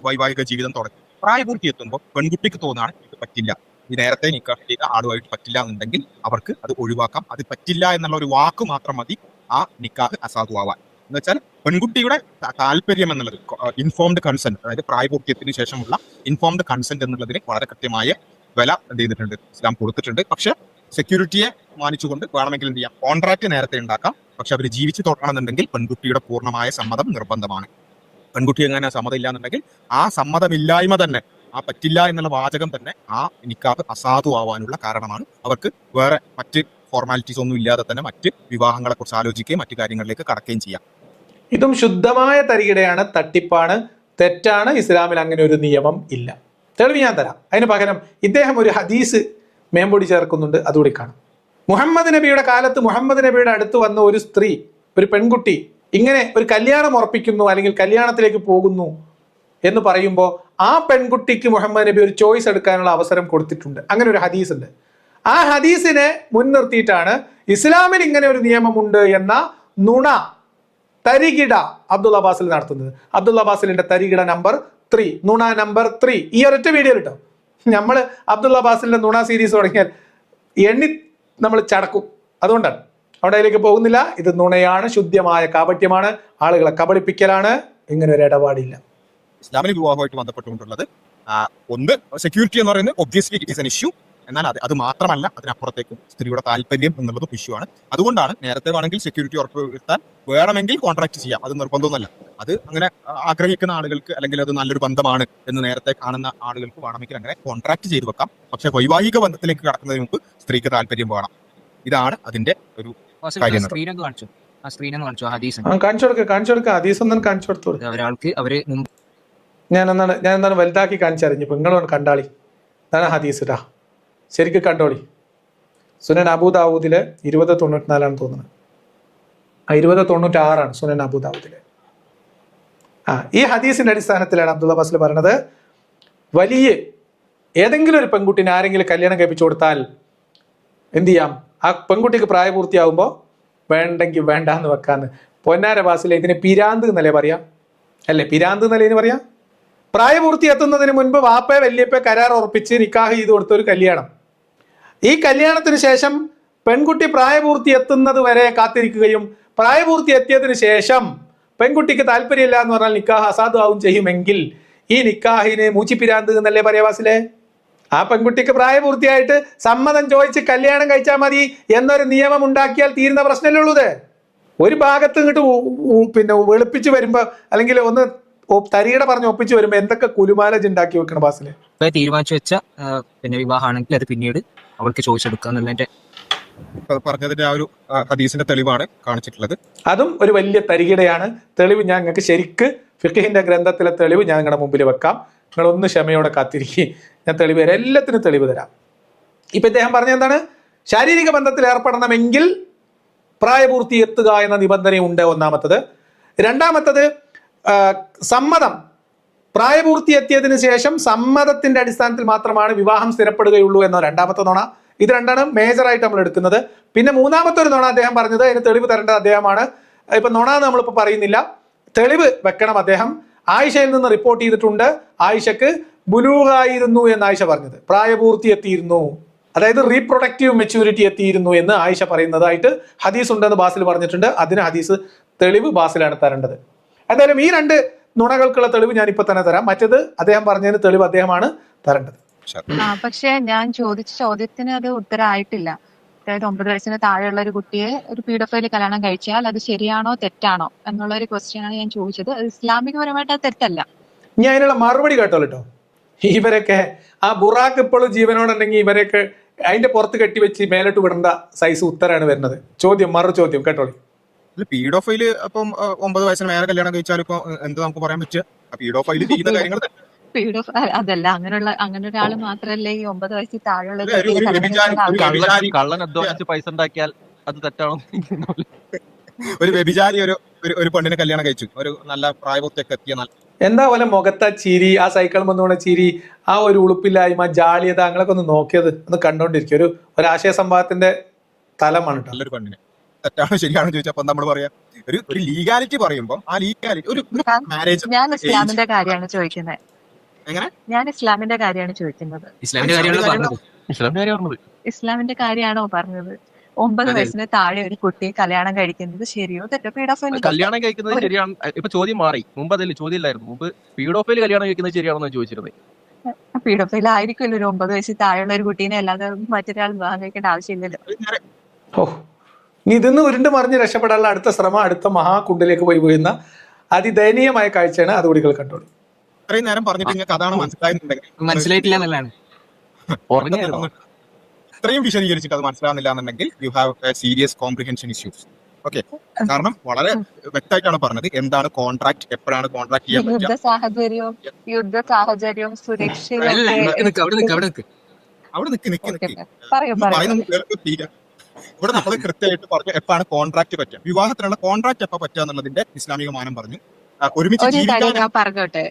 വൈവാഹിക ജീവിതം തുടങ്ങി. പ്രായപൂർത്തി എത്തുമ്പോൾ പെൺകുട്ടിക്ക് തോന്നാണ് ഇത് പറ്റില്ല, ഈ നേരത്തെ നിക്കാഹ് ചെയ്ത ആളുമായിട്ട് പറ്റില്ല എന്നുണ്ടെങ്കിൽ അവർക്ക് അത് ഒഴിവാക്കാം. അത് പറ്റില്ല എന്നുള്ള ഒരു വാക്ക് മാത്രം മതി ആ നിക്കാഹ് അസാധുവാൻ. എന്ന് വെച്ചാൽ പെൺകുട്ടിയുടെ താല്പര്യം എന്നുള്ളത് ഇൻഫോംഡ് കൺസെന്റ്, അതായത് പ്രായപൂർത്തിയത്തിന് ശേഷമുള്ള ഇൻഫോംഡ് കൺസെന്റ് എന്നുള്ളതിന് വളരെ കൃത്യമായ വില എന്ത് ചെയ്തിട്ടുണ്ട്, ഇസ്ലാം കൊടുത്തിട്ടുണ്ട്. പക്ഷെ സെക്യൂരിറ്റിയെ മാനിച്ചുകൊണ്ട് വേണമെങ്കിൽ എന്ത് ചെയ്യാം, കോൺട്രാക്ട് നേരത്തെ ഉണ്ടാക്കാം. പക്ഷെ അവർ ജീവിച്ചു തുടങ്ങണമെന്നുണ്ടെങ്കിൽ പെൺകുട്ടിയുടെ പൂർണ്ണമായ സമ്മതം നിർബന്ധമാണ്. പെൺകുട്ടി എങ്ങനെ സമ്മതം ഇല്ലാന്നുണ്ടെങ്കിൽ ആ സമ്മതമില്ലായ്മ തന്നെ, ആ പറ്റില്ല എന്നുള്ള വാചകം തന്നെ ആ നിക്കാഹ് അസാധുവാവാനുള്ള കാരണമാണ്. അവർക്ക് വേറെ മറ്റ് ഫോർമാലിറ്റീസ് ഒന്നും ഇല്ലാതെ തന്നെ മറ്റ് വിവാഹങ്ങളെ കുറിച്ച് ആലോചിക്കുകയും മറ്റു കാര്യങ്ങളിലേക്ക് കടക്കുകയും ചെയ്യാം. ഇതും ശുദ്ധമായ തരികിടയാണ്, തട്ടിപ്പാണ്, തെറ്റാണ്. ഇസ്ലാമിൽ അങ്ങനെ ഒരു നിയമം ഇല്ല. തെളിവ് ഞാൻ തരാം. അതിന് പകരം ഇദ്ദേഹം ഒരു ഹദീസ് മേമ്പൊടി ചേർക്കുന്നുണ്ട്, അതുകൂടി കാണും. മുഹമ്മദ് നബിയുടെ കാലത്ത് മുഹമ്മദ് നബിയുടെ അടുത്ത് വന്ന ഒരു സ്ത്രീ, ഒരു പെൺകുട്ടി ഇങ്ങനെ ഒരു കല്യാണം ഉറപ്പിക്കുന്നു അല്ലെങ്കിൽ കല്യാണത്തിലേക്ക് പോകുന്നു എന്ന് പറയുമ്പോൾ ആ പെൺകുട്ടിക്ക് മുഹമ്മദ് നബി ഒരു ചോയ്സ് എടുക്കാനുള്ള അവസരം കൊടുത്തിട്ടുണ്ട്. അങ്ങനെ ഒരു ഹദീസ് ഉണ്ട്. ആ ഹദീസിനെ മുൻനിർത്തിയിട്ടാണ് ഇസ്ലാമിൽ ഇങ്ങനെ ഒരു നിയമമുണ്ട് എന്ന നുണ, തരികിട അബ്ദുള്ള അബ്ബാസിൽ നടത്തുന്നത്. അബ്ദുള്ള അബ്ബാസിലിന്റെ തരികിട നമ്പർ 3, നുണ നമ്പർ 3. ഈ ഒരൊറ്റ വീഡിയോ കിട്ടോ. നമ്മൾ അബ്ദുള്ള അബ്ബാസിലിന്റെ നുണ സീരീസ് തുടങ്ങിയാൽ എണ്ണി നമ്മൾ ചടക്കും. അതുകൊണ്ടാണ് അവിടെ അതിലേക്ക് പോകുന്നില്ല. ഇത് നുണയാണ്, ശുദ്ധമായ കാപട്യമാണ്, ആളുകളെ കബളിപ്പിക്കലാണ്. ഇങ്ങനെ ഒരു ഇടപാടില്ല. ഇസ്ലാമിക വിവാഹമായിട്ട് ബന്ധപ്പെട്ടുകൊണ്ടുള്ളത് ഒന്ന് സെക്യൂരിറ്റി എന്ന് പറയുന്നത് obviously it is an issue. എന്നാൽ അത് മാത്രമല്ല, അതിനപ്പുറത്തേക്കും സ്ത്രീയുടെ താല്പര്യം എന്നുള്ളതും ഇഷ്യൂ ആണ്. അതുകൊണ്ടാണ് നേരത്തെ വേണമെങ്കിൽ സെക്യൂരിറ്റി ഉറപ്പ് വരുത്താൻ വേണമെങ്കിൽ കോൺട്രാക്ട് ചെയ്യാം, അത് നിർബന്ധമൊന്നുമല്ല. അത് അങ്ങനെ ആഗ്രഹിക്കുന്ന ആളുകൾക്ക് അല്ലെങ്കിൽ അത് നല്ലൊരു ബന്ധമാണ് എന്ന് നേരത്തെ കാണുന്ന ആളുകൾക്ക് വേണമെങ്കിൽ അങ്ങനെ കോൺട്രാക്ട് ചെയ്ത് വെക്കാം. പക്ഷെ വൈവാഹിക ബന്ധത്തിലേക്ക് കടക്കുന്നതിന് മുമ്പ് സ്ത്രീക്ക് താല്പര്യം വേണം. ഇതാണ് അതിന്റെ ഒരു കാര്യം. ഞാൻ എന്താണ് വലുതാക്കി കാണിച്ചറിഞ്ഞു. ഇപ്പൊ നിങ്ങളൊന്ന് കണ്ടാളി. ഇതാണ് ഹദീസ് ഇതാ, ശരിക്കും കണ്ടോളി. സുനൻ അബൂദാവൂദിലെ 2094 തോന്നുന്നത്, 2096 സുനൻ അബൂദാവൂദിലെ. ഈ ഹദീസിന്റെ അടിസ്ഥാനത്തിലാണ് അബ്ദുള്ള അബ്ബാസിൽ പറഞ്ഞത്, വലിയ ഏതെങ്കിലും ഒരു പെൺകുട്ടിനെ ആരെങ്കിലും കല്യാണം കഴിപ്പിച്ചു കൊടുത്താൽ എന്ത് ചെയ്യാം? ആ പെൺകുട്ടിക്ക് പ്രായപൂർത്തിയാകുമ്പോൾ വേണ്ടെങ്കിൽ വേണ്ട എന്ന് വെക്കാന്ന്. പൊന്നാര ഭാഷയിൽ ഇതിന് പിരാന്ത് എന്നല്ലേ പറയാം, അല്ലേ? പിരാന്ത് എന്നല്ലേ ഇതിന് പറയാം. പ്രായപൂർത്തി എത്തുന്നതിന് മുൻപ് വാപ്പയെ വല്യപ്പയെ കരാർ ഉറപ്പിച്ച് നിക്കാഹ് ചെയ്ത് കൊടുത്ത ഒരു കല്യാണം. ഈ കല്യാണത്തിന് ശേഷം പെൺകുട്ടി പ്രായപൂർത്തി എത്തുന്നത് വരെ കാത്തിരിക്കുകയും പ്രായപൂർത്തി എത്തിയതിനു ശേഷം പെൺകുട്ടിക്ക് താല്പര്യമില്ല എന്ന് പറഞ്ഞാൽ നിക്കാഹ് അസാധുവാകും ചെയ്യുമെങ്കിൽ ഈ നിക്കാഹിന് മൂച്ചിപ്പിരാന്ത് എന്നല്ലേ പറയാ വാസിലെ? ആ പെൺകുട്ടിക്ക് പ്രായപൂർത്തിയായിട്ട് സമ്മതം ചോദിച്ച് കല്യാണം കഴിച്ചാൽ മതി എന്നൊരു നിയമം ഉണ്ടാക്കിയാൽ തീരുന്ന പ്രശ്നമല്ലേ ഉള്ളത്. ഒരു ഭാഗത്ത് ഇങ്ങോട്ട് പിന്നെ വെളുപ്പിച്ച് വരുമ്പോ അല്ലെങ്കിൽ ഒന്ന് തരികട പറഞ്ഞ് ഒപ്പിച്ച് വരുമ്പോ എന്തൊക്കെ കുലുമാലജ് ഉണ്ടാക്കി വെക്കണം ബാസിലെ. തീരുമാനിച്ചു വെച്ച പിന്നെ വിവാഹമാണെങ്കിൽ അത് പിന്നീട് അവൾക്ക് ചോദിച്ചെടുക്കുക എന്നുള്ളതിന്റെ പറഞ്ഞതിന്റെ ആ ഒരു ഹദീസിന്റെ തെളിവാണ് കാണിച്ചിട്ടുള്ളത്. അതും ഒരു വലിയ തരികിടയാണ്. തെളിവ് ഞാൻ നിങ്ങൾക്ക് ശരിക്ക് ഫിഖിന്റെ ഗ്രന്ഥത്തിലെ തെളിവ് ഞാൻ നിങ്ങളുടെ മുമ്പിൽ വെക്കാം. നിങ്ങളൊന്ന് ക്ഷമയോടെ കാത്തിരിക്കും, ഞാൻ തെളിവ് തരാം, എല്ലാത്തിനും തെളിവ് തരാം. ഇപ്പൊ ഇദ്ദേഹം പറഞ്ഞ എന്താണ്? ശാരീരിക ബന്ധത്തിൽ ഏർപ്പെടണമെങ്കിൽ പ്രായപൂർത്തി എത്തുക എന്ന നിബന്ധനയുണ്ട്, ഒന്നാമത്തത്. രണ്ടാമത്തത് സമ്മതം, പ്രായപൂർത്തി എത്തിയതിനു ശേഷം സമ്മതത്തിന്റെ അടിസ്ഥാനത്തിൽ മാത്രമാണ് വിവാഹം സ്ഥിരപ്പെടുകയുള്ളൂ എന്ന രണ്ടാമത്തെ നുണ. ഇത് രണ്ടാണ് മേജറായിട്ട് നമ്മൾ എടുക്കുന്നത്. പിന്നെ മൂന്നാമത്തെ ഒരു നുണ അദ്ദേഹം പറഞ്ഞത്, അതിന് തെളിവ് തരേണ്ടത് അദ്ദേഹമാണ്. ഇപ്പൊ നുണ നമ്മളിപ്പോൾ പറയുന്നില്ല, തെളിവ് വെക്കണം അദ്ദേഹം. ആയിഷയിൽ നിന്ന് റിപ്പോർട്ട് ചെയ്തിട്ടുണ്ട്, ആയിഷക്ക് ബുലൂഗായിരുന്നു എന്ന് ആയിഷ പറഞ്ഞത്, പ്രായപൂർത്തി എത്തിയിരുന്നു, അതായത് റീപ്രൊഡക്റ്റീവ് മെച്യൂരിറ്റി എത്തിയിരുന്നു എന്ന് ആയിഷ പറയുന്നതായിട്ട് ഹദീസ് ഉണ്ടെന്ന് ബാസിൽ പറഞ്ഞിട്ടുണ്ട്. അതിന് ഹദീസ് തെളിവ് ബാസിലാണ് തരേണ്ടത്. എന്തായാലും ഈ രണ്ട് നുണകൾക്കുള്ള തെളിവ് ഞാൻ ഇപ്പൊ തന്നെ തരാം. മറ്റേത് അദ്ദേഹം പറഞ്ഞതിന് തെളിവ് അദ്ദേഹമാണ് തരേണ്ടത്. പക്ഷെ ഞാൻ ചോദിച്ച ചോദ്യത്തിന് അത് ഉത്തരമായിട്ടില്ല. അതായത് 9 വയസ്സിന് താഴെയുള്ള ഒരു കുട്ടിയെ ഒരു പീഡോഫൈല് കല്യാണം കഴിച്ചാൽ അത് ശരിയാണോ തെറ്റാണോ എന്നുള്ള ഒരു ക്വസ്റ്റ്യൻ ആണ് ഞാൻ ചോദിച്ചത്. ഇസ്ലാമികപരമായിട്ട് അത് തെറ്റല്ല. ഞാൻ അതിനുള്ള മറുപടി കേട്ടോ കേട്ടോ. ഇവരൊക്കെ ആ ബുറാക്ക് ഇപ്പോഴും ജീവനോടുണ്ടെങ്കിൽ ഇവരൊക്കെ അതിന്റെ പുറത്ത് കെട്ടിവെച്ച് മേലോട്ട് വിടേണ്ട സൈസ് ഉത്തരാണ് വരുന്നത്. ചോദ്യം മറു ചോദ്യം കേട്ടോളി. പീഡോഫൈല് അപ്പം 9 വയസ്സിന് മേലെ കല്യാണം കഴിച്ചാൽ ഇപ്പൊ എന്ത് നമുക്ക് പറയാൻ പറ്റുക? പീഡോഫൈല് ചെയ്യുന്ന കാര്യങ്ങൾ അതല്ല, അങ്ങനെ ഒരാൾ മാത്രല്ലേ ഈ 9 വയസ്സിൽ താഴെയുള്ള കള്ളൻ അധ്വാനിച്ച് പൈസ ഉണ്ടാക്കിയാൽ അത് തെറ്റാണോ? ഒരു വ്യഭിചാരി ഒരു പെണ്ണിനെ കല്യാണം കഴിച്ചു, ഒരു നല്ല പ്രായപൂർത്തിയൊക്കെ എത്തിയ എന്താ പോലെ മുഖത്ത ചിരി, ആ സൈക്കിൾ വന്നുകൊണ്ട് ചിരി, ആ ഒരു ഉളുപ്പില്ലായ്മ, ജാളിയത, അങ്ങനെയൊക്കെ ഒന്ന് നോക്കിയത് ഒന്ന് കണ്ടോണ്ടിരിക്കും. ഒരു ആശയ സംവാദത്തിന്റെ തലമാണ് നല്ലൊരു പെണ്ണിനെ. തെറ്റാണോ ശരിയാണോ ചോദിച്ചപ്പോ നമ്മൾ പറയാം ഒരു ലീഗാലിറ്റി പറയുമ്പോൾ ആ ലീഗാലിറ്റി ഒരു മാരേജ്. ഞാൻ ഇസ്ലാമിന്റെ കാര്യമാണ് ചോദിക്കുന്നത്. എങ്ങനെ? ഞാൻ ഇസ്ലാമിന്റെ കാര്യമാണ് ചോദിക്കുന്നത്. ഇസ്ലാമിന്റെ കാര്യമാണോ പറഞ്ഞത്? 9 വയസ്സിന് താഴെ ഒരു കുട്ടിയെ കല്യാണം കഴിക്കുന്നത് ശരിയോ തെറ്റോ? പീഡോഫൈൽ കല്യാണം കഴിക്കുന്നത് ശരിയാണ്. ഇപ്പൊ ചോദ്യം മാറി. മുമ്പ് അതല്ലേ ചോദ്യം ഇല്ലായിരുന്നു. മുമ്പ് പീഡോഫൈൽ കല്യാണം കഴിക്കുന്നത് ശരിയാണോ ചോദിച്ചിരുന്നത്. പീഡോഫൈൽ ആയിരിക്കുമല്ലോ ഒരു 9 വയസ്സിൽ താഴെയുള്ള ഒരു കുട്ടീനെ, അല്ലാതെ മറ്റൊരാൾ വിവാഹം കഴിക്കേണ്ട ആവശ്യമില്ലല്ലോ. ഓ, ഇനി ഇതിന്ന് ഉരുണ്ട് മറിഞ്ഞ് രക്ഷപ്പെടാനുള്ള അടുത്ത ശ്രമം അടുത്ത മഹാകുണ്ടിലേക്ക് പോയി വീഴുന്ന അതിദയനീയമായ കാഴ്ചയാണ്. അതുകൂടി കണ്ടോളൂ. ഇത്രയും നേരം പറഞ്ഞിട്ട് നിങ്ങൾക്ക് അതാണ് മനസ്സിലായിട്ടില്ല എന്നുള്ളതാണ്. ഇത്രയും വിശദീകരിച്ചിട്ട് അത് മനസ്സിലാവുന്നില്ല എന്നുണ്ടെങ്കിൽ you have serious comprehension issues. Okay, കാരണം വളരെ വ്യക്തമായിട്ടാണ് പറഞ്ഞത് എന്താണ് കോൺട്രാക്ട്, എപ്പോഴാണ് കോൺട്രാക്ട് ചെയ്യാൻ പറ്റുക, യുദ്ധ സാഹചര്യവും സുരക്ഷയും. അവിടെ ഇവിടെ നമ്മൾ കൃത്യമായിട്ട് പറഞ്ഞു എപ്പോഴാണ് കോൺട്രാക്ട് പറ്റുക, വിവാഹത്തിനുള്ള കോൺട്രാക്ട് എപ്പോ പറ്റുക എന്നുള്ളതിന്റെ ഇസ്ലാമിക മാനം പറഞ്ഞു. ഒരുമിച്ച് പറഞ്ഞോട്ടെ,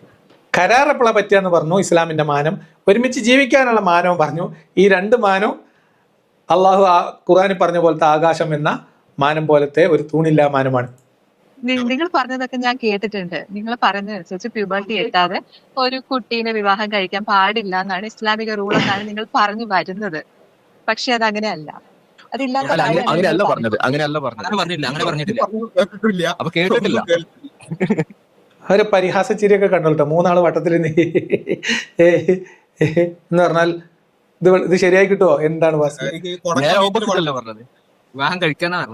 കരാർ എപ്പോഴാ പറ്റുകയെന്ന് പറഞ്ഞു ഇസ്ലാമിന്റെ മാനം, ഒരുമിച്ച് ജീവിക്കാനുള്ള മാനവും പറഞ്ഞു. ഈ രണ്ട് മാനവും അള്ളാഹു ഖുർആനിൽ പറഞ്ഞ പോലത്തെ ആകാശം എന്ന മാനം പോലത്തെ ഒരു തൂണില്ലാ മാനമാണ്. നിങ്ങൾ പറഞ്ഞതൊക്കെ ഞാൻ കേട്ടിട്ടുണ്ട്. നിങ്ങൾ പറയുന്നതനുസരിച്ച് പ്യൂബർട്ടി എത്താതെ ഒരു കുട്ടീനെ വിവാഹം കഴിക്കാൻ പാടില്ല എന്നാണ് ഇസ്ലാമിക റൂൾ എന്നാണ് നിങ്ങൾ പറഞ്ഞു വരുന്നത്. പക്ഷെ അത് അങ്ങനെയല്ല. അങ്ങനെയല്ല പറഞ്ഞിട്ടില്ല. അപ്പൊ കേട്ടിട്ടില്ല. ഒരു പരിഹാസ ചിരിയൊക്കെ കണ്ടോട്ടോ. 3 ആള് വട്ടത്തിൽ എന്ന് പറഞ്ഞാൽ ഇത് ശരിയായി കിട്ടുമോ? എന്താണ്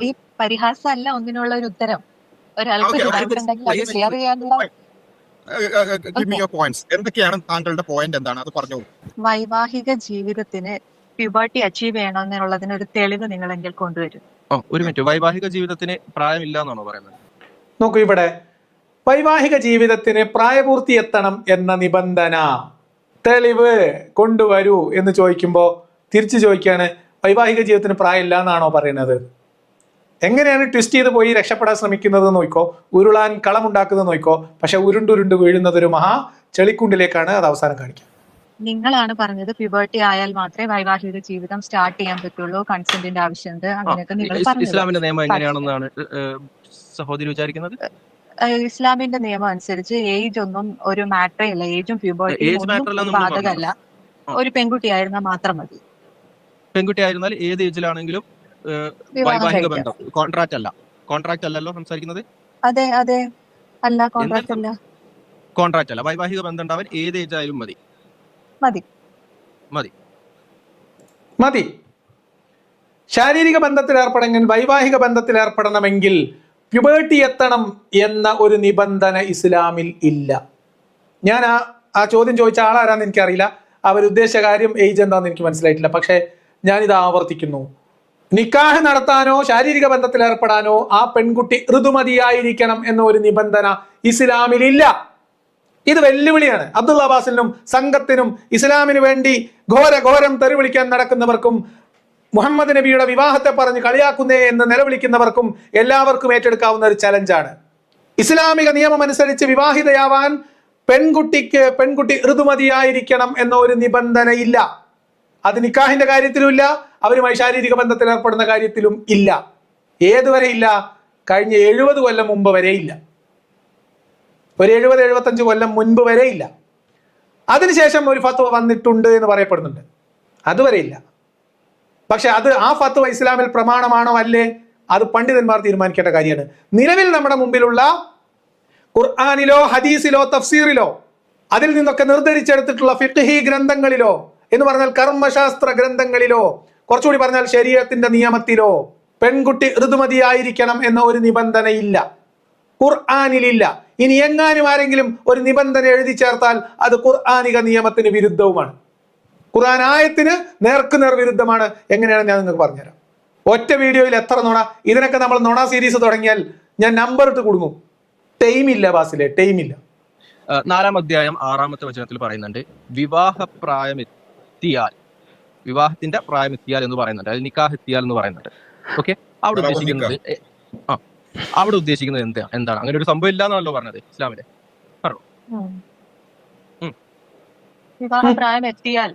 ഈ പരിഹാസം അല്ല ഒന്നിനുള്ള ഒരു ഉത്തരം. ഒരാൾക്ക് ഷെയർ ചെയ്യാനുള്ള എന്തൊക്കെയാണ് താങ്കളുടെ പോയിന്റ്, എന്താണ് അത് പറഞ്ഞു. വൈവാഹിക ജീവിതത്തിന് പ്യൂബർട്ടി അച്ചീവ് ചെയ്യണമെന്നുള്ളതിന് ഒരു തെളിവ് നിങ്ങളെങ്കിൽ കൊണ്ടുവരും. ഒരു മിനിറ്റ്, വൈവാഹിക ജീവിതത്തിന് പ്രായമില്ല എന്നാണോ പറയുന്നത്? നോക്കൂ, ഇവിടെ വൈവാഹിക ജീവിതത്തിന് പ്രായപൂർത്തി എത്തണം എന്ന നിബന്ധന തെളിവ് കൊണ്ടുവരൂ എന്ന് ചോദിക്കുമ്പോൾ തിരിച്ചു ചോദിക്കുകയാണ്, വൈവാഹിക ജീവിതത്തിന് പ്രായമില്ല എന്നാണോ പറയുന്നത്? എങ്ങനെയാണ് ട്വിസ്റ്റ് ചെയ്ത് പോയി രക്ഷപ്പെടാൻ ശ്രമിക്കുന്നത് നോക്കോ, ഉരുളാൻ കളമുണ്ടാക്കുന്നത് നോക്കോ. പക്ഷെ ഉരുണ്ടുരുണ്ട് വീഴുന്നത് ഒരു മഹാ ചെളിക്കുണ്ടിലേക്കാണ്. അത് അവസാനം കാണിക്കുക. നിങ്ങളാണ് പറഞ്ഞത് പ്യൂബർട്ടി ആയാൽ മാത്രമേ വൈവാഹിക ജീവിതം സ്റ്റാർട്ട് ചെയ്യാൻ പറ്റുള്ളൂ, കൺസെന്റിന്റെ ആവശ്യമുണ്ട്, അങ്ങനെയൊക്കെ നിങ്ങൾ പറഞ്ഞത്. ഇസ്ലാമിന്റെ നിയമം പക്ഷേ എങ്ങനെയാണെന്നാണ് സഹോദരി വിചാരിക്കുന്നത്? ഇസ്ലാമിന്റെ നിയമം അനുസരിച്ച് ഏജ് ഒന്നും ഒരു മാറ്ററേ അല്ല. ഏജും പ്യൂബർട്ടിയും ഏജ് ഒന്നും മാറ്റർ ഒരു നമ്മൾ പറഞ്ഞു. ബാധകമല്ല. ഒരു പെൺകുട്ടിയായിരുന്നാൽ മാത്രം മതി. പെൺകുട്ടി ആയിരുന്നാൽ ഏത് ഏജിലാണെങ്കിലും വിവാഹം വൈവാഹിക കഴിക്കാം. ബന്ധം, കോൺട്രാക്ട് അല്ലല്ലോ സംസാരിക്കുന്നത്. അതെ അതെ, അല്ല കോൺട്രാക്ട് അല്ല, കോൺട്രാക്ട് അല്ല, വൈവാഹിക ബന്ധം ഉണ്ടാവാൻ ഏത് ഏജ് ആയാലും മതി. മതി. മതി. ശാരീരിക ബന്ധത്തിൽ ഏർപ്പെടണമെങ്കിൽ, വൈവാഹിക ബന്ധത്തിൽ ഏർപ്പെടണമെങ്കിൽ പ്യൂബേർട്ടി എത്തണം എന്ന ഒരു നിബന്ധന ഇസ്ലാമിൽ ഇല്ല. ഞാൻ ആ ചോദ്യം ചോദിച്ച ആളാരാന്ന് എനിക്കറിയില്ല, അവരുദ്ദേശിച്ച കാര്യം ഏജ് എന്താണെന്ന് എനിക്ക് മനസ്സിലായിട്ടില്ല. പക്ഷേ ഞാനിത് ആവർത്തിക്കുന്നു, നിക്കാഹ് നടത്താനോ ശാരീരിക ബന്ധത്തിൽ ഏർപ്പെടാനോ ആ പെൺകുട്ടി ഋതുമതിയായിരിക്കണം എന്ന ഒരു നിബന്ധന ഇസ്ലാമിലില്ല. ഇത് വെല്ലുവിളിയാണ് അബ്ദുള്ള അബ്ബാസിനും സംഘത്തിനും, ഇസ്ലാമിന് വേണ്ടി ഘോരം തെറി വിളിക്കാൻ നടക്കുന്നവർക്കും, മുഹമ്മദ് നബിയുടെ വിവാഹത്തെ പറഞ്ഞ് കളിയാക്കുന്നേ എന്ന് നിലവിളിക്കുന്നവർക്കും എല്ലാവർക്കും ഏറ്റെടുക്കാവുന്ന ഒരു ചലഞ്ചാണ്. ഇസ്ലാമിക നിയമം അനുസരിച്ച് വിവാഹിതയാവാൻ പെൺകുട്ടി ഋതുമതിയായിരിക്കണം എന്ന ഒരു നിബന്ധനയില്ല. അത് നിക്കാഹിന്റെ കാര്യത്തിലും ഇല്ല, അവരുമായി ശാരീരിക ബന്ധത്തിൽ ഏർപ്പെടുന്ന കാര്യത്തിലും ഇല്ല. ഏതുവരെ ഇല്ല? കഴിഞ്ഞ 70 കൊല്ലം മുമ്പ് വരെ ഇല്ല. ഒരു 70-75 കൊല്ലം മുൻപ് വരെ ഇല്ല. അതിനുശേഷം ഒരു ഫത്വ വന്നിട്ടുണ്ട് എന്ന് പറയപ്പെടുന്നുണ്ട്, അതുവരെ ഇല്ല. പക്ഷെ ആ ഫത്വ ഇസ്ലാമിൽ പ്രമാണമാണോ അല്ലേ, അത് പണ്ഡിതന്മാർ തീരുമാനിക്കേണ്ട കാര്യമാണ്. നിലവിൽ നമ്മുടെ മുമ്പിലുള്ള ഖുർആനിലോ ഹദീസിലോ തഫ്സീറിലോ അതിൽ നിന്നൊക്കെ നിർദ്ധരിച്ചെടുത്തിട്ടുള്ള ഫിഖ്ഹി ഗ്രന്ഥങ്ങളിലോ എന്ന് പറഞ്ഞാൽ കർമ്മശാസ്ത്ര ഗ്രന്ഥങ്ങളിലോ, കുറച്ചുകൂടി പറഞ്ഞാൽ ശരീഅത്തിന്റെ നിയമത്തിലോ പെൺകുട്ടി ഋതുമതിയായിരിക്കണം എന്ന ഒരു നിബന്ധനയില്ല, ഖുർആനിലില്ല. ഇനി എങ്ങാനും ആരെങ്കിലും ഒരു നിബന്ധന എഴുതി ചേർത്താൽ അത് ഖുർആനിക നിയമത്തിന് വിരുദ്ധവുമാണ്, ഖുർആൻ ആയത്തിന് നേർക്കുനേർ വിരുദ്ധമാണ്. എങ്ങനെയാണ് ഞാൻ നിങ്ങൾക്ക് പറഞ്ഞുതരാം. ഒറ്റ വീഡിയോയിൽ എത്ര നുണ. ഇതിനൊക്കെ നമ്മൾ നുണ സീരീസ് തുടങ്ങിയാൽ ഞാൻ നമ്പർ ഇട്ട് കൊടുക്കും. ടൈമില്ല ബാസിലെ, ടൈമില്ല. 4-ാം അധ്യായം 6-ാമത്തെ വചനത്തിൽ പറയുന്നുണ്ട്, വിവാഹത്തിന്റെ പ്രായമെത്തിയാൽ എന്ന് പറയുന്നുണ്ട്, അതിൽ നിക്കാഹ് എത്തിയാൽ എന്ന് പറയുന്നുണ്ട്. ഓക്കെ, അവിടെ ഉദ്ദേശിക്കുന്നത് എന്താണ്? അങ്ങനെ ഒരു സംഭവം ഇല്ല എന്നാണല്ലോ പറഞ്ഞത് ഇസ്ലാമിലെ. വിവാഹപ്രായം എത്തിയാൽ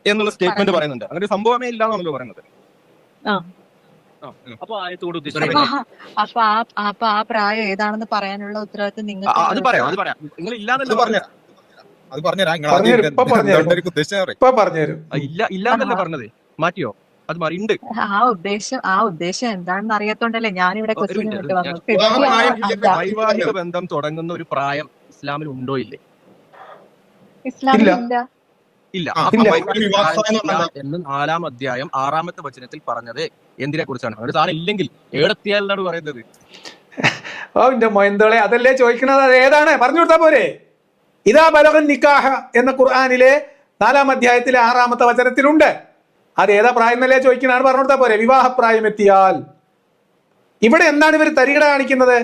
എന്നുള്ള സ്റ്റേറ്റ്മെന്റ് പറയുന്നുണ്ട്. അങ്ങനെ ഒരു സംഭവമേ ഇല്ല എന്നാണല്ലോ പറയുന്നത്. അപ്പൊ ആയത്തോട് അപ്പൊ ആ പ്രായം ഏതാണെന്ന് പറയാനുള്ള ഉത്തരവാദിത്വം നിങ്ങൾക്ക്. അത് പറയാം നിങ്ങൾ ഇല്ലാന്നല്ലോ പറഞ്ഞത്. ഇല്ലാന്നല്ലേ പറഞ്ഞത്, മാറ്റിയോ? അത് മാറിയുണ്ട്. ആ ഉദ്ദേശം എന്താണെന്ന് അറിയാത്തോണ്ടല്ലേ ഞാനിവിടെ ക്വസ്റ്റ്യൻ ഇട്ട് വന്നത്. വൈവാഹിക ബന്ധം തുടങ്ങുന്ന ഒരു പ്രായം ഇസ്ലാമിൽ ഉണ്ടോ ഇല്ലേ? ഇസ്ലാമിൽ ഇല്ല. എന്ന് 4-ാം അധ്യായം 6-ാമത്തെ വചനത്തിൽ പറഞ്ഞത് എന്തിനെ കുറിച്ചാണ്? അങ്ങനെ സാധനം ഇല്ലെങ്കിൽ ഏടെത്തിയാലാണ് പറയുന്നത്. മൊയന്തോളെ അതല്ലേ ചോദിക്കുന്നത്, അത് ഏതാണ് പറഞ്ഞു കൊടുത്താ പോരെ. ഇദാ ബലഗൻ നിക്കാഹ എന്ന ഖുർആനിലെ 4-ാം അധ്യായത്തിലെ 6-ാമത്തെ വചനത്തിലുണ്ട്. അത് ഏതാ പ്രായം എന്നല്ലേ ചോദിക്കുന്നതാണ്, പറഞ്ഞു കൊടുത്താ പോരെ. വിവാഹപ്രായം എത്തിയാൽ. ഇവിടെ എന്താണ് ഇവർ തരികിട കാണിക്കുന്നത്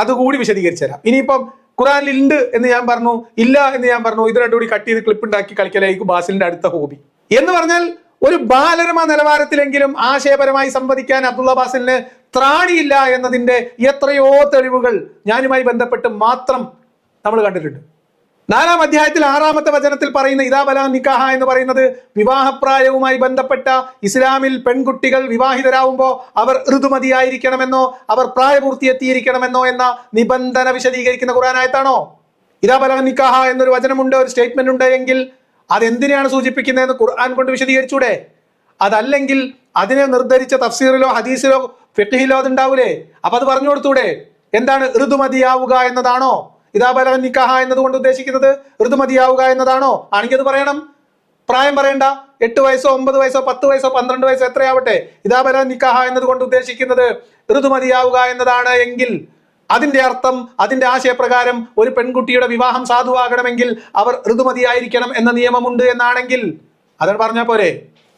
അതുകൂടി വിശദീകരിച്ചു തരാം. ഇനിയിപ്പം ഖുർആനിൽ ഉണ്ട് എന്ന് ഞാൻ പറഞ്ഞു, ഇല്ല എന്ന് ഞാൻ പറഞ്ഞു, ഇത് രണ്ടുകൂടി കട്ട് ചെയ്ത് ക്ലിപ്പ് ഉണ്ടാക്കി കളിക്കലായിരിക്കും ബാസിലിന്റെ അടുത്ത ഹോബി. എന്ന് പറഞ്ഞാൽ ഒരു ബാലരമ നിലവാരത്തിലെങ്കിലും ആശയപരമായി സംവദിക്കാൻ അബ്ദുള്ള ബാസിലിന് ത്രാണിയില്ല എന്നതിന്റെ എത്രയോ തെളിവുകൾ ഞാനുമായി ബന്ധപ്പെട്ട് മാത്രം നമ്മൾ കണ്ടിട്ടുണ്ട്. 4-ാം അധ്യായത്തിൽ 6-ാമത്തെ വചനത്തിൽ പറയുന്ന ഇദാ ബലഗ നിക്കാഹ എന്ന് പറയുന്നത് വിവാഹപ്രായവുമായി ബന്ധപ്പെട്ട ഇസ്ലാമിൽ പെൺകുട്ടികൾ വിവാഹിതരാകുമ്പോൾ അവർ ഋതുമതിയായിരിക്കണമെന്നോ അവർ പ്രായപൂർത്തിയെത്തിയിരിക്കണമെന്നോ എന്ന നിബന്ധന വിശദീകരിക്കുന്ന ഖുർആനായത്താണോ? ഇദാ ബലഗ നിക്കാഹ എന്നൊരു വചനമുണ്ട്, ഒരു സ്റ്റേറ്റ്മെന്റ് ഉണ്ട് എങ്കിൽ അതെന്തിനാണ് സൂചിപ്പിക്കുന്നതെന്ന് ഖുർആൻ കൊണ്ട് വിശദീകരിച്ചൂടെ? അതല്ലെങ്കിൽ അതിനെ നിർദ്ധരിച്ച തഫ്സീറിലോ ഹദീസിലോ ഫിഖ്ഹിലോ അതുണ്ടാവൂലേ? അപ്പൊ അത് പറഞ്ഞു കൊടുത്തൂടെ? എന്താണ് ഋതുമതിയാവുക എന്നതാണോ ഇദാ ബലഗ നിക്കാഹ എന്നതുകൊണ്ട് ഉദ്ദേശിക്കുന്നത്? ഋതുമതിയാവുക എന്നതാണോ? ആണെങ്കിൽ അത് പറയണം. പ്രായം പറയണ്ട. 8 വയസ്സോ 9 വയസ്സോ 10 വയസ്സോ 12 വയസ്സോ എത്രയാവട്ടെ, ഇദാ ബലഗ നിക്കാഹ എന്നതുകൊണ്ട് ഉദ്ദേശിക്കുന്നത് ഋതുമതിയാവുക എന്നതാണ് എങ്കിൽ അതിന്റെ അർത്ഥം, അതിന്റെ ആശയപ്രകാരം ഒരു പെൺകുട്ടിയുടെ വിവാഹം സാധുവാകണമെങ്കിൽ അവർ ഋതുമതിയായിരിക്കണം എന്ന നിയമമുണ്ട് എന്നാണെങ്കിൽ അതാണ് പറഞ്ഞാൽ പോരെ.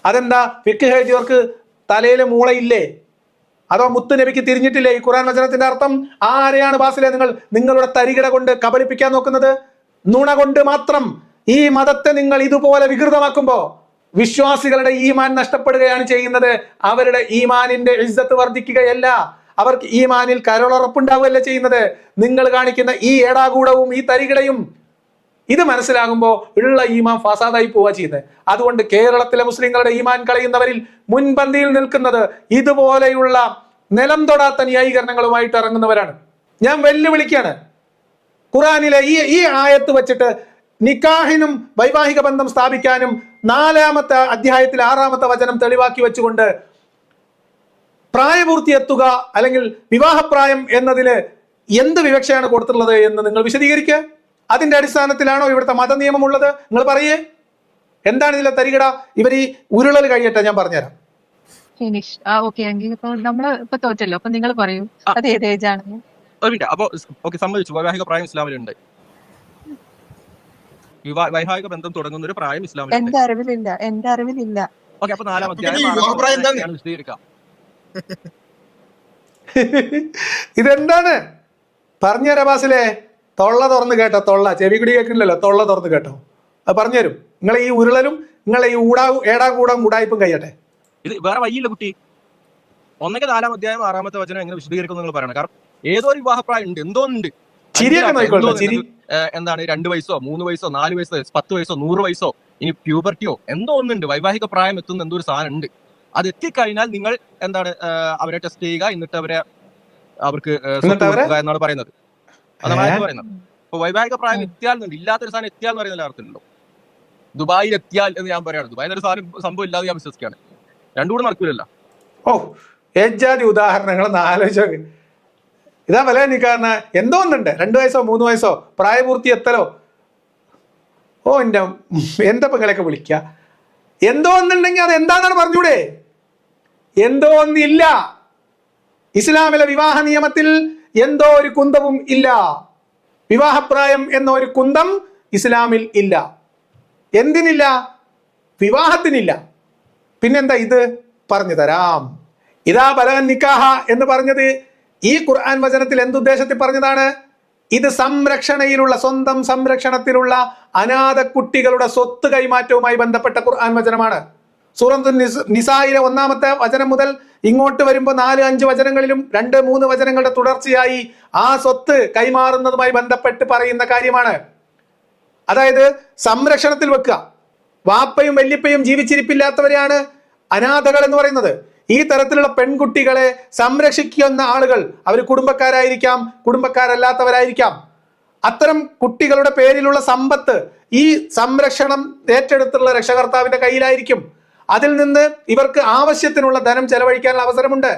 അതെന്താ ഫിഖ് എഴുതിയവർക്ക് തലയിലെ മൂളയില്ലേ? അതോ മുത്ത് നബിക്ക് തിരിഞ്ഞിട്ടില്ലേ ഈ ഖുർആൻ വചനത്തിന്റെ അർത്ഥം? ആരെയാണ് ബാസിലെ നിങ്ങളുടെ തരികിട കൊണ്ട് കബളിപ്പിക്കാൻ നോക്കുന്നത്? നുണ കൊണ്ട് മാത്രം ഈ മതത്തെ നിങ്ങൾ ഇതുപോലെ വികൃതമാക്കുമ്പോൾ വിശ്വാസികളുടെ ഈമാൻ നഷ്ടപ്പെടുകയാണ് ചെയ്യുന്നത്. അവരുടെ ഈമാനിന്റെ ഇസ്സത്ത് വർദ്ധിക്കുകയല്ല, അവർക്ക് ഈമാനിൽ കരളുറപ്പുണ്ടാവുകയല്ല ചെയ്യുന്നത്. നിങ്ങൾ കാണിക്കുന്ന ഈ ഏടാകൂടവും ഈ തരികിടയും ഇത് മനസ്സിലാകുമ്പോൾ ഉള്ള ഈമാൻ ഫസാദായി പോവുക ചെയ്യുന്നത്. അതുകൊണ്ട് കേരളത്തിലെ മുസ്ലിങ്ങളുടെ ഈമാൻ കളയുന്നവരിൽ മുൻപന്തിയിൽ നിൽക്കുന്നത് ഇതുപോലെയുള്ള നിലം തൊടാത്ത ന്യായീകരണങ്ങളുമായിട്ട് ഇറങ്ങുന്നവരാണ്. ഞാൻ വെല്ലുവിളിക്കാണ്. ഖുറാനിലെ ഈ ആയത്ത് വെച്ചിട്ട് നിക്കാഹിനും വൈവാഹിക ബന്ധം സ്ഥാപിക്കാനും 4-ാമത്തെ അധ്യായത്തിൽ 6-ാമത്തെ വചനം തെളിവാക്കി വെച്ചുകൊണ്ട് പ്രായപൂർത്തി എത്തുക അല്ലെങ്കിൽ വിവാഹപ്രായം എന്നതിന് എന്ത് വിവക്ഷയാണ് കൊടുത്തിട്ടുള്ളത് എന്ന് നിങ്ങൾ വിശദീകരിക്കുക. അതിന്റെ അടിസ്ഥാനത്തിലാണോ ഇവിടുത്തെ മതനിയമം ഉള്ളത്? നിങ്ങൾ പറയേ, എന്താണ് ഇതിലെ തരികട? ഇവർ ഈ ഉരുളൽ കഴിയട്ടെ, ഞാൻ പറഞ്ഞുതരാം. ഫിനിഷ്. ഓക്കെ എങ്കിൽ ഇപ്പൊ നമ്മള് ഇപ്പൊ തോറ്റല്ലോ. അപ്പൊ നിങ്ങൾ പറയൂ അത് ഏത് ഏജ് ആണ്? ഒരു മിനിറ്റ്. അപ്പൊ ഓക്കെ, സമ്മതിച്ചു, വൈവാഹിക പ്രായം ഇസ്ലാമിലുണ്ട്. വൈവാഹിക ബന്ധം തുടങ്ങുന്ന ഒരു പ്രായം ഇസ്ലാമിലുണ്ട്. എന്റെ അറിവിലില്ല. ഓക്കെ, അപ്പൊ 4-ാം പിന്നെ ഈ വിവാഹപ്രായം എന്താണ്? അധ്യായം വിശദീകരിക്കാം. ഇതെന്താണ് പറഞ്ഞുതരാ ബാസിലെ? തൊള്ള തുറന്ന് കേട്ടോ, തൊള്ള ചെവി കുടി കേൾക്കില്ലല്ലോ, തൊള്ള തുറന്ന് കേട്ടോ. അത് പറഞ്ഞുതരും. നിങ്ങളെ ഈ ഉരുളലും നിങ്ങളെ ഈ ഏടാകൂടം ഉടായ്പും കഴിയട്ടെ. ഇത് വേറെ വയ്യില്ല കുട്ടി. ഒന്നെങ്കിൽ 4-ാം അധ്യായം 6-ാമത്തെ വചനം എങ്ങനെ വിശദീകരിക്കും നിങ്ങൾ പറയണം. കാരണം ഏതോ ഒരു വിവാഹപ്രായം ഉണ്ട്, എന്തോ ഉണ്ട്. ചിരിയൊക്കെ നോക്കിക്കോട്ടെ. ചിരി എന്താണ് 2 വയസ്സോ 3 വയസ്സോ 4 വയസ്സോ 10 വയസ്സോ 100 വയസ്സോ ഇനി പ്യൂബർട്ടിയോ എന്തോ ഒന്നുണ്ട്. വൈവാഹിക പ്രായം എത്തുന്ന എന്തോ ഒരു സാധനം ഉണ്ട്. അത് എത്തിക്കഴിഞ്ഞാൽ നിങ്ങൾ എന്താണ് അവരെ ടെസ്റ്റ് ചെയ്യുക, എന്നിട്ട് അവർക്ക് എന്നാണ് പറയുന്നത്. അതാണ് പറയുന്നത്. അപ്പൊ വൈവാഹിക പ്രായം എത്തിയാൽ ഇല്ലാത്തൊരു സാധനം എത്തിയാൽ എന്ന് പറയുന്ന അർത്ഥമുണ്ടല്ലോ. ദുബായിൽ എത്തിയാൽ എന്ന് ഞാൻ പറയാണ്. ദുബായിൽ ഒരു സംഭവം ഇല്ലാതെ ഞാൻ വിശ്വസിക്കുകയാണ്. രണ്ടും കൂടെ നടക്കൂലല്ലോ. ഓ ഏജാതി ഉദാഹരണങ്ങൾ ആലോചിച്ചോക്കെ. ഇതാ വില നിൽക്കാരന എന്തോ ഒന്നുണ്ട്. 2 വയസ്സോ 3 വയസ്സോ പ്രായപൂർത്തി എത്തലോ. ഓ എന്റെ പെങ്ങളെയൊക്കെ വിളിക്കുക. എന്തോ ഒന്നുണ്ടെങ്കിൽ അത് എന്താണെന്നാണ് പറഞ്ഞൂടെ? എന്തോ ഒന്നില്ല. ഇസ്ലാമിലെ വിവാഹ നിയമത്തിൽ എന്തോ ഒരു കുന്തവും ഇല്ല. വിവാഹപ്രായം എന്ന ഒരു കുന്തം ഇസ്ലാമിൽ ഇല്ല. എന്തിനില്ല? വിവാഹത്തിനില്ല. പിന്നെന്താ ഇത്? പറഞ്ഞു തരാം. ഇതാ ബലഗൻ നിക്കാഹ എന്ന് പറഞ്ഞത് ഈ ഖുർആൻ വചനത്തിൽ എന്തുദ്ദേശത്തിൽ പറഞ്ഞതാണ്? ഇത് സംരക്ഷണയിലുള്ള, സ്വന്തം സംരക്ഷണത്തിലുള്ള അനാഥ കുട്ടികളുടെ സ്വത്ത് കൈമാറ്റവുമായി ബന്ധപ്പെട്ട ഖുർആൻ വചനമാണ്. സൂറത്തുൻ നിസായിലെ 1-ാമത്തെ വചനം മുതൽ ഇങ്ങോട്ട് വരുമ്പോൾ 4-5 വചനങ്ങളിലും 2-3 വചനങ്ങളുടെ തുടർച്ചയായി ആ സ്വത്ത് കൈമാറുന്നതുമായി ബന്ധപ്പെട്ട് പറയുന്ന കാര്യമാണ്. അതായത് സംരക്ഷണത്തിൽ വെക്കുക. വാപ്പയും വല്യപ്പയും ജീവിച്ചിരിപ്പില്ലാത്തവരെയാണ് അനാഥകൾ എന്ന് പറയുന്നത്. ഈ തരത്തിലുള്ള പെൺകുട്ടികളെ സംരക്ഷിക്കുന്ന ആളുകൾ അവർ കുടുംബക്കാരായിരിക്കാം, കുടുംബക്കാരല്ലാത്തവരായിരിക്കാം. അത്തരം കുട്ടികളുടെ പേരിലുള്ള സമ്പത്ത് ഈ സംരക്ഷണം ഏറ്റെടുത്തുള്ള രക്ഷകർത്താവിന്റെ കയ്യിലായിരിക്കും. അതിൽ നിന്ന് ഇവർക്ക് ആവശ്യത്തിനുള്ള ധനം ചെലവഴിക്കാനുള്ള അവസരമുണ്ട്.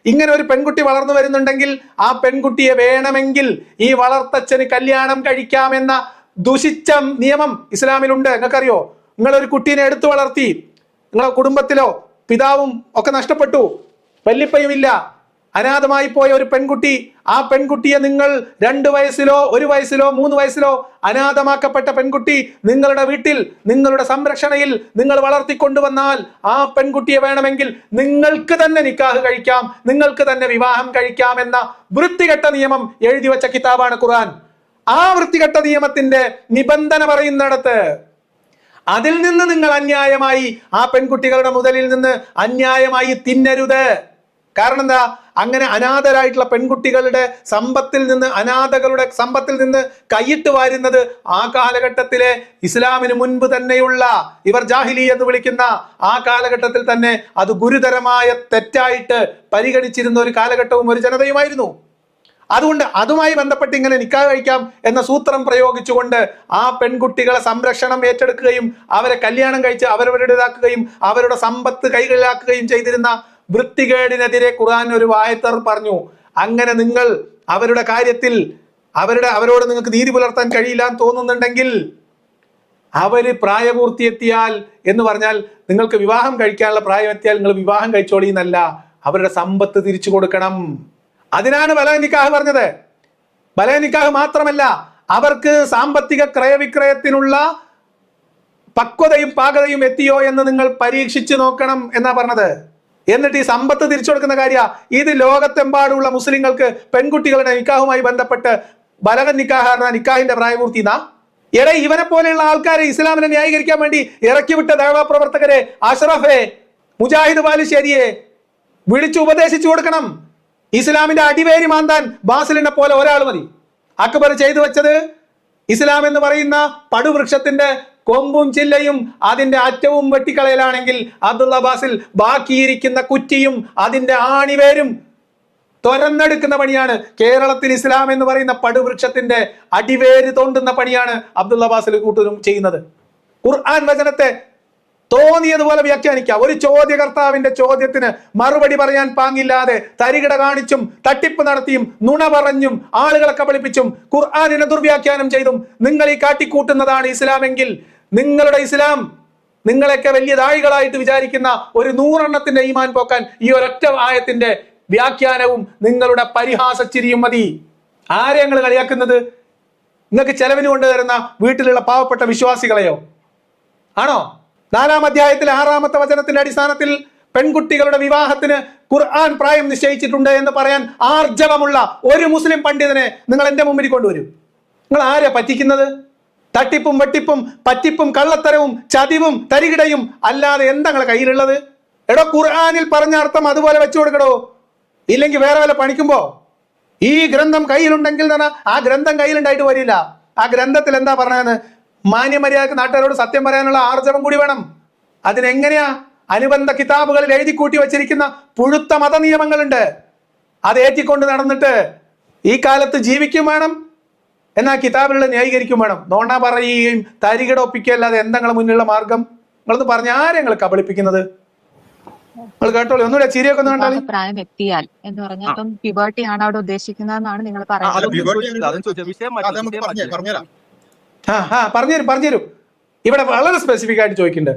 ഇങ്ങനെ ഒരു പെൺകുട്ടി വളർന്നു വരുന്നുണ്ടെങ്കിൽ ആ പെൺകുട്ടിയെ വേണമെങ്കിൽ ഈ വളർത്തച്ഛന് കല്യാണം കഴിക്കാമെന്ന ദുഷിച്ച നിയമം ഇസ്ലാമിലുണ്ട്. നിങ്ങൾക്കറിയോ? നിങ്ങളൊരു കുട്ടീനെ എടുത്തു വളർത്തി, നിങ്ങളെ കുടുംബത്തിലോ പിതാവും ഒക്കെ നഷ്ടപ്പെട്ടു, വല്യപ്പയും ഇല്ല, അനാഥമായി പോയ ഒരു പെൺകുട്ടി, ആ പെൺകുട്ടിയെ നിങ്ങൾ 2 വയസ്സിലോ 1 വയസ്സിലോ 3 വയസ്സിലോ അനാഥമാക്കപ്പെട്ട പെൺകുട്ടി നിങ്ങളുടെ വീട്ടിൽ നിങ്ങളുടെ സംരക്ഷണയിൽ നിങ്ങൾ വളർത്തിക്കൊണ്ടുവന്നാൽ ആ പെൺകുട്ടിയെ വേണമെങ്കിൽ നിങ്ങൾക്ക് തന്നെ നിക്കാഹ് കഴിക്കാം, നിങ്ങൾക്ക് തന്നെ വിവാഹം കഴിക്കാം എന്ന വൃത്തികെട്ട നിയമം എഴുതി വെച്ച കിതാബാണ് ഖുർആൻ. ആ വൃത്തികെട്ട നിയമത്തിന്റെ നിബന്ധന പറയുന്നിടത്ത് അതിൽ നിന്ന് നിങ്ങൾ അന്യായമായി ആ പെൺകുട്ടികളുടെ മുതലിൽ നിന്ന് അന്യായമായി തിന്നരുത്. കാരണം എന്താ? അങ്ങനെ അനാഥരായിട്ടുള്ള പെൺകുട്ടികളുടെ സമ്പത്തിൽ നിന്ന്, അനാഥകളുടെ സമ്പത്തിൽ നിന്ന് കൈയിട്ട് വാരുന്നത് ആ കാലഘട്ടത്തിലെ ഇസ്ലാമിന് മുൻപ് തന്നെയുള്ള ഇവർ ജാഹിലി എന്ന് വിളിക്കുന്ന ആ കാലഘട്ടത്തിൽ തന്നെ അത് ഗുരുതരമായ തെറ്റായിട്ട് പരിഗണിച്ചിരുന്ന ഒരു കാലഘട്ടവും ഒരു ജനതയുമായിരുന്നു. അതുകൊണ്ട് അതുമായി ബന്ധപ്പെട്ട് ഇങ്ങനെ നിക്കാഹ് കഴിക്കാം എന്ന സൂത്രം പ്രയോഗിച്ചുകൊണ്ട് ആ പെൺകുട്ടികളെ സംരക്ഷണം ഏറ്റെടുക്കുകയും അവരെ കല്യാണം കഴിച്ച് അവരവരുടേതാക്കുകയും അവരുടെ സമ്പത്ത് കൈകളിലാക്കുകയും ചെയ്തിരുന്ന വൃത്തികേടിനെതിരെ ഖുർആൻ ഒരു ആയത്ത് പറഞ്ഞു. അങ്ങനെ നിങ്ങൾ അവരുടെ കാര്യത്തിൽ അവരോട് നിങ്ങൾക്ക് നീതി പുലർത്താൻ കഴിയില്ല എന്ന് തോന്നുന്നുണ്ടെങ്കിൽ അവര് പ്രായപൂർത്തിയെത്തിയാൽ എന്ന് പറഞ്ഞാൽ നിങ്ങൾക്ക് വിവാഹം കഴിക്കാനുള്ള പ്രായം എത്തിയാൽ നിങ്ങൾ വിവാഹം കഴിച്ചോളി എന്നല്ല, അവരുടെ സമ്പത്ത് തിരിച്ചു കൊടുക്കണം. അതിനാണ് ബലഗൻ നിക്കാഹ് പറഞ്ഞത്. ബലഗൻ നിക്കാഹ് മാത്രമല്ല, അവർക്ക് സാമ്പത്തിക ക്രയവിക്രയത്തിനുള്ള പക്വതയും പാകതയും എത്തിയോ എന്ന് നിങ്ങൾ പരീക്ഷിച്ചു നോക്കണം എന്നാ പറഞ്ഞത്. എന്നിട്ട് ഈ സമ്പത്ത് തിരിച്ചു കൊടുക്കുന്ന കാര്യ ഇത് ലോകത്തെമ്പാടുള്ള മുസ്ലിങ്ങൾക്ക് പെൺകുട്ടികളുടെ നിക്കാഹുമായി ബന്ധപ്പെട്ട് ബലഗൻ നിക്കാഹ് പറഞ്ഞ നിക്കാഹിന്റെ പ്രായപൂർത്തി എന്നാ. ഇവനെ പോലെയുള്ള ആൾക്കാരെ ഇസ്ലാമിനെ ന്യായീകരിക്കാൻ വേണ്ടി ഇറക്കിവിട്ട ദഅവ പ്രവർത്തകരെ, അഷ്റഫെ, മുജാഹിദ് ബാലുശ്ശേരിയെ വിളിച്ചു ഉപദേശിച്ചു കൊടുക്കണം. ഇസ്ലാമിന്റെ അടിവേരി മാന്താൻ ബാസിലിനെ പോലെ ഒരാൾ മതി. അക്ബർ ചെയ്തു വെച്ചത് ഇസ്ലാം എന്ന് പറയുന്ന പടുവൃക്ഷത്തിന്റെ കൊമ്പും ചില്ലയും അതിന്റെ അറ്റവും വെട്ടിക്കളയലാണെങ്കിൽ അബ്ദുൽ അബ്ബാസിൽ ബാക്കിയിരിക്കുന്ന കുറ്റിയും അതിന്റെ ആണിവേരും തുരന്നെടുക്കുന്ന പണിയാണ്. കേരളത്തിൽ ഇസ്ലാം എന്ന് പറയുന്ന പടുവൃക്ഷത്തിന്റെ അടിവേര് തോണ്ടുന്ന പണിയാണ് അബ്ദുൽ അബ്ബാസിൽ കൂട്ടരും ചെയ്യുന്നത്. ഖുർആൻ വചനത്തെ തോന്നിയതുപോലെ വ്യാഖ്യാനിക്കുക. ഒരു ചോദ്യകർത്താവിന്റെ ചോദ്യത്തിന് മറുപടി പറയാൻ പാങ്ങില്ലാതെ തരികിട കാണിച്ചും തട്ടിപ്പ് നടത്തിയും നുണ പറഞ്ഞും ആളുകളെ കബളിപ്പിച്ചും ഖുർആനിനെ ദുർവ്യാഖ്യാനം ചെയ്തും നിങ്ങൾ ഈ കാട്ടിക്കൂട്ടുന്നതാണ് ഇസ്ലാമെങ്കിൽ നിങ്ങളുടെ ഇസ്ലാം നിങ്ങളെയൊക്കെ വലിയ ദാഴികളായിട്ട് വിചാരിക്കുന്ന ഒരു 100 എണ്ണത്തിന്റെ ഈമാൻ പോക്കാൻ ഈ ഒരൊറ്റ ആയത്തിന്റെ വ്യാഖ്യാനവും നിങ്ങളുടെ പരിഹാസച്ചിരിയും മതി. ആരെ നിങ്ങൾ കളിയാക്കുന്നത്? നിങ്ങൾക്ക് ചെലവിന് കൊണ്ടുവരുന്ന വീട്ടിലുള്ള പാവപ്പെട്ട വിശ്വാസികളെയോ ആണോ? 4-ാം അധ്യായത്തിലെ 6-ാമത്തെ വചനത്തിന്റെ അടിസ്ഥാനത്തിൽ പെൺകുട്ടികളുടെ വിവാഹത്തിന് ഖുർആൻ പ്രായം നിശ്ചയിച്ചിട്ടുണ്ട് എന്ന് പറയാൻ ആർജവമുള്ള ഒരു മുസ്ലിം പണ്ഡിതനെ നിങ്ങൾ എന്റെ മുമ്പിൽ കൊണ്ടുവരും. നിങ്ങൾ ആരെയാ പറ്റിക്കുന്നത്? തട്ടിപ്പും വെട്ടിപ്പും പറ്റിപ്പും കള്ളത്തരവും ചതിവും തരികിടയും അല്ലാതെ എന്താ നിങ്ങളെ കയ്യിലുള്ളത്? എടോ, ഖുർആനിൽ പറഞ്ഞ അർത്ഥം അതുപോലെ വെച്ചു കൊടുക്കടോ. ഇല്ലെങ്കിൽ വേറെ വല്ല പണിക്കുമ്പോ ഈ ഗ്രന്ഥം കയ്യിലുണ്ടെങ്കിൽ ആ ഗ്രന്ഥം കയ്യിലുണ്ടായിട്ട് വരില്ല. ആ ഗ്രന്ഥത്തിൽ എന്താ പറഞ്ഞതെന്ന് മാന്യമര്യാദക്ക് നാട്ടുകാരോട് സത്യം പറയാനുള്ള ആർജവം കൂടി വേണം. അതിനെങ്ങനെയാ? അനുബന്ധ കിതാബുകളിൽ എഴുതി കൂട്ടി വച്ചിരിക്കുന്ന പുഴുത്ത മത നിയമങ്ങളുണ്ട്. അത് ഏറ്റിക്കൊണ്ട് നടന്നിട്ട് ഈ കാലത്ത് ജീവിക്കും വേണം, എന്നാൽ കിതാബുകളിൽ ന്യായീകരിക്കും വേണം. നോണ പറയുകയും തരികിട ഒപ്പിക്കുകയല്ലാതെ എന്താ നിങ്ങളെ മുന്നിലുള്ള മാർഗം? നിങ്ങളൊന്ന് പറഞ്ഞ ആരെ നിങ്ങൾ കബളിപ്പിക്കുന്നത്? നിങ്ങൾ കേട്ടോളൂ, ഒന്നുകൂടെ ചിരിയൊക്കെ ഒന്ന് കണ്ടാലേ. പ്രായം എത്തിയാൽ എന്ന് പറഞ്ഞാൽ ഇപ്പം പ്യൂബർട്ടി ആണ് അവിടെ ഉദ്ദേശിക്കുന്നതെന്നാണ് നിങ്ങൾ പറയുന്നത്. പറഞ്ഞുതരും. ഇവിടെ വളരെ സ്പെസിഫിക് ആയിട്ട് ചോദിക്കുന്നുണ്ട്,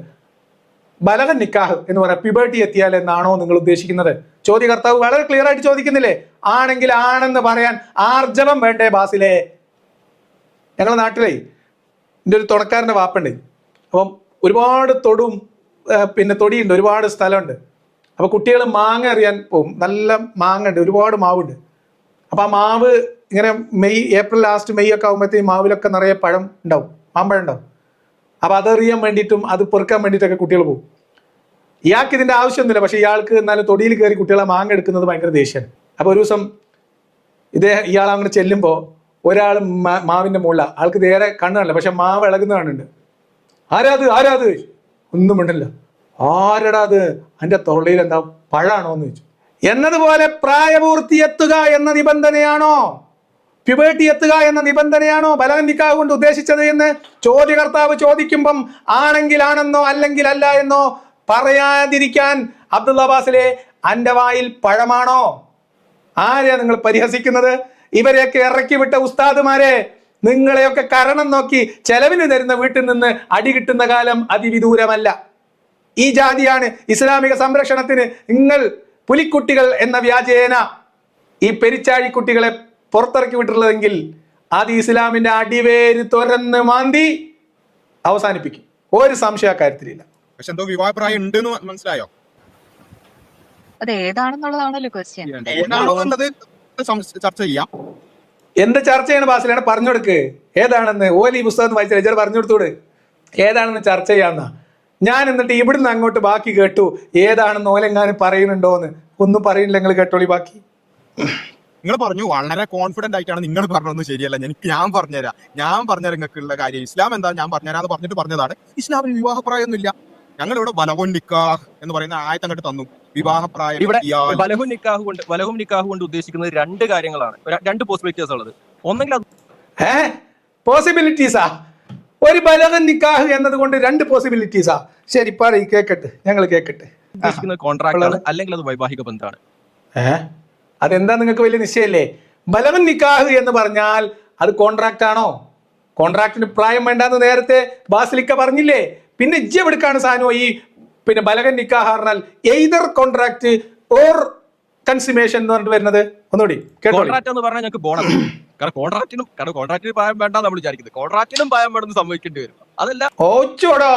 ബലഗൻ നിക്കാഹ് എന്ന് പറയാം പ്യൂബർട്ടി എത്തിയാൽ എന്നാണോ നിങ്ങൾ ഉദ്ദേശിക്കുന്നത്? ചോദ്യകർത്താവ് വളരെ ക്ലിയർ ആയിട്ട് ചോദിക്കുന്നില്ലേ? ആണെങ്കിൽ ആണെന്ന് പറയാൻ ആർജവം വേണ്ടേ ബാസിലേ? ഞങ്ങളുടെ നാട്ടിലേ എൻ്റെ ഒരു തുണക്കാരൻ്റെ വാപ്പുണ്ട്. അപ്പം ഒരുപാട് പിന്നെ തൊടിയുണ്ട്, ഒരുപാട് സ്ഥലമുണ്ട്. അപ്പോൾ കുട്ടികൾ മാങ്ങ എറിയാൻ പോകും. നല്ല മാങ്ങ ഉണ്ട്, ഒരുപാട് മാവുണ്ട്. അപ്പോൾ ആ മാവ് ഇങ്ങനെ ഏപ്രിൽ ലാസ്റ്റ് മെയ് ഒക്കെ ആകുമ്പോഴത്തേക്കും മാവിലൊക്കെ നിറയെ പഴം ഉണ്ടാവും, മാമ്പഴം ഉണ്ടാവും. അപ്പോൾ അതെറിയാൻ വേണ്ടിയിട്ടും അത് പെറുക്കാൻ വേണ്ടിയിട്ടൊക്കെ കുട്ടികൾ പോകും. ഇയാൾക്ക് ഇതിൻ്റെ ആവശ്യമൊന്നുമില്ല, പക്ഷേ ഇയാൾക്ക് എന്നാലും തൊടിയിൽ കയറി കുട്ടികളെ മാങ്ങ എടുക്കുന്നത് ഭയങ്കര ദേഷ്യമാണ്. അപ്പോൾ ഒരു ദിവസം ഇയാൾ അങ്ങനെ ചെല്ലുമ്പോൾ ഒരാൾ മാവിൻ്റെ മുകളിലാണ്. ആൾക്ക് നേരെ കണ്ണ് കാണില്ല, പക്ഷെ മാവ് ഇളകുന്ന കാണുന്നുണ്ട്. ആരാത് ഒന്നും മിണ്ടില്ല. ആരടാ അത്? എൻ്റെ തൊള്ളയിൽ എന്താ പഴാണോ എന്ന് ചോദിച്ചു. എന്നതുപോലെ പ്രായപൂർത്തി എത്തുക എന്ന നിബന്ധനയാണോ, പ്യൂബർട്ടി എത്തുക എന്ന നിബന്ധനയാണോ ബലഗൻ നിക്കാഹ് കൊണ്ട് ഉദ്ദേശിച്ചത് എന്ന് ചോദ്യകർത്താവ് ചോദിക്കുമ്പം ആണെങ്കിൽ ആണെന്നോ അല്ലെങ്കിൽ അല്ല എന്നോ പറയാതിരിക്കാൻ അബ്ദുൽ അബ്ബാസിലെ അന്റെ വായിൽ പഴമാണോ? ആരെയാ നിങ്ങൾ പരിഹസിക്കുന്നത്? ഇവരെയൊക്കെ ഇറക്കി വിട്ട ഉസ്താദുമാരെ, നിങ്ങളെയൊക്കെ കരണം നോക്കി ചെലവിന് തരുന്ന വീട്ടിൽ നിന്ന് അടി കിട്ടുന്ന കാലം അതിവിദൂരമല്ല. ഈ ജാതിയാണ് ഇസ്ലാമിക സംരക്ഷണത്തിന് നിങ്ങൾ പുലിക്കുട്ടികൾ എന്ന വ്യാജേന ഈ പെരിച്ചാഴിക്കുട്ടികളെ പുറത്തിറക്കി വിട്ടിട്ടുള്ളതെങ്കിൽ അത് ഇസ്ലാമിന്റെ അടിവേര് തുരന്ന് മാന്തി അവസാനിപ്പിക്കും. ഒരു സംശയ കാര്യത്തിലില്ല. പക്ഷെ എന്തോ വിവാഹപ്രായം ഉണ്ട് എന്ന് മനസ്സിലായോ? അത് ഏതാണെന്നുള്ളതാണല്ലോ ക്വസ്റ്റ്യൻ. ഏതാണോ എന്നുള്ളത് ചർച്ച ചെയ്യാം. എന്ത് ചർച്ചയാണ് ബാസിലാണ്? പറഞ്ഞു കൊടുക്ക് ഏതാണെന്ന്. ഓല ഈ പുസ്തകം വായിച്ചാൽ പറഞ്ഞു കൊടുത്തോട് ഏതാണെന്ന് ചർച്ച ചെയ്യാമെന്നാ. ഞാൻ എന്നിട്ട് ഇവിടുന്ന് അങ്ങോട്ട് ബാക്കി കേട്ടു. ഏതാണെന്ന് ഓലെങ്ങാനും പറയുന്നുണ്ടോന്ന് ഒന്നും പറയുന്നില്ല. നിങ്ങൾ കേട്ടോളി ബാക്കി. നിങ്ങൾ പറഞ്ഞു വളരെ കോൺഫിഡന്റ് ആയിട്ടാണ് നിങ്ങൾ പറഞ്ഞതൊന്നും ശരിയല്ല. ഞാൻ പറഞ്ഞുതരാം നിങ്ങൾക്കുള്ള കാര്യം. ഇസ്ലാം എന്താ ഞാൻ പറഞ്ഞുതരാന്ന് പറഞ്ഞിട്ട് പറഞ്ഞതാണ്. ഇസ്ലാമിൽ വിവാഹപ്രായമൊന്നുമില്ല. ഞങ്ങളിവിടെ ബലഗുൻ നിക്കാഹ് എന്ന് പറയുന്ന ആയത്ത് അങ്ങോട്ട് തന്നു. വിവാഹപ്രായം ഇവിടെ ബലഹുൻ നിക്കാഹ് കൊണ്ട് ഉദ്ദേശിക്കുന്നത് 2 കാര്യങ്ങളാണ്, 2 പോസിബിലിറ്റീസ് ഉള്ളത്. ഒന്നെങ്കിൽ പോസിബിലിറ്റീസാ? ഒരു ബലഗൻ നിക്കാഹ് എന്നത് കൊണ്ട് 2 പോസിബിലിറ്റീസാ? ശരി പറയും, കേക്കട്ടെ, ഞങ്ങൾ കേക്കട്ടെ. ഉദ്ദേശിക്കുന്നത് കോൺട്രാക്ട് ആണ്, അല്ലെങ്കിൽ അത് വൈവാഹിക ബന്ധമാണ്. അതെന്താ നിങ്ങൾക്ക് വലിയ നിശ്ചയല്ലേ? ബലഗൻ നിക്കാഹ് എന്ന് പറഞ്ഞാൽ അത് കോൺട്രാക്ട് ആണോ? കോൺട്രാക്ടിന് പ്രായം വേണ്ടാന്ന് നേരത്തെ ബാസിലിക്ക പറഞ്ഞില്ലേ? പിന്നെ എവിടുക്കാണ് സാധനം ഈ പിന്നെ ബലഗൻ നിക്കാഹ് പറഞ്ഞാൽ എയ്തർ കോൺട്രാക്ട് ഓർ കൺസ്യൂമേഷൻ എന്ന് പറഞ്ഞിട്ട് വരുന്നത്? ഒന്നുകൂടി കോൺട്രാക്ട് എന്ന് പറഞ്ഞാൽ ഞങ്ങൾക്ക് ബോണസ്. കാരണം കോൺട്രാക്ടിന് പ്രായം വേണ്ട നമ്മൾ വിചാരിക്കുന്നത്, കോൺട്രാക്ടിനും പ്രായം വേണമെന്ന് സമ്മതിക്കേണ്ടി വരും. അതല്ല ഓച്ചോടോ,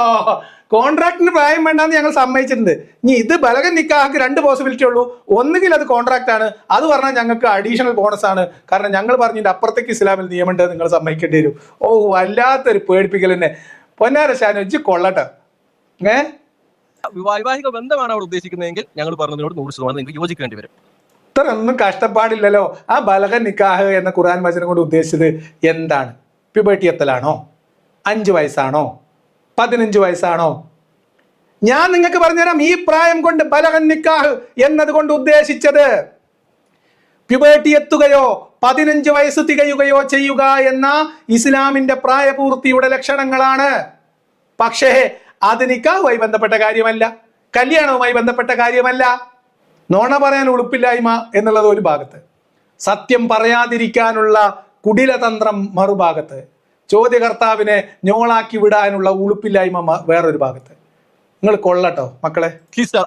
കോൺട്രാക്ടിന് പ്രായം വേണ്ടാന്ന് ഞങ്ങൾ സമ്മതിച്ചിട്ടുണ്ട്. ഇനി ഇത് ബലഗൻ നിക്കാഹ് 2 പോസിബിലിറ്റി ഉള്ളൂ. ഒന്നുകിൽ അത് കോൺട്രാക്ട് ആണ്, അത് പറഞ്ഞാൽ ഞങ്ങൾക്ക് അഡീഷണൽ ബോണസ് ആണ്. കാരണം ഞങ്ങൾ പറഞ്ഞതിന്റെ അപ്പുറത്തേക്ക് ഇസ്ലാമിൽ നിയമമുണ്ട്, നിങ്ങൾ സമ്മതിക്കേണ്ടി വരും. ഓ, വല്ലാത്തൊരു പേടിപ്പിക്കൽ തന്നെ. പൊന്നാര ഷാനു കൊള്ളട്ടെ. വൈവാഹിക ബന്ധമാണ് അവിടെ ഉദ്ദേശിക്കുന്നതെങ്കിൽ ഞങ്ങൾ പറഞ്ഞതിനോട് 100% നിങ്ങൾക്ക് യോജിക്കേണ്ടി വരും. ഇത്ര ഒന്നും കഷ്ടപ്പാടില്ലല്ലോ. ആ ബലഗൻ നിക്കാഹ് എന്ന ഖുർആൻ വചനം കൊണ്ട് ഉദ്ദേശിച്ചത് എന്താണ്? പ്യൂബർട്ടി എത്തലാണോ? 5 വയസ്സാണോ? 15 വയസ്സാണോ? ഞാൻ നിങ്ങൾക്ക് പറഞ്ഞുതരാം. ഈ പ്രായം കൊണ്ട് ബലഗൻ നിക്കാഹ് എന്നതുകൊണ്ട് ഉദ്ദേശിച്ചത് പ്യൂബർട്ടി എത്തുകയോ 15 വയസ്സ് തികയുകയോ ചെയ്യുക എന്ന ഇസ്ലാമിന്റെ പ്രായപൂർത്തിയുടെ ലക്ഷണങ്ങളാണ്. പക്ഷേ അത് നിക്കാഹുമായി ബന്ധപ്പെട്ട കാര്യമല്ല, കല്യാണവുമായി ബന്ധപ്പെട്ട കാര്യമല്ല. നോണ പറയാൻ ഉളുപ്പില്ലായ്മ എന്നുള്ളത് ഒരു ഭാഗത്ത്, സത്യം പറയാതിരിക്കാനുള്ള കുടിലതന്ത്രം മറുഭാഗത്ത്, ചോദ്യകർത്താവിനെ ഞോളാക്കി വിടാനുള്ള ഉളുപ്പില്ലായ്മ വേറൊരു ഭാഗത്ത്. നിങ്ങൾ കൊള്ളട്ടോ മക്കളെ,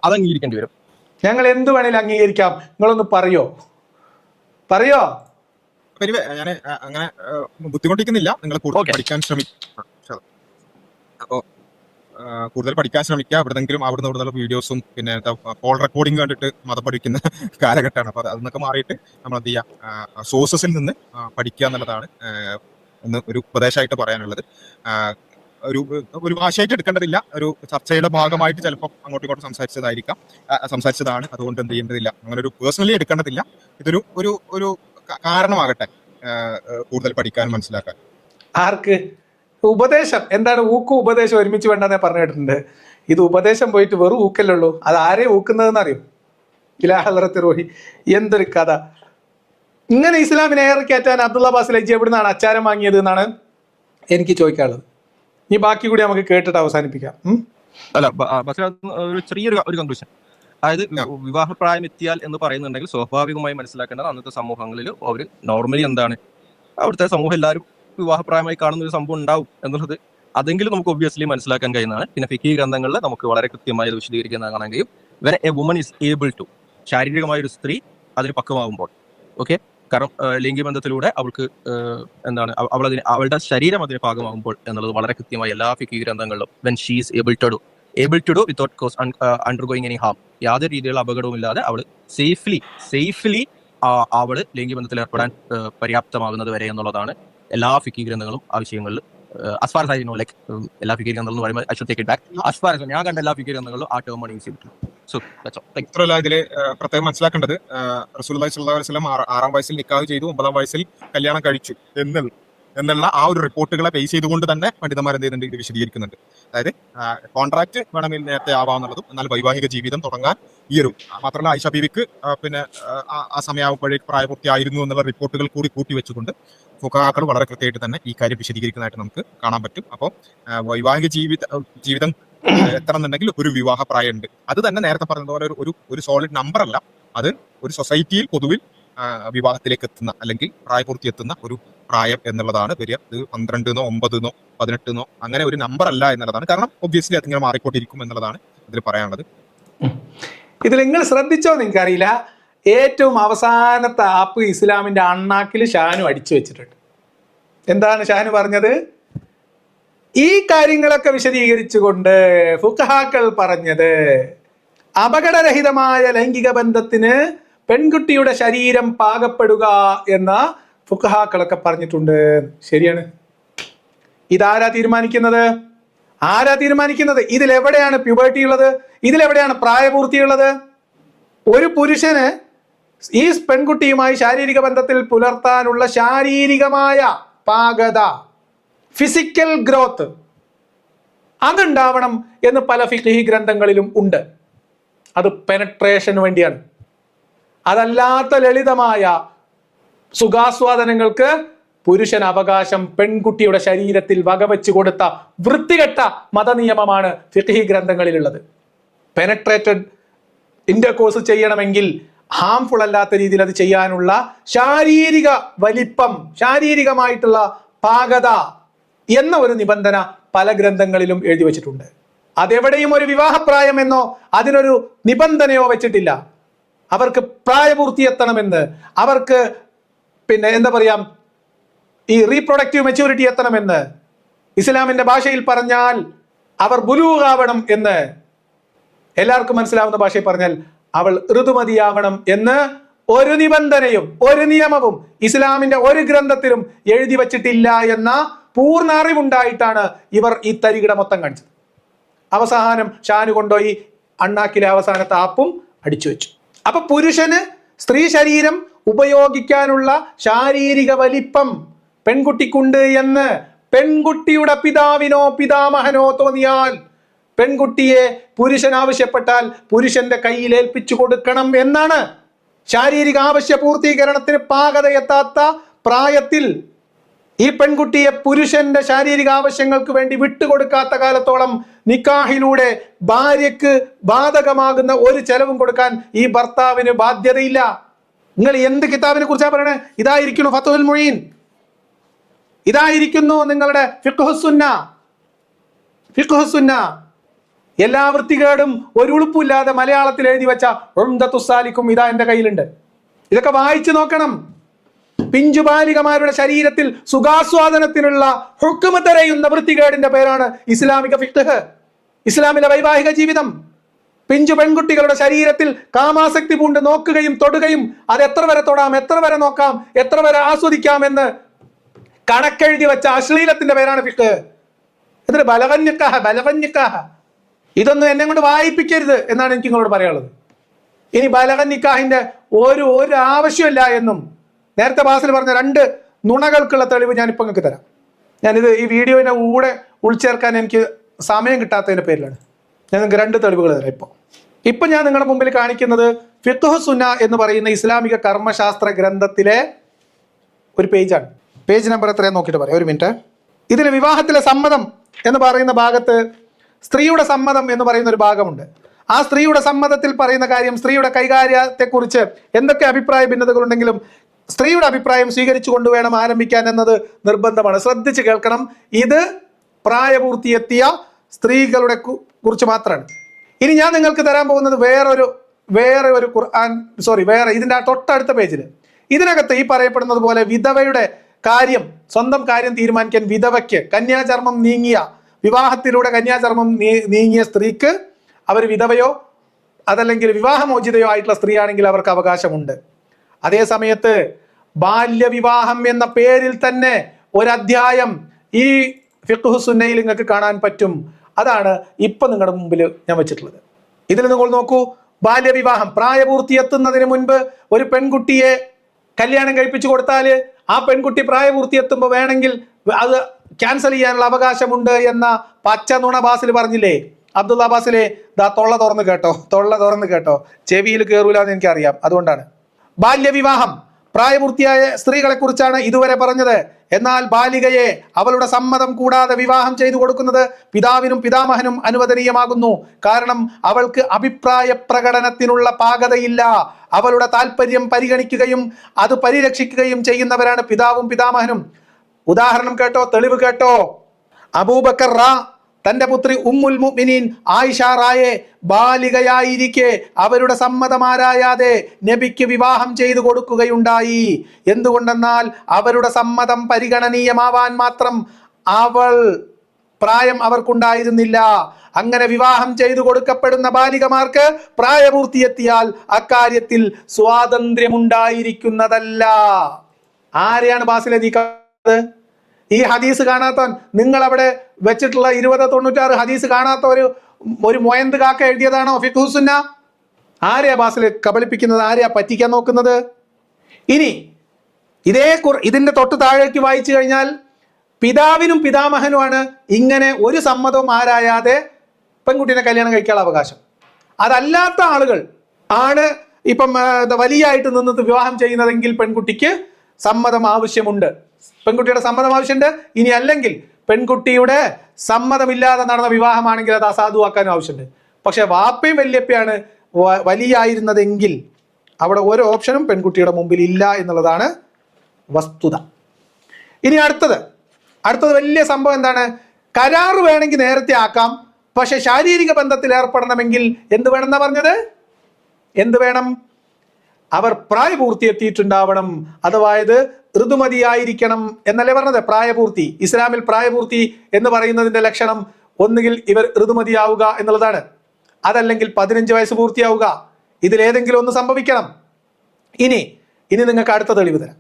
അത് അംഗീകരിക്കേണ്ടി വരും. ഞങ്ങൾ എന്ത് വേണേലും അംഗീകരിക്കാം. നിങ്ങളൊന്ന് പറയോ? ഞാൻ അങ്ങനെ ബുദ്ധിമുട്ടിക്കുന്നില്ല. നിങ്ങൾ കൂടുതൽ പഠിക്കാൻ ശ്രമിക്കുക. അപ്പോൾ കൂടുതൽ പഠിക്കാൻ ശ്രമിക്കുക. എവിടെന്നെങ്കിലും അവിടുന്ന് വീഡിയോസും പിന്നെ കോൾ റെക്കോർഡിംഗ് കണ്ടിട്ട് മതം പഠിക്കുന്ന കാലഘട്ടമാണ്. അപ്പോൾ അതിനൊക്കെ മാറിയിട്ട് നമ്മൾ എന്ത് ചെയ്യുക, സോഴ്സസിൽ നിന്ന് പഠിക്കുക എന്നുള്ളതാണ് ഒരു ഉപദേശമായിട്ട് പറയാനുള്ളത്. ഒരു ഭാഷയായിട്ട് എടുക്കേണ്ടതില്ല, ഒരു ചർച്ചയുടെ ഭാഗമായിട്ട് ചിലപ്പോൾ അങ്ങോട്ടും ഇങ്ങോട്ടും സംസാരിച്ചതാണ്. അതുകൊണ്ട് എന്ത് ചെയ്യേണ്ടതില്ല, അങ്ങനെ ഒരു പേഴ്സണലി എടുക്കേണ്ടതില്ല. ഇതൊരു ഒരു ഒരു കാരണമാകട്ടെ കൂടുതൽ പഠിക്കാൻ, മനസ്സിലാക്കാൻ. ആർക്ക് ഉപദേശം എന്താണ്? ഊക്കും ഉപദേശം ഒരുമിച്ച് വേണ്ടെന്നേ പറഞ്ഞു കേട്ടിട്ടുണ്ട്. ഇത് ഉപദേശം പോയിട്ട് വെറും ഊക്കല്ലുള്ളൂ. അത് ആരെ ഊക്കുന്നതെന്ന് അറിയും? ഇലാ ഹളറത്ത് റോഹി. എന്തൊരു കഥ! ഇങ്ങനെ ഇസ്ലാമിനെ ഏറിക്കയറ്റാൻ അബ്ദുള്ള ബാസിലജി എവിടുന്നാണ് അച്ചാരം വാങ്ങിയത് എന്നാണ് എനിക്ക് ചോദിക്കാനുള്ളത്. ഇനി ബാക്കി കൂടി നമുക്ക് കേട്ടിട്ട് അവസാനിപ്പിക്കാം. അല്ല, ഒരു ചെറിയൊരു കൺക്ലൂഷൻ. അതായത് വിവാഹപ്രായം എത്തിയാൽ എന്ന് പറയുന്നുണ്ടെങ്കിൽ സ്വാഭാവികമായി മനസ്സിലാക്കേണ്ടത് അന്നത്തെ സമൂഹങ്ങളിൽ അവർ നോർമലി എന്താണ്, അവിടുത്തെ സമൂഹം എല്ലാവരും വിവാഹപ്രായമായി കാണുന്ന ഒരു സംഭവം ഉണ്ടാവും എന്നുള്ളത് അതെങ്കിലും നമുക്ക് ഒബ്വിയസ്ലി മനസ്സിലാക്കാൻ കഴിയുന്നതാണ്. പിന്നെ ഫിഖി ഗ്രന്ഥങ്ങളിൽ നമുക്ക് വളരെ കൃത്യമായി അത് വിശദീകരിക്കുന്ന കാണുകയും when a woman is able to, ശാരീരികമായ ഒരു സ്ത്രീ അതിന് പക്വമാകുമ്പോൾ, ഓക്കെ, കാരണം ലൈംഗിക ബന്ധത്തിലൂടെ അവൾക്ക് എന്താണ് അവളുടെ ശരീരം അതിന് ഭാഗമാകുമ്പോൾ എന്നുള്ളത് വളരെ കൃത്യമായി എല്ലാ ഫിഖി ഗ്രന്ഥങ്ങളിലും when she is able to do without cause undergoing any harm, യാതൊരു രീതിയിലുള്ള അപകടവും ഇല്ലാതെ അവൾ സേഫ്ലി അവള് ലൈംഗിക ബന്ധത്തിൽ ഏർപ്പെടാൻ പര്യാപ്തമാകുന്നത് വരെ എന്നുള്ളതാണ് എല്ലാ ഫിഖി ഗ്രന്ഥങ്ങളും ആ വിഷയങ്ങളിൽ as far as I know, like എല്ലാ ഫിഖി ഗ്രന്ഥങ്ങളും എന്ന് പറയുമ്പോൾ I should take it back. As far as ഞാൻ കണ്ട എല്ലാ ഫിഖി ഗ്രന്ഥങ്ങളിലും ആ ടേമാണ് യൂസ് ചെയ്തിട്ടുള്ളത്. So that's all. ഇത്രയല്ല ഇതില് പ്രത്യേകം മനസ്സിലാക്കേണ്ടത്, റസൂലുള്ളാഹി സ്വല്ലല്ലാഹു അലൈഹി വസല്ലം 6-ാം വയസ്സിൽ നിക്കാഹ് ചെയ്തു, 9-ാം വയസ്സിൽ കല്യാണം കഴിച്ചു എന്നുള്ള ആ ഒരു റിപ്പോർട്ടുകളെ ബേസ് ചെയ്തുകൊണ്ട് തന്നെ പണ്ഡിതന്മാർ എന്ത് ചെയ്യുന്നുണ്ട്, ഇത് വിശദീകരിക്കുന്നുണ്ട്. അതായത് കോൺട്രാക്ട് വേണമെങ്കിൽ നേരത്തെ ആവാന്നുള്ളതും, എന്നാൽ വൈവാഹിക ജീവിതം തുടങ്ങാൻ മാത്രമല്ല ആയിഷ ബീവിക്ക് പിന്നെ ആ സമയമാകുമ്പോഴേക്ക് പ്രായപൂർത്തിയായിരുന്നു എന്നുള്ള റിപ്പോർട്ടുകൾ കൂടി കൂട്ടി വെച്ചുകൊണ്ട് ഫുഖഹാക്കൾ വളരെ കൃത്യമായിട്ട് തന്നെ ഈ കാര്യം വിശദീകരിക്കുന്നതായിട്ട് നമുക്ക് കാണാൻ പറ്റും. അപ്പോൾ വൈവാഹിക ജീവിതം എത്തണമെന്നുണ്ടെങ്കിൽ ഒരു വിവാഹ പ്രായമുണ്ട്. അത് തന്നെ നേരത്തെ പറഞ്ഞതുപോലെ ഒരു സോളിഡ് നമ്പർ അല്ല, അത് ഒരു സൊസൈറ്റിയിൽ പൊതുവിൽ വിവാഹത്തിലേക്ക് എത്തുന്ന അല്ലെങ്കിൽ പ്രായപൂർത്തി എത്തുന്ന ഒരു പ്രായം എന്നുള്ളതാണ് വരിക. ഇത് 12-നോ 9-നോ 18-നോ അങ്ങനെ ഒരു നമ്പർ അല്ല എന്നുള്ളതാണ്. കാരണം ഒബ്വിയസ്ലി അതിങ്ങനെ മാറിക്കൊണ്ടിരിക്കും എന്നുള്ളതാണ് ഇതിൽ പറയാനുള്ളത്. ഇതിൽ നിങ്ങൾ ശ്രദ്ധിച്ചോ നിങ്ങൾക്കറിയില്ല, ഏറ്റവും അവസാനത്തെ ആപ്പ് ഇസ്ലാമിന്റെ അണ്ണാക്കിൽ ഷാനു അടിച്ചു വെച്ചിട്ടുണ്ട്. എന്താണ് ഷാനു പറഞ്ഞത്? ഈ കാര്യങ്ങളൊക്കെ വിശദീകരിച്ചുകൊണ്ട് ഫുഖഹാക്കൾ പറഞ്ഞത് അപകടരഹിതമായ ലൈംഗിക ബന്ധത്തിന് പെൺകുട്ടിയുടെ ശരീരം പാകപ്പെടുക എന്ന ഫുഖഹാക്കളൊക്കെ പറഞ്ഞിട്ടുണ്ട്. ശരിയാണ്. ഇതാരാ തീരുമാനിക്കുന്നത്? ഇതിലെവിടെയാണ് പ്യൂബർട്ടി ഉള്ളത്? ഇതിലെവിടെയാണ് പ്രായപൂർത്തിയുള്ളത്? ഒരു പുരുഷന് ഈ പെൺകുട്ടിയുമായി ശാരീരിക ബന്ധത്തിൽ പുലർത്താനുള്ള ശാരീരികമായ പാകത, ഫിസിക്കൽ ഗ്രോത്ത് അതുണ്ടാവണം എന്ന് പല ഫിഖ്ഹി ഗ്രന്ഥങ്ങളിലും ഉണ്ട്. അത് പെനട്രേഷന് വേണ്ടിയാണ്. അതല്ലാത്ത ലളിതമായ സുഖാസ്വാദനങ്ങൾക്ക് പുരുഷൻ അവകാശം പെൺകുട്ടിയുടെ ശരീരത്തിൽ വകവെച്ചു കൊടുത്ത വൃത്തികെട്ട മതനിയമമാണ് ഫിഖ്ഹി ഗ്രന്ഥങ്ങളിലുള്ളത്. പെനട്രേറ്റഡ് ഇന്റർകോഴ്സ് ചെയ്യണമെങ്കിൽ ഹാംഫുൾ അല്ലാത്ത രീതിയിൽ അത് ചെയ്യാനുള്ള ശാരീരിക വലിപ്പം, ശാരീരികമായിട്ടുള്ള പാകത എന്ന ഒരു നിബന്ധന പല ഗ്രന്ഥങ്ങളിലും എഴുതി വെച്ചിട്ടുണ്ട്. അതെവിടെയും ഒരു വിവാഹപ്രായം എന്നോ അതിനൊരു നിബന്ധനയോ വെച്ചിട്ടില്ല. അവർക്ക് പ്രായപൂർത്തി എത്തണമെന്ന്, അവർക്ക് പിന്നെ എന്താ പറയാ, ഈ റീപ്രൊഡക്റ്റീവ് മെച്യൂരിറ്റി എത്തണമെന്ന്, ഇസ്ലാമിന്റെ ഭാഷയിൽ പറഞ്ഞാൽ അവർ ബുലൂഗാവണം എന്ന്, എല്ലാവർക്കും മനസ്സിലാവുന്ന ഭാഷയിൽ പറഞ്ഞാൽ അവൾ ഋതുമതിയാവണം എന്ന് ഒരു നിബന്ധനയും ഒരു നിയമവും ഇസ്ലാമിന്റെ ഒരു ഗ്രന്ഥത്തിലും എഴുതി വച്ചിട്ടില്ല എന്ന പൂർണ്ണ അറിവുണ്ടായിട്ടാണ് ഇവർ ഈ തരികിട മൊത്തം കാണിച്ചത്. അവസാനം ഷാനു കൊണ്ടുപോയി അണ്ണാക്കിലെ അവസാനത്തെ ആപ്പും അടിച്ചു വെച്ചു. അപ്പൊ പുരുഷന് സ്ത്രീ ശരീരം ഉപയോഗിക്കാനുള്ള ശാരീരിക വലിപ്പം പെൺകുട്ടിക്കുണ്ട് എന്ന് പെൺകുട്ടിയുടെ പിതാവിനോ പിതാമഹനോ തോന്നിയാൽ പെൺകുട്ടിയെ പുരുഷൻ ആവശ്യപ്പെട്ടാൽ പുരുഷന്റെ കയ്യിൽ ഏൽപ്പിച്ചു കൊടുക്കണം എന്നാണ്. ശാരീരിക ആവശ്യ പൂർത്തീകരണത്തിന് പാകതയെത്താത്ത പ്രായത്തിൽ ഈ പെൺകുട്ടിയെ പുരുഷന്റെ ശാരീരിക ആവശ്യങ്ങൾക്ക് വേണ്ടി വിട്ടുകൊടുക്കാത്ത കാലത്തോളം നിക്കാഹിലൂടെ ഭാര്യയ്ക്ക് ബാധകമാകുന്ന ഒരു ചെലവും കൊടുക്കാൻ ഈ ഭർത്താവിന് ബാധ്യതയില്ല. നിങ്ങൾ എന്ത് കിതാബിനെ കുറിച്ചാണ് പറയണേ? ഇതായിരിക്കുന്നു ഫത്ഹുൽ മുഈൻ, ഇതായിരിക്കുന്നു നിങ്ങളുടെ ഫിഖ്ഹുസ്സുന്ന. എല്ലാ വൃത്തികേടും ഒരു ഉളുപ്പില്ലാതെ മലയാളത്തിൽ എഴുതി വെച്ച ഉംദത്തുസ്സാലിക്കും ഇതാ എന്റെ കയ്യിലുണ്ട്. ഇതൊക്കെ വായിച്ചു നോക്കണം. പിഞ്ചുബാലികമാരുടെ ശരീരത്തിൽ സുഖാസ്വാദനത്തിനുള്ള ഹുക്മ് തരയുന്ന വൃത്തികേടിന്റെ പേരാണ് ഇസ്ലാമിക ഫിഖ്ഹ്, ഇസ്ലാമിലെ വൈവാഹിക ജീവിതം. പിഞ്ചു പെൺകുട്ടികളുടെ ശരീരത്തിൽ കാമാസക്തി പൂണ്ട് നോക്കുകയും തൊടുകയും അത് എത്ര വരെ തൊടാം, എത്ര വരെ നോക്കാം, എത്ര വരെ ആസ്വദിക്കാം എന്ന് കണക്കെഴുതി വെച്ച അശ്ലീലത്തിന്റെ പേരാണ് ഫിഖ്ഹ്. എന്നിട്ട് ബലഗൻ ഇതൊന്നും എന്നെ കൊണ്ട് വായിപ്പിക്കരുത് എന്നാണ് എനിക്ക് നിങ്ങളോട് പറയാനുള്ളത്. ഇനി ബലഗൻ നിക്കാഹിന്റെ ഒരു ആവശ്യമില്ല എന്നും നേരത്തെ ബാസിൽ പറഞ്ഞ 2 നുണകൾക്കുള്ള തെളിവ് ഞാനിപ്പോൾ നിങ്ങൾക്ക് തരാം. ഞാനിത് ഈ വീഡിയോയുടെ കൂടെ ഉൾച്ചേർക്കാൻ എനിക്ക് സമയം കിട്ടാത്തതിന്റെ പേരിലാണ്. ഞാൻ നിങ്ങൾക്ക് 2 തെളിവുകൾ തരാം. ഇപ്പൊ ഞാൻ നിങ്ങളുടെ മുമ്പിൽ കാണിക്കുന്നത് ഫിഖ്ഹുസ്സുന്ന എന്ന് പറയുന്ന ഇസ്ലാമിക കർമ്മശാസ്ത്ര ഗ്രന്ഥത്തിലെ ഒരു പേജാണ്. പേജ് നമ്പർ എത്രയാന്ന് നോക്കിയിട്ട് പറയാം, ഒരു മിനിറ്റ്. ഇതിൽ വിവാഹത്തിലെ സമ്മതം എന്ന് പറയുന്ന ഭാഗത്ത് സ്ത്രീയുടെ സമ്മതം എന്ന് പറയുന്ന ഒരു ഭാഗമുണ്ട്. ആ സ്ത്രീയുടെ സമ്മതത്തിൽ പറയുന്ന കാര്യം, സ്ത്രീയുടെ കൈകാര്യത്തെക്കുറിച്ച് എന്തൊക്കെ അഭിപ്രായ ഭിന്നതകളുണ്ടെങ്കിലും സ്ത്രീയുടെ അഭിപ്രായം സ്വീകരിച്ചു കൊണ്ടുവേണം ആരംഭിക്കാൻ എന്നത് നിർബന്ധമാണ്. ശ്രദ്ധിച്ച് കേൾക്കണം. ഇത് പ്രായപൂർത്തിയെത്തിയ സ്ത്രീകളുടെ കുറിച്ച് മാത്രമാണ്. ഇനി ഞാൻ നിങ്ങൾക്ക് തരാൻ പോകുന്നത് വേറെ ഒരു ഖുർആൻ, ഇതിന്റെ തൊട്ടടുത്ത പേജിൽ ഇതിനകത്ത് ഈ പറയപ്പെടുന്നത് പോലെ വിധവയുടെ കാര്യം, സ്വന്തം കാര്യം തീരുമാനിക്കാൻ വിധവയ്ക്ക് കന്യാചർമ്മം നീങ്ങിയ, വിവാഹത്തിലൂടെ കന്യാചർമ്മം നീങ്ങിയ സ്ത്രീക്ക്, അവർ വിധവയോ അതല്ലെങ്കിൽ വിവാഹമോചിതയോ ആയിട്ടുള്ള സ്ത്രീയാണെങ്കിൽ അവർക്ക് അവകാശമുണ്ട്. അതേ സമയത്ത് ബാല്യവിവാഹം എന്ന പേരിൽ തന്നെ ഒരധ്യായം ഈ ഫിഖ്ഹുസ്സുന്നയിൽ നിങ്ങൾക്ക് കാണാൻ പറ്റും. അതാണ് ഇപ്പൊ നിങ്ങളുടെ മുമ്പിൽ ഞാൻ വെച്ചിട്ടുള്ളത്. ഇതിൽ നിങ്ങൾ നോക്കൂ, ബാല്യവിവാഹം, പ്രായപൂർത്തി എത്തുന്നതിന് മുൻപ് ഒരു പെൺകുട്ടിയെ കല്യാണം കഴിപ്പിച്ചു കൊടുത്താൽ ആ പെൺകുട്ടി പ്രായപൂർത്തി എത്തുമ്പോൾ വേണമെങ്കിൽ അത് ക്യാൻസൽ ചെയ്യാനുള്ള അവകാശമുണ്ട് എന്ന പച്ച നുണ ബാസിൽ പറഞ്ഞില്ലേ? അബ്ദുള്ള ബാസിലെ തൊള്ള തുറന്ന് കേട്ടോ, ചെവിയിൽ കയറൂല എന്ന് എനിക്കറിയാം. അതുകൊണ്ടാണ് ബാല്യവിവാഹം പ്രായപൂർത്തിയായ സ്ത്രീകളെ കുറിച്ചാണ് ഇതുവരെ പറഞ്ഞത്. എന്നാൽ ബാലികയെ അവളുടെ സമ്മതം കൂടാതെ വിവാഹം ചെയ്തു കൊടുക്കുന്നത് പിതാവിനും പിതാമഹനും അനുവദനീയമാകുന്നു. കാരണം അവൾക്ക് അഭിപ്രായ പ്രകടനത്തിനുള്ള പാകതയില്ല. അവളുടെ താല്പര്യം പരിഗണിക്കുകയും അത് പരിരക്ഷിക്കുകയും ചെയ്യുന്നവരാണ് പിതാവും പിതാമഹനും. ഉദാഹരണം കേട്ടോ, തെളിവ് കേട്ടോ. അബൂബക്കർ തന്റെ പുത്രി ഉമ്മുൽ മുഅ്മിനീൻ ആയിഷ റായെ ബാലികയായിരിക്കെ അവരുടെ സമ്മതമാരായാതെ നബിക്ക് വിവാഹം ചെയ്തു കൊടുക്കുകയുണ്ടായി. എന്തുകൊണ്ടെന്നാൽ അവരുടെ സമ്മതം പരിഗണനീയമാവാൻ മാത്രം പ്രായം അവർക്കുണ്ടായിരുന്നില്ല. അങ്ങനെ വിവാഹം ചെയ്തു കൊടുക്കപ്പെടുന്ന ബാലികമാർക്ക് പ്രായപൂർത്തിയെത്തിയാൽ അക്കാര്യത്തിൽ സ്വാതന്ത്ര്യമുണ്ടായിരിക്കുന്നതല്ല. ആരെയാണ് ബാസിലെ നീക്കുന്നത്? ഈ ഹദീസ് കാണാത്തവൻ, നിങ്ങൾ അവിടെ വെച്ചിട്ടുള്ള 2096 ഹദീസ് കാണാത്ത ഒരു മൊയന്ത് കാക്ക എഴുതിയതാണോ ഫിഖ്ഹുസ്സുന്ന? ആരെയാ ബാസിൽ കബളിപ്പിക്കുന്നത്? ആരെയാ പറ്റിക്കാൻ നോക്കുന്നത്? ഇനി ഇതിന്റെ തൊട്ട് താഴേക്ക് വായിച്ചു കഴിഞ്ഞാൽ പിതാവിനും പിതാമഹനുമാണ് ഇങ്ങനെ ഒരു സമ്മതവും ആരായാതെ പെൺകുട്ടീനെ കല്യാണം കഴിക്കാനുള്ള അവകാശം. അതല്ലാത്ത ആളുകൾ ആണ് ഇപ്പം വലിയായിട്ട് നിന്നിട്ട് വിവാഹം ചെയ്യുന്നതെങ്കിൽ പെൺകുട്ടിക്ക് സമ്മതം ആവശ്യമുണ്ട്, പെൺകുട്ടിയുടെ സമ്മതം ആവശ്യമുണ്ട്. ഇനി അല്ലെങ്കിൽ പെൺകുട്ടിയുടെ സമ്മതമില്ലാതെ നടന്ന വിവാഹമാണെങ്കിൽ അത് അസാധുവാക്കാനും ആവശ്യമുണ്ട്. പക്ഷെ വാപ്പയും വല്യപ്പയാണ് വലിയായിരുന്നതെങ്കിൽ അവിടെ ഒരു ഓപ്ഷനും പെൺകുട്ടിയുടെ മുമ്പിൽ ഇല്ല എന്നുള്ളതാണ് വസ്തുത. ഇനി അടുത്തത് വലിയ സംഭവം എന്താണ്? കരാറ് വേണമെങ്കിൽ നേരത്തെ ആക്കാം, പക്ഷെ ശാരീരിക ബന്ധത്തിൽ ഏർപ്പെടണമെങ്കിൽ എന്ത് വേണമെന്നാ പറഞ്ഞത്? എന്ത് വേണം? അവർ പ്രായപൂർത്തി എത്തിയിട്ടുണ്ടാവണം, അതായത് ഋതുമതിയായിരിക്കണം എന്നല്ലേ പറഞ്ഞത്? പ്രായപൂർത്തി, ഇസ്ലാമിൽ പ്രായപൂർത്തി എന്ന് പറയുന്നതിന്റെ ലക്ഷണം ഒന്നുകിൽ ഇവർ ഋതുമതിയാവുക എന്നുള്ളതാണ്, അതല്ലെങ്കിൽ 15 വയസ്സ് പൂർത്തിയാവുക. ഇതിലേതെങ്കിലും ഒന്ന് സംഭവിക്കണം. ഇനി നിങ്ങൾക്ക് അടുത്ത തെളിവ് തരാം.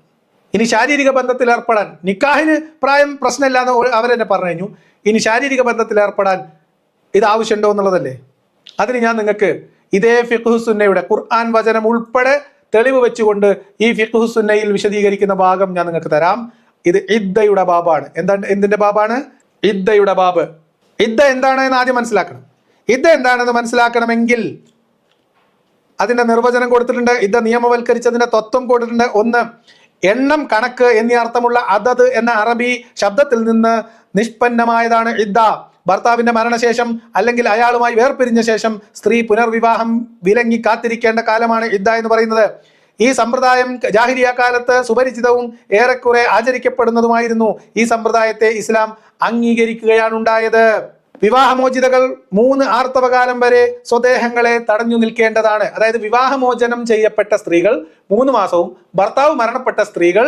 ഇനി ശാരീരിക ബന്ധത്തിൽ ഏർപ്പെടാൻ, നിക്കാഹിന് പ്രായം പ്രശ്നമില്ല എന്ന് അവരെന്നെ പറഞ്ഞു കഴിഞ്ഞു. ഇനി ശാരീരിക ബന്ധത്തിൽ ഏർപ്പെടാൻ ഇത് ആവശ്യമുണ്ടോ എന്നുള്ളതല്ലേ? അതിന് ഞാൻ നിങ്ങൾക്ക് ഇതേ ഫിഖ്ഹുസ്സുന്നയുടെ ഖുർആൻ വചനം ഉൾപ്പെടെ തെളിവ് വെച്ചുകൊണ്ട് ഈ ഫിഖ്ഹുസ്സുന്നയിൽ വിശദീകരിക്കുന്ന ഭാഗം ഞാൻ നിങ്ങൾക്ക് തരാം. ഇത് ഇദ്ദയുടെ ബാബാണ്. എന്തിന്റെ ബാബാണ്? ഇദ്ദയുടെ ബാബ്. ഇദ്ദ എന്താണെന്ന് ആദ്യം മനസ്സിലാക്കണം. ഇദ്ദ എന്താണെന്ന് മനസ്സിലാക്കണമെങ്കിൽ അതിന്റെ നിർവചനം കൊടുത്തിട്ടുണ്ട്. ഇദ്ദ നിയമവൽക്കരിച്ചതിന്റെ തത്വം കൊടുത്തിട്ടുണ്ട്. ഒന്ന്, എണ്ണം, കണക്ക് എന്നീ അർത്ഥമുള്ള അദദ് എന്ന അറബി ശബ്ദത്തിൽ നിന്ന് നിഷ്പന്നമായതാണ് ഇദ്ദ. ഭർത്താവിന്റെ മരണശേഷം അല്ലെങ്കിൽ അയാളുമായി വേർപിരിഞ്ഞ ശേഷം സ്ത്രീ പുനർവിവാഹം വിലങ്ങി കാത്തിരിക്കേണ്ട കാലമാണ് ഇദ്ദ എന്ന് പറയുന്നത്. ഈ സമ്പ്രദായം ജാഹിലിയ കാലത്ത് സുപരിചിതവും ഏറെക്കുറെ ആചരിക്കപ്പെടുന്നതുമായിരുന്നു. ഈ സമ്പ്രദായത്തെ ഇസ്ലാം അംഗീകരിക്കുകയാണ് ഉണ്ടായത്. വിവാഹമോചിതകൾ 3 ആർത്തവകാലം വരെ സ്വദേഹങ്ങളെ തടഞ്ഞു നിൽക്കേണ്ടതാണ്. അതായത് വിവാഹമോചനം ചെയ്യപ്പെട്ട സ്ത്രീകൾ 3 മാസവും ഭർത്താവ് മരണപ്പെട്ട സ്ത്രീകൾ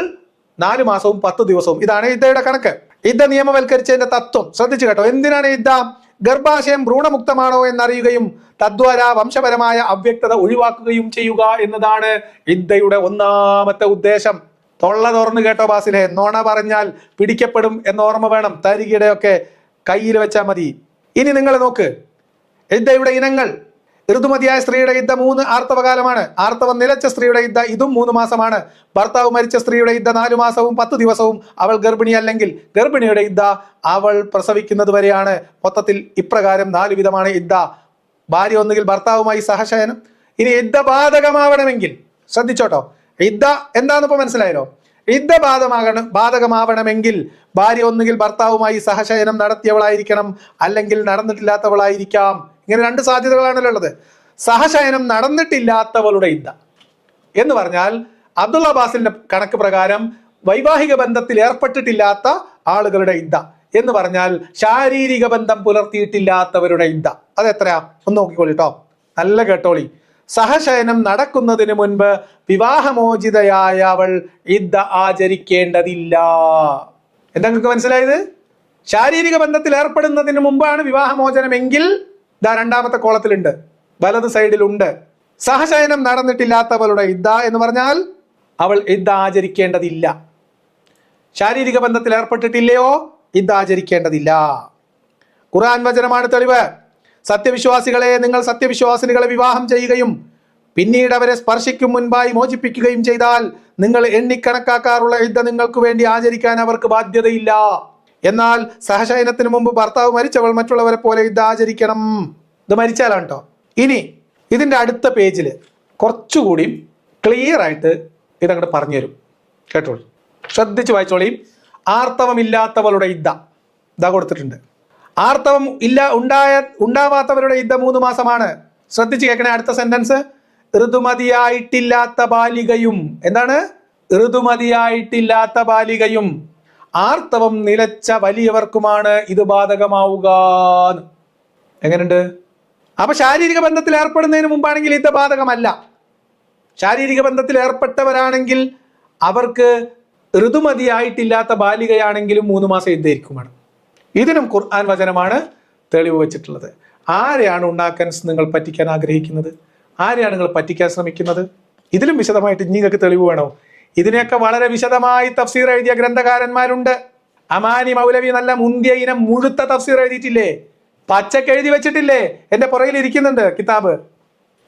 4 മാസവും 10 ദിവസവും. ഇതാണ് ഇദ്ദയുടെ കണക്ക്. ഇദ്ദ നിയമവൽക്കരിച്ചതിന്റെ തത്വം ശ്രദ്ധിച്ചു കേട്ടോ. എന്തിനാണ് ഇദ്ദ? ഗർഭാശയം ഭ്രൂണമുക്തമാണോ എന്നറിയുകയും തദ്വാര വംശപരമായ അവ്യക്തത ഒഴിവാക്കുകയും ചെയ്യുക എന്നതാണ് ഇദ്ദയുടെ ഒന്നാമത്തെ ഉദ്ദേശം. തൊള്ള തുറന്നു കേട്ടോ ബാസിലെ, നോണ പറഞ്ഞാൽ പിടിക്കപ്പെടും എന്ന് ഓർമ്മ വേണം. തരികിടെ ഒക്കെ കയ്യിൽ വെച്ചാൽ മതി. ഇനി നിങ്ങൾ നോക്ക് ഇദ്ദയുടെ ഇനങ്ങൾ. ഋതുമതിയായ സ്ത്രീയുടെ ഇദ്ദ 3 ആർത്തവകാലമാണ്. ആർത്തവം നിലച്ച സ്ത്രീയുടെ ഇദ്ദ ഇതും 3 മാസമാണ്. ഭർത്താവ് മരിച്ച സ്ത്രീയുടെ ഇദ്ദ 4 മാസവും 10 ദിവസവും. അവൾ ഗർഭിണി അല്ലെങ്കിൽ ഗർഭിണിയുടെ ഇദ്ദ അവൾ പ്രസവിക്കുന്നത് വരെയാണ്. മൊത്തത്തിൽ ഇപ്രകാരം 4 വിധമാണ് ഇദ്ദ. ഭാര്യ ഒന്നുകിൽ ഭർത്താവുമായി സഹശയനം. ഇനി ഇദ്ദ ബാധകമാവണമെങ്കിൽ ശ്രദ്ധിച്ചോട്ടോ, ഇദ്ദ എന്താണെന്ന് ഇപ്പൊ മനസ്സിലായല്ലോ. ഇദ്ദ ബാധകമാവണമെങ്കിൽ ഭാര്യ ഒന്നുകിൽ ഭർത്താവുമായി സഹശയനം നടത്തിയവളായിരിക്കണം, അല്ലെങ്കിൽ നടന്നിട്ടില്ലാത്തവളായിരിക്കാം. ഇങ്ങനെ 2 സാധ്യതകളാണല്ലോ ഉള്ളത്. സഹശയനം നടന്നിട്ടില്ലാത്തവളുടെ ഇദ്ദ എന്ന് പറഞ്ഞാൽ അബ്ദുള്ള ബാസിലിന്റെ കണക്ക് പ്രകാരം വൈവാഹിക ബന്ധത്തിൽ ഏർപ്പെട്ടിട്ടില്ലാത്ത ആളുകളുടെ ഇദ്ദ എന്ന് പറഞ്ഞാൽ ശാരീരിക ബന്ധം പുലർത്തിയിട്ടില്ലാത്തവരുടെ ഇദ്ദ. അതെത്രയാ? ഒന്ന് നോക്കിക്കോളിട്ടോ, നല്ല കേട്ടോളി. സഹശയനം നടക്കുന്നതിന് മുൻപ് വിവാഹമോചിതയായ അവൾ ഇദ്ദ ആചരിക്കേണ്ടതില്ല. എന്താ നിങ്ങൾക്ക് മനസ്സിലായത്? ശാരീരിക ബന്ധത്തിൽ ഏർപ്പെടുന്നതിന് മുമ്പാണ് വിവാഹമോചനമെങ്കിൽ ഇതാ 2ാമത്തെ കോളത്തിലുണ്ട്, വലത് സൈഡിലുണ്ട്. സഹശയനം നടന്നിട്ടില്ലാത്തവളുടെ ഇദ്ദ എന്ന് പറഞ്ഞാൽ അവൾ ഇദ്ദ ആചരിക്കേണ്ടതില്ല. ശാരീരിക ബന്ധത്തിൽ ഏർപ്പെട്ടിട്ടില്ലയോ ഇദ്ദ ആചരിക്കേണ്ടതില്ല. ഖുർആൻ വചനമാണ് തെളിവ്. സത്യവിശ്വാസികളെ, നിങ്ങൾ സത്യവിശ്വാസിനികളെ വിവാഹം ചെയ്യുകയും പിന്നീട് അവരെ സ്പർശിക്കും മുൻപായി മോചിപ്പിക്കുകയും ചെയ്താൽ നിങ്ങൾ എണ്ണിക്കണക്കാക്കാറുള്ള ഇദ്ദ നിങ്ങൾക്ക് വേണ്ടി ആചരിക്കാൻ അവർക്ക് ബാധ്യതയില്ല. എന്നാൽ സഹശയനത്തിന് മുമ്പ് ഭർത്താവ് മരിച്ചവൾ മറ്റുള്ളവരെ പോലെ ഇദ്ദ ആചരിക്കണം. ഇത് മരിച്ചാലാണ് കേട്ടോ. ഇനി ഇതിന്റെ അടുത്ത പേജിൽ കുറച്ചുകൂടി ക്ലിയർ ആയിട്ട് ഇതങ്ങോട്ട് പറഞ്ഞുതരും. കേട്ടോളൂ, ശ്രദ്ധിച്ച് വായിച്ചോളി. ആർത്തവമില്ലാത്തവളുടെ ഇദ്ദ ഇതാ കൊടുത്തിട്ടുണ്ട്. ആർത്തവം ഉണ്ടാവാത്തവരുടെ ഇദ്ദ 3 മാസമാണ്. ശ്രദ്ധിച്ച് കേൾക്കണേ. അടുത്ത സെന്റൻസ്, ഋതുമതിയായിട്ടില്ലാത്ത ബാലികയും. എന്താണ്? ഋതുമതിയായിട്ടില്ലാത്ത ബാലികയും ആർത്തവം നിലച്ച വലിയവർക്കുമാണ് ഇത് ബാധകമാവുക. എങ്ങനെയുണ്ട്? അപ്പൊ ശാരീരിക ബന്ധത്തിൽ ഏർപ്പെടുന്നതിന് മുമ്പാണെങ്കിൽ ഇത് ബാധകമല്ല. ശാരീരിക ബന്ധത്തിൽ ഏർപ്പെട്ടവരാണെങ്കിൽ അവർക്ക് ഋതുമതിയായിട്ടില്ലാത്ത ബാലികയാണെങ്കിലും 3 മാസം ഇദ്ദയിരിക്കുമാണ്. ഇതിനും ഖുർആൻ വചനമാണ് തെളിവ് വെച്ചിട്ടുള്ളത്. ആരെയാണ് ഉണ്ടാക്കാൻ നിങ്ങൾ പറ്റിക്കാൻ ആഗ്രഹിക്കുന്നത്? ആരെയാണ് നിങ്ങൾ പറ്റിക്കാൻ ശ്രമിക്കുന്നത്? ഇതിലും വിശദമായിട്ട് നിങ്ങൾക്ക് തെളിവ് വേണോ? ഇതിനെയൊക്കെ വളരെ വിശദമായി തഫ്സീർ എഴുതിയ ഗ്രന്ഥകാരന്മാരുണ്ട്. അമാനി മൗലവി നല്ല മുന്തിയ ഇനം മുഴുത്ത തഫ്സീർ എഴുതിയിട്ടില്ലേ? പച്ചക്ക് എഴുതി വെച്ചിട്ടില്ലേ? എന്റെ പുറകിൽ ഇരിക്കുന്നുണ്ട് കിതാബ്.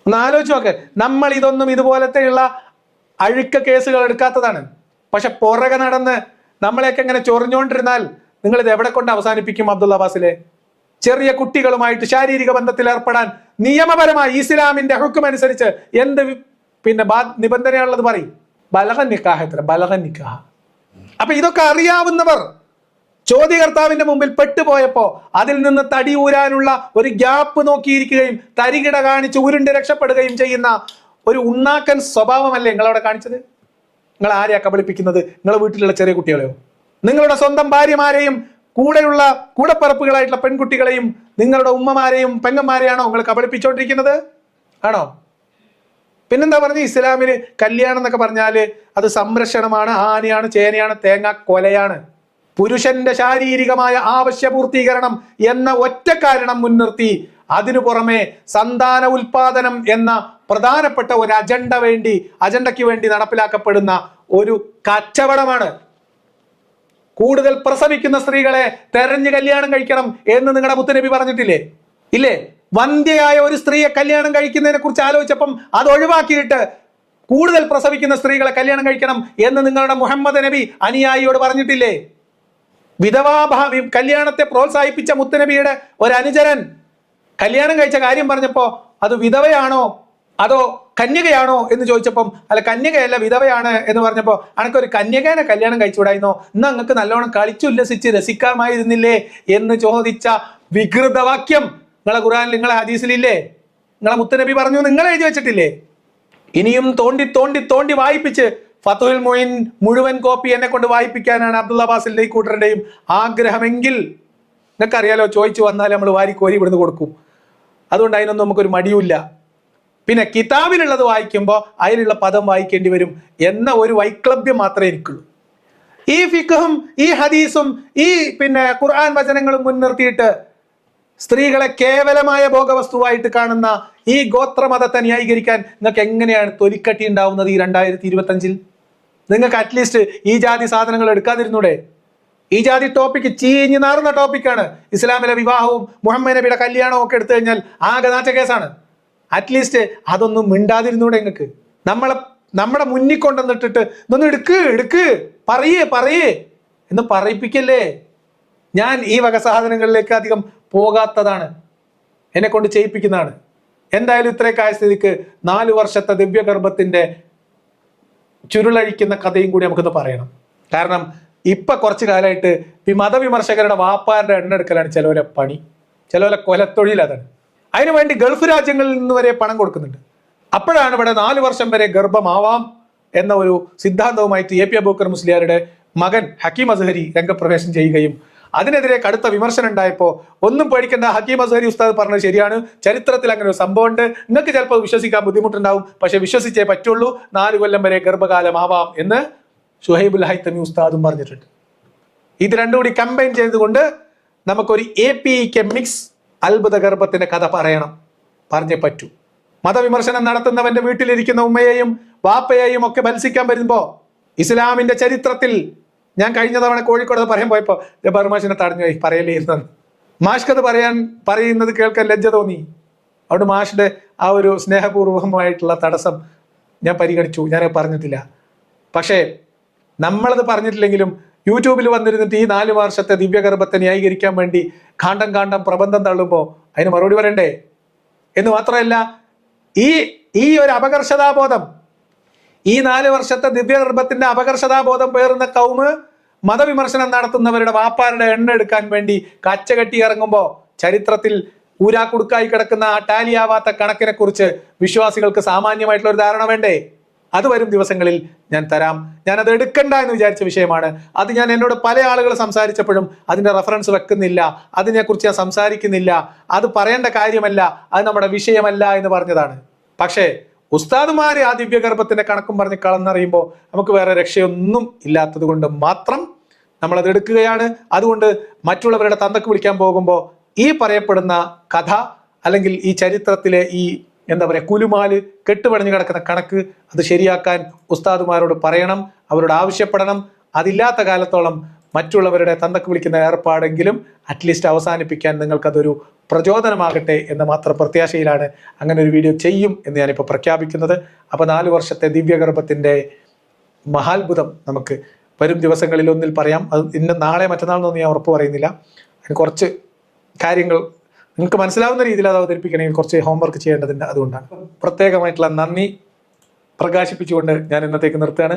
ഒന്ന് ആലോചിച്ച് നോക്ക്. നമ്മൾ ഇതൊന്നും ഇതുപോലത്തെയുള്ള അഴുക്ക കേസുകൾ എടുക്കാത്തതാണ്. പക്ഷെ പുറകെ നടന്ന് നമ്മളെയൊക്കെ ഇങ്ങനെ ചൊറിഞ്ഞുകൊണ്ടിരുന്നാൽ നിങ്ങൾ ഇത് എവിടെ കൊണ്ട് അവസാനിപ്പിക്കും? അബ്ദുള്ള ബാസിലെ, ചെറിയ കുട്ടികളുമായിട്ട് ശാരീരിക ബന്ധത്തിൽ ഏർപ്പെടാൻ നിയമപരമായി ഇസ്ലാമിന്റെ ഹുക്കം അനുസരിച്ച് എന്ത് നിബന്ധനയാണുള്ളത് പറയും? ബലഗൻ നിക്കാഹ്. എത്ര ബലഗൻ നിക്കാഹ്. അപ്പൊ ഇതൊക്കെ അറിയാവുന്നവർ ചോദ്യകർത്താവിന്റെ മുമ്പിൽ പെട്ടുപോയപ്പോ അതിൽ നിന്ന് തടി ഊരാനുള്ള ഒരു ഗ്യാപ്പ് നോക്കിയിരിക്കുകയും തരികിട കാണിച്ച് ഉരുണ്ട് രക്ഷപ്പെടുകയും ചെയ്യുന്ന ഒരു ഉണ്ണാക്കൻ സ്വഭാവമല്ലേ നിങ്ങളവിടെ കാണിച്ചത്? നിങ്ങൾ ആരെയാ കബളിപ്പിക്കുന്നത്? നിങ്ങളെ വീട്ടിലുള്ള ചെറിയ കുട്ടികളെയോ? നിങ്ങളുടെ സ്വന്തം ഭാര്യമാരെയും കൂടെയുള്ള കൂടപ്പറപ്പുകളായിട്ടുള്ള പെൺകുട്ടികളെയും നിങ്ങളുടെ ഉമ്മമാരെയും പെങ്ങന്മാരെയാണോ നിങ്ങൾ കബളിപ്പിച്ചുകൊണ്ടിരിക്കുന്നത്? ആണോ? പിന്നെന്താ പറഞ്ഞ? ഇസ്ലാമിന് കല്യാണം എന്നൊക്കെ പറഞ്ഞാല് അത് സംരക്ഷണമാണ്, ആനയാണ്, ചേനയാണ്, തേങ്ങ കൊലയാണ്. പുരുഷന്റെ ശാരീരികമായ ആവശ്യപൂർത്തീകരണം എന്ന ഒറ്റ കാരണം മുൻനിർത്തി അതിനു പുറമെ സന്താന ഉൽപാദനം എന്ന പ്രധാനപ്പെട്ട ഒരു അജണ്ടയ്ക്ക് വേണ്ടി നടപ്പിലാക്കപ്പെടുന്ന ഒരു കച്ചവടമാണ്. കൂടുതൽ പ്രസവിക്കുന്ന സ്ത്രീകളെ തെരഞ്ഞു കല്യാണം കഴിക്കണം എന്ന് നിങ്ങളുടെ മുത്തുനബി പറഞ്ഞിട്ടില്ലേ? ഇല്ലേ? വന്ധ്യയായ ഒരു സ്ത്രീയെ കല്യാണം കഴിക്കുന്നതിനെ കുറിച്ച് ആലോചിച്ചപ്പം അത് ഒഴിവാക്കിയിട്ട് കൂടുതൽ പ്രസവിക്കുന്ന സ്ത്രീകളെ കല്യാണം കഴിക്കണം എന്ന് നിങ്ങളുടെ മുഹമ്മദ് നബി അനുയായിയോട് പറഞ്ഞിട്ടില്ലേ? കല്യാണത്തെ പ്രോത്സാഹിപ്പിച്ച മുത്തുനബിയുടെ ഒരു അനുചരൻ കല്യാണം കഴിച്ച കാര്യം പറഞ്ഞപ്പോ അത് വിധവയാണോ അതോ കന്യകയാണോ എന്ന് ചോദിച്ചപ്പം അല്ല കന്യകയല്ല വിധവയാണ് എന്ന് പറഞ്ഞപ്പോ അനക്കൊരു കന്യകനെ കല്യാണം കഴിച്ചുകൂടായിരുന്നോ, ഇന്ന് അങ്ങക്ക് നല്ലോണം കളിച്ചുല്ലസിച്ച് രസിക്കാമായിരുന്നില്ലേ എന്ന് ചോദിച്ച വികൃതവാക്യം നിങ്ങളെ ഖുർആനിൽ നിങ്ങളെ ഹദീസിലില്ലേ? നിങ്ങളെ മുത്തുനബി പറഞ്ഞു, നിങ്ങൾ എഴുതി വെച്ചിട്ടില്ലേ? ഇനിയും തോണ്ടി തോണ്ടി തോണ്ടി വായിപ്പിച്ച് ഫതുൽ മൊയിൻ മുഴുവൻ കോപ്പി എന്നെ കൊണ്ട് വായിപ്പിക്കാനാണ് അബ്ദുള്ള ബാസിലിന്റെ ഈ കൂട്ടരുടെയും ആഗ്രഹമെങ്കിൽ നിങ്ങൾക്കറിയാലോ, ചോദിച്ചു വന്നാൽ നമ്മൾ വാരി കോരി ഇവിടുന്ന് കൊടുക്കും. അതുകൊണ്ട് അതിനൊന്നും നമുക്കൊരു മടിയുമില്ല. പിന്നെ കിതാബിലുള്ളത് വായിക്കുമ്പോൾ അതിലുള്ള പദം വായിക്കേണ്ടി വരും എന്ന ഒരു വൈക്ലഭ്യം മാത്രമേ എനിക്കുള്ളൂ. ഈ ഫിഖും ഈ ഹദീസും ഈ ഖുർആൻ വചനങ്ങളും മുൻനിർത്തിയിട്ട് സ്ത്രീകളെ കേവലമായ ഭോഗവസ്തുവായിട്ട് കാണുന്ന ഈ ഗോത്രമതത്തെ ന്യായീകരിക്കാൻ നിങ്ങൾക്ക് എങ്ങനെയാണ് തൊലിക്കട്ടി ഉണ്ടാവുന്നത് ഈ 2025-ൽ? നിങ്ങൾക്ക് അറ്റ്ലീസ്റ്റ് ഈ ജാതി സാധനങ്ങൾ എടുക്കാതിരുന്നൂടെ? ഈ ജാതി ടോപ്പിക്ക് ചീഞ്ഞു നാറുന്ന ടോപ്പിക്കാണ്. ഇസ്ലാമിലെ വിവാഹവും മുഹമ്മദ് നബിയുടെ കല്യാണവും ഒക്കെ എടുത്തു കഴിഞ്ഞാൽ ആകെ നാറ്റ കേസാണ്. അറ്റ്ലീസ്റ്റ് അതൊന്നും മിണ്ടാതിരുന്നൂടെ നിങ്ങൾക്ക്? നമ്മുടെ മുന്നിൽ കൊണ്ടുവന്നിട്ടിട്ട് ഇതൊന്നും എടുക്ക് പറയേ എന്ന് പറയിപ്പിക്കല്ലേ. ഞാൻ ഈ വക സാധനങ്ങളിലേക്ക് അധികം പോകാത്തതാണ്, എന്നെ കൊണ്ട് ചെയ്യിപ്പിക്കുന്നതാണ്. എന്തായാലും ഇത്രയൊക്കെ ആയ സ്ഥിതിക്ക് 4 വർഷത്തെ ദിവ്യഗർഭത്തിന്റെ ചുരുളഴിക്കുന്ന കഥയും കൂടി നമുക്കൊന്ന് പറയണം. കാരണം ഇപ്പൊ കുറച്ചു കാലമായിട്ട് ഈ മതവിമർശകരുടെ വാപ്പാരുടെ എണ്ണെടുക്കലാണ് ചിലവരെ പണി, ചിലവരെ കൊലത്തൊഴിൽ. അതാണ് അതിനുവേണ്ടി ഗൾഫ് രാജ്യങ്ങളിൽ നിന്ന് വരെ പണം കൊടുക്കുന്നുണ്ട്. അപ്പോഴാണ് ഇവിടെ 4 വർഷം വരെ ഗർഭമാവാം എന്ന ഒരു സിദ്ധാന്തവുമായിട്ട് എ പി അബൂക്കർ മുസ്ലിയാരുടെ മകൻ ഹക്കീം അസ്ഹരി രംഗപ്രവേശം ചെയ്യുകയും അതിനെതിരെ കടുത്ത വിമർശനം ഉണ്ടായപ്പോൾ ഒന്നും പേടിക്കേണ്ട, ഹക്കീം അസ്ഹരി ഉസ്താദ് പറഞ്ഞത് ശരിയാണ്, ചരിത്രത്തിൽ അങ്ങനെ ഒരു സംഭവം ഉണ്ട്, നിങ്ങൾക്ക് ചിലപ്പോൾ വിശ്വസിക്കാൻ ബുദ്ധിമുട്ടുണ്ടാവും, പക്ഷെ വിശ്വസിച്ചേ പറ്റുള്ളൂ, 4 കൊല്ലം വരെ ഗർഭകാലമാവാം എന്ന് ഷുഹൈബുൽ ഹൈത്തമി ഉസ്താദും പറഞ്ഞിട്ടുണ്ട്. ഇത് രണ്ടും കൂടി കമ്പൈൻ ചെയ്തുകൊണ്ട് നമുക്കൊരു APK മിക്സ് അത്ഭുത ഗർഭത്തിന്റെ കഥ പറഞ്ഞേ പറ്റൂ. മതവിമർശനം നടത്തുന്നവന്റെ വീട്ടിലിരിക്കുന്ന ഉമ്മയെയും വാപ്പയെയും ഒക്കെ ഭത്സിക്കാൻ വരുമ്പോ ഇസ്ലാമിന്റെ ചരിത്രത്തിൽ ഞാൻ കഴിഞ്ഞ തവണ കോഴിക്കോട് പറയാൻ പോയപ്പോ ജബ്ബാർ മാഷിനെ തടഞ്ഞു പോയി, പറയലേ ഇരുന്നത്. മാഷ്കത് പറയുന്നത് കേൾക്കാൻ ലജ്ജ തോന്നി. അവിടെ മാഷിന്റെ ആ ഒരു സ്നേഹപൂർവമായിട്ടുള്ള തടസ്സം ഞാൻ പരിഗണിച്ചു, ഞാനത് പറഞ്ഞിട്ടില്ല. പക്ഷേ നമ്മളത് പറഞ്ഞിട്ടില്ലെങ്കിലും യൂട്യൂബിൽ വന്നിരുന്നിട്ട് ഈ 4 വർഷത്തെ ദിവ്യഗർഭത്തെ ന്യായീകരിക്കാൻ വേണ്ടി കാണ്ടം പ്രബന്ധം തള്ളുമ്പോൾ അതിന് മറുപടി പറയണ്ടേ? എന്ന് മാത്രമല്ല, ഈ ഒരു അപകർഷതാബോധം, ഈ 4 വർഷത്തെ ദിവ്യഗർഭത്തിന്റെ അപകർഷതാബോധം പേറുന്ന കൗമ് മതവിമർശനം നടത്തുന്നവരുടെ വാപ്പാരുടെ എണ്ണ എടുക്കാൻ വേണ്ടി കച്ചകെട്ടി ഇറങ്ങുമ്പോൾ ചരിത്രത്തിൽ ഊരാക്കുടുക്കായി കിടക്കുന്ന ആ ടാലിയാവാത്ത കണക്കിനെ കുറിച്ച് വിശ്വാസികൾക്ക് സാമാന്യമായിട്ടുള്ള ഒരു ധാരണ വേണ്ടേ? അത് വരും ദിവസങ്ങളിൽ ഞാൻ തരാം. ഞാനത് എടുക്കണ്ട എന്ന് വിചാരിച്ച വിഷയമാണ്. അത് ഞാൻ എന്നോട് പല ആളുകൾ സംസാരിച്ചപ്പോഴും അതിന്റെ റെഫറൻസ് വെക്കുന്നില്ല, അതിനെക്കുറിച്ച് ഞാൻ സംസാരിക്കുന്നില്ല, അത് പറയേണ്ട കാര്യമല്ല, അത് നമ്മുടെ വിഷയമല്ല എന്ന് പറഞ്ഞതാണ്. പക്ഷേ ഉസ്താദുമാര് ആ ദിവ്യഗർഭത്തിന്റെ കണക്കും പറഞ്ഞ് കളന്നറിയുമ്പോൾ നമുക്ക് വേറെ രക്ഷയൊന്നും ഇല്ലാത്തത് കൊണ്ട് മാത്രം നമ്മളത് എടുക്കുകയാണ്. അതുകൊണ്ട് മറ്റുള്ളവരുടെ തന്തക്ക് വിളിക്കാൻ പോകുമ്പോൾ ഈ പറയപ്പെടുന്ന കഥ അല്ലെങ്കിൽ ഈ ചരിത്രത്തിലെ ഈ കുലുമാല് കെട്ടുപണിഞ്ഞു കിടക്കുന്ന കണക്ക് അത് ശരിയാക്കാൻ ഉസ്താദുമാരോട് പറയണം, അവരോട് ആവശ്യപ്പെടണം. അതില്ലാത്ത കാലത്തോളം മറ്റുള്ളവരുടെ തന്തക്ക് വിളിക്കുന്ന ഏർപ്പാടെങ്കിലും അറ്റ്ലീസ്റ്റ് അവസാനിപ്പിക്കാൻ നിങ്ങൾക്കതൊരു പ്രചോദനമാകട്ടെ എന്ന മാത്രം പ്രത്യാശയിലാണ് അങ്ങനെ ഒരു വീഡിയോ ചെയ്യും എന്ന് ഞാനിപ്പോൾ പ്രഖ്യാപിക്കുന്നത്. അപ്പോൾ 4 വർഷത്തെ ദിവ്യഗർഭത്തിൻ്റെ മഹാത്ഭുതം നമുക്ക് വരും ദിവസങ്ങളിൽ ഒന്നിൽ പറയാം. അത് ഇന്ന് നാളെ മറ്റന്നാളെന്നൊന്നും ഞാൻ ഉറപ്പ് പറയുന്നില്ല. അതിന് കുറച്ച് കാര്യങ്ങൾ നിങ്ങൾക്ക് മനസ്സിലാവുന്ന രീതിയിൽ അത് അവതരിപ്പിക്കണമെങ്കിൽ കുറച്ച് ഹോംവർക്ക് ചെയ്യേണ്ടതുണ്ട്. അതുകൊണ്ടാണ് പ്രത്യേകമായിട്ടുള്ള നന്ദി പ്രകാശിപ്പിച്ചുകൊണ്ട് ഞാൻ ഇന്നത്തേക്ക് നിർത്തുകയാണ്.